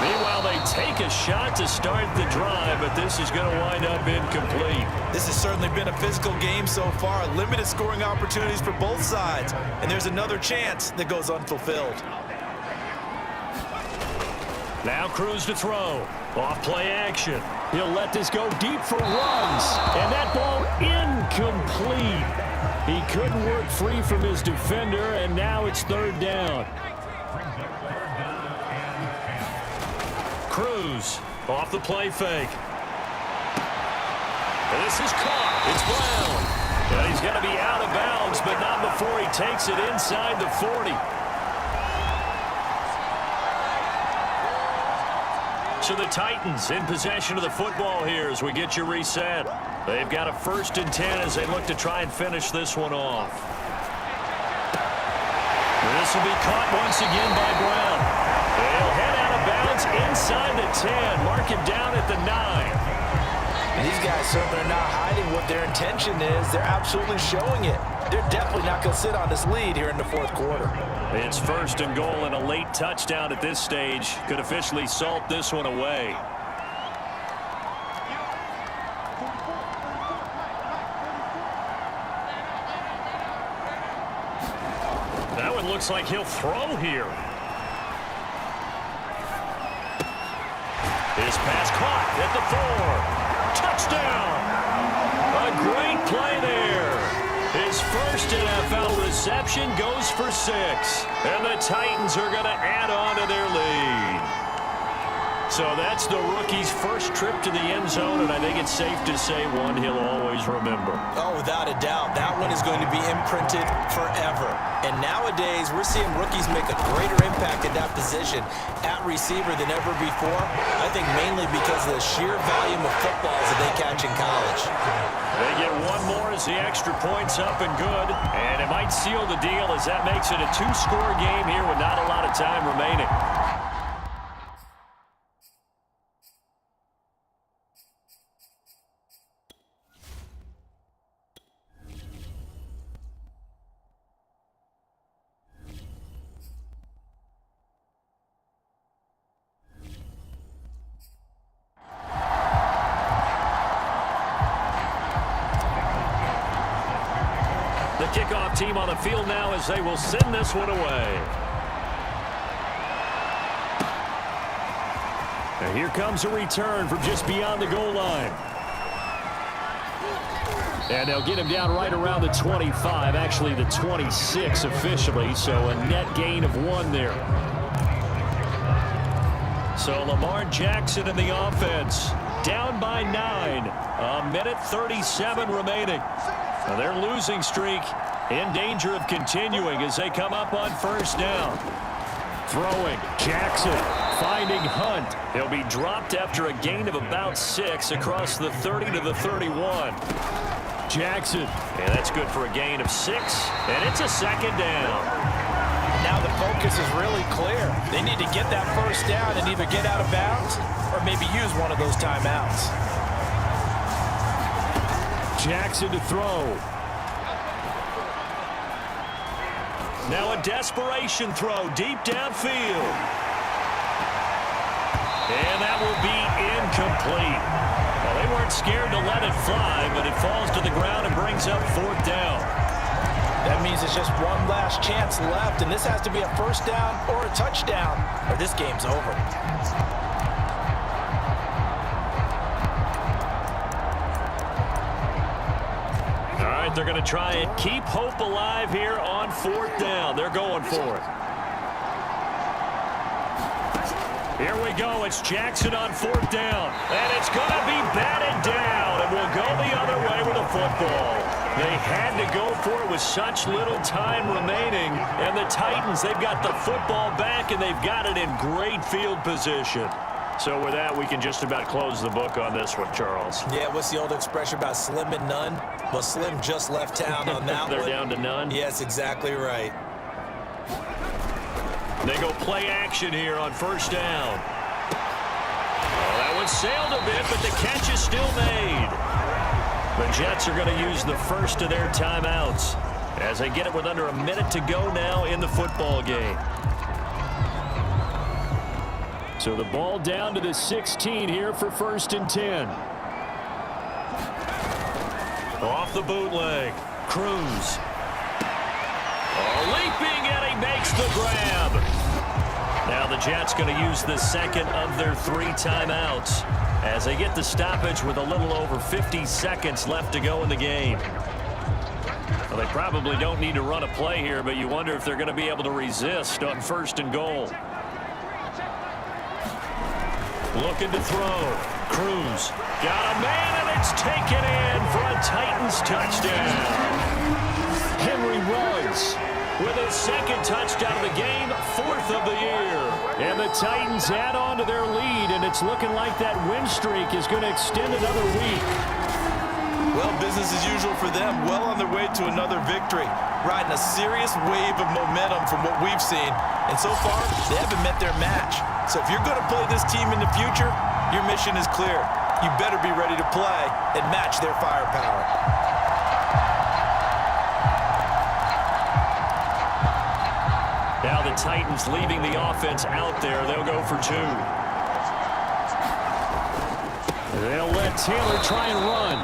D: Meanwhile, they take a shot to start the drive, but this is going to wind up incomplete.
C: This has certainly been a physical game so far. Limited scoring opportunities for both sides. And there's another chance that goes unfulfilled.
D: Now Cruz to throw. Off play action. He'll let this go deep for Ruggs. And that ball incomplete. He couldn't work free from his defender, and now it's 3rd down. Cruz off the play fake. This is caught. It's Brown. And he's going to be out of bounds, but not before he takes it inside the 40. So the Titans in possession of the football here as we get you reset. They've got a 1st and 10 as they look to try and finish this one off. This will be caught once again by Brown. They'll head out of bounds inside the 10. Mark him down at the 9.
E: And these guys certainly are not hiding what their intention is. They're absolutely showing it. They're definitely not going to sit on this lead here in the 4th quarter.
D: It's 1st and goal, and a late touchdown at this stage could officially salt this one away. That one looks like he'll throw here. His pass caught at the 4. Touchdown! A great play there. His first NFL reception goes for 6. And the Titans are going to add on to their lead. So that's the rookie's first trip to the end zone, and I think it's safe to say one he'll always remember.
C: Oh, without a doubt. That one is going to be imprinted forever. And nowadays, we're seeing rookies make a greater impact at that position at receiver than ever before. I think mainly because of the sheer volume of footballs that they catch in college.
D: They get one more as the extra point's up and good. And it might seal the deal as that makes it a 2-score game here with not a lot of time remaining. The kickoff team on the field now as they will send this one away. And here comes a return from just beyond the goal line. And they'll get him down right around the 25, actually the 26 officially, so a net gain of 1 there. So Lamar Jackson in the offense, down by 9, a minute 37 remaining. Now their losing streak in danger of continuing as they come up on 1st down. Throwing, Jackson finding Hunt. He'll be dropped after a gain of about 6 across the 30 to the 31. Jackson.
B: And that's good for a gain of 6, and it's a second down.
E: Now the focus is really clear. They need to get that first down and either get out of bounds or maybe use one of those timeouts.
D: Jackson to throw.
B: Now a desperation throw deep downfield. And that will be incomplete. Well, they weren't scared to let it fly, but it falls to the ground and brings up 4th down.
E: That means it's just one last chance left, and this has to be a first down or a touchdown, or this game's over.
B: All right, they're going to try and keep hope alive here on 4th down. They're going for it. Here we go. It's Jackson on 4th down. And it's going to be batted down. And we'll go the other way with the football. They had to go for it with such little time remaining. And the Titans, they've got the football back, and they've got it in great field position. So with that, we can just about close the book on this one, Charles.
C: Yeah, what's the old expression about slim and none? Well, Slim just left town on that
B: They're
C: one.
B: down to none?
C: Yes, exactly right.
B: They go play action here on 1st down. Oh, that one sailed a bit, but the catch is still made. The Jets are going to use the first of their timeouts as they get it with under a minute to go now in the football game.
D: So the ball down to the 16 here for 1st and 10.
B: Off the bootleg. Cruz. Oh, leaping, and he makes the grab. Now the Jets going to use the second of their 3 timeouts as they get the stoppage with a little over 50 seconds left to go in the game. Well, they probably don't need to run a play here, but you wonder if they're going to be able to resist on 1st and goal. Looking to throw. Cruz got a man, and it's taken in for a Titans touchdown.
D: Henry Ruggs
B: With his second touchdown of the game, 4th of the year.
D: And the Titans add on to their lead, and it's looking like that win streak is going to extend another week.
C: Well, business as usual for them. Well on their way to another victory. Riding a serious wave of momentum from what we've seen. And so far, they haven't met their match. So if you're going to play this team in the future, your mission is clear. You better be ready to play and match their firepower.
B: Now the Titans leaving the offense out there. They'll go for 2.
D: They'll let Taylor try and run.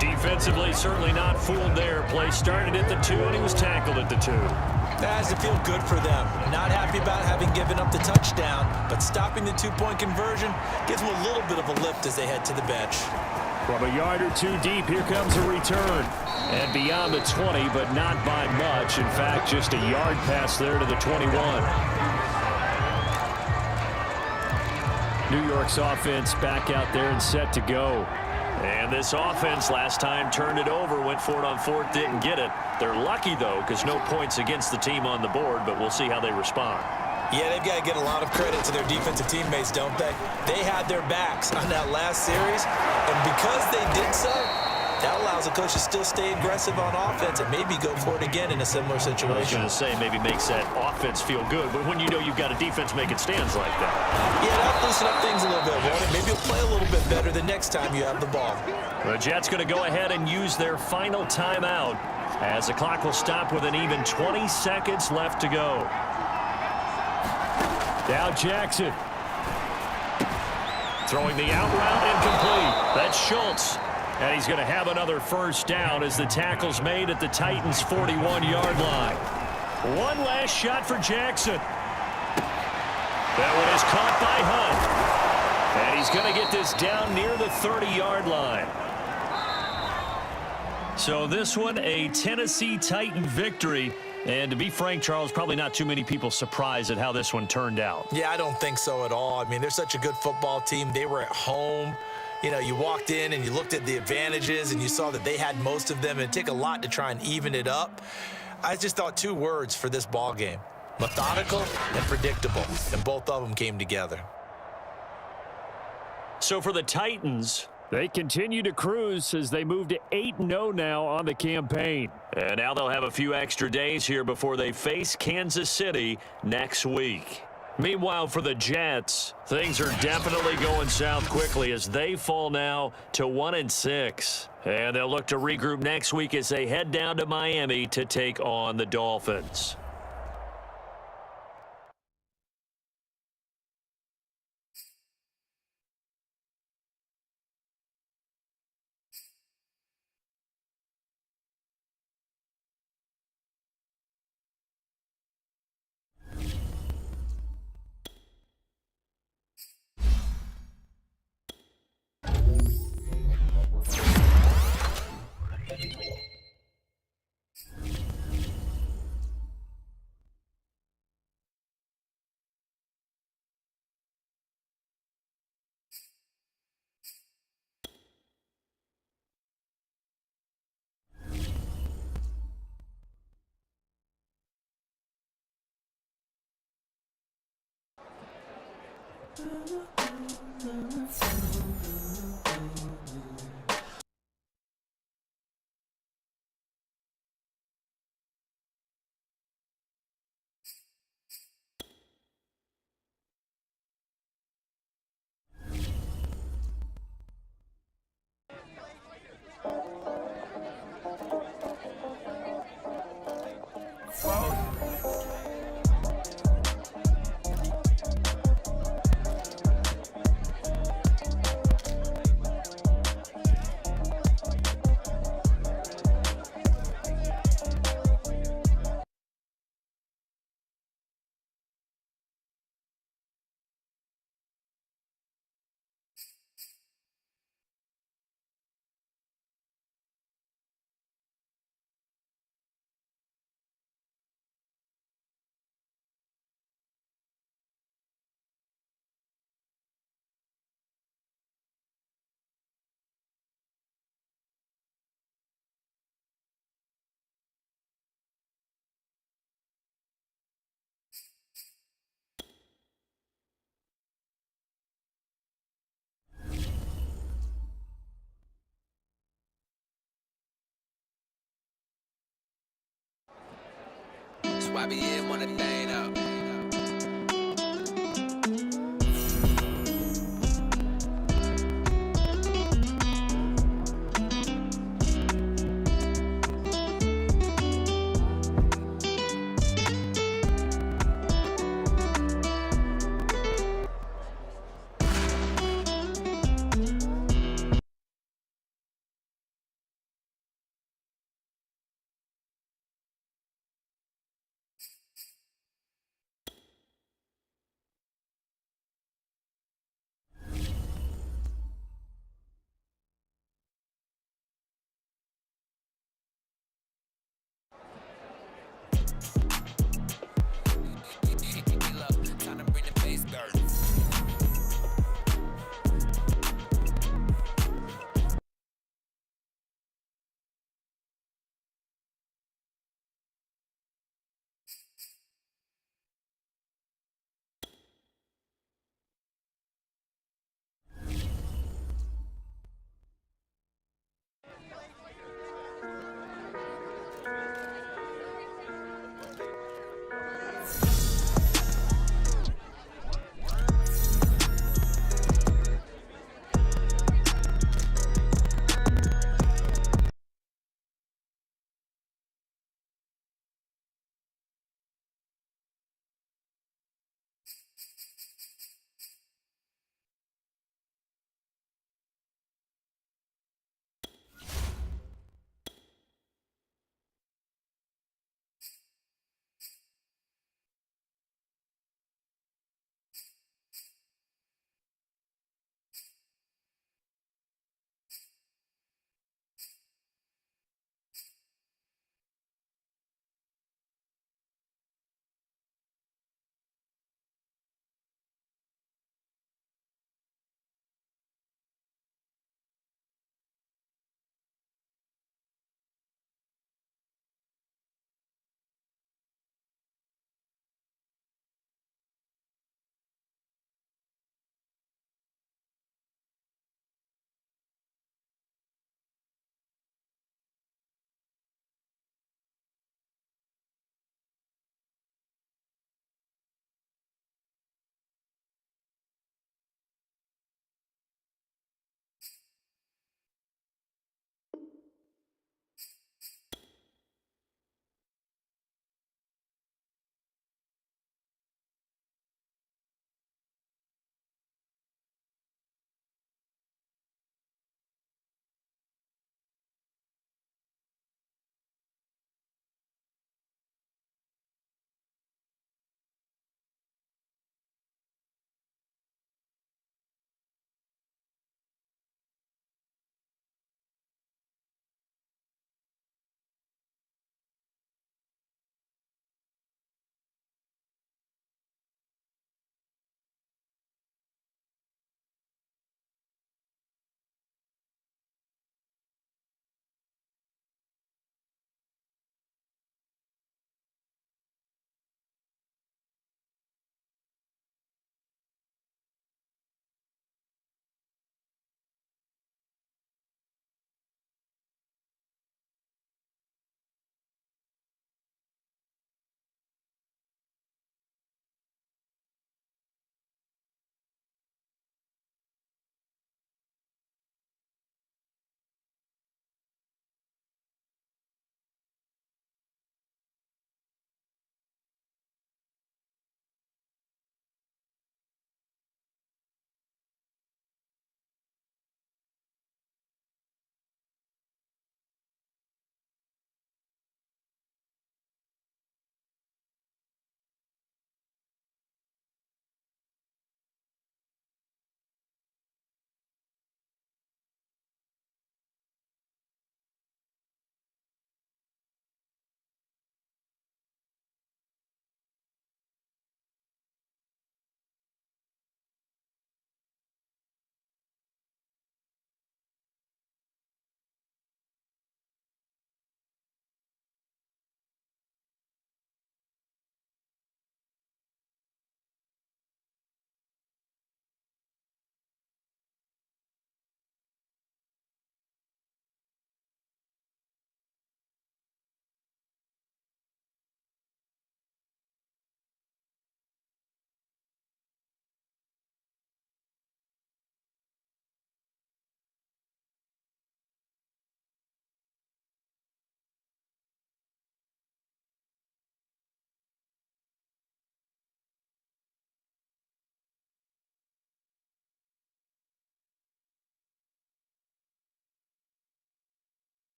B: Defensively, certainly not fooled there. Play started at the 2, and he was tackled at the 2.
C: That has to feel good for them. Not happy about having given up the touchdown, but stopping the 2-point conversion gives them a little bit of a lift as they head to the bench.
D: From a yard or 2 deep, here comes a return. And beyond the 20, but not by much. In fact, just a yard pass there to the 21. New York's offense back out there and set to go.
B: And this offense last time turned it over, went for it on 4th, didn't get it. They're lucky, though, because no points against the team on the board, but we'll see how they respond.
C: Yeah, they've got to get a lot of credit to their defensive teammates, don't they? They had their backs on that last series, and because they did so, that allows the coach to still stay aggressive on offense and maybe go for it again in a similar
B: I was
C: situation.
B: going to say maybe makes that offense feel good, but when you know you've got a defense making stands like that.
C: Yeah, that'll loosen up things a little bit, won't it? Maybe you'll play a little bit better the next time you have the ball.
B: The Jets going to go ahead and use their final timeout as the clock will stop with an even 20 seconds left to go.
D: Now Jackson.
B: Throwing the out route incomplete. That's Schultz. And he's going to have another first down as the tackle's made at the Titans' 41-yard line. One last shot for Jackson. That one is caught by Hunt. And he's going to get this down near the 30-yard line. So this one, a Tennessee Titan victory. And to be frank, Charles, probably not too many people surprised at how this one turned out.
C: Yeah, I don't think so at all. I mean, they're such a good football team. They were at home. You know, you walked in and you looked at the advantages and you saw that they had most of them. It'd take a lot to try and even it up. I just thought two words for this ball game: methodical and predictable, and both of them came together.
B: So for the Titans,
D: They continue to cruise as they move to 8-0 now on the campaign.
B: and now they'll have a few extra days here before they face Kansas City next week. Meanwhile, for the Jets, things are definitely going south quickly as they fall now to 1-6. And they'll look to regroup next week as they head down to Miami to take on the Dolphins.
H: YBN wanna thing up.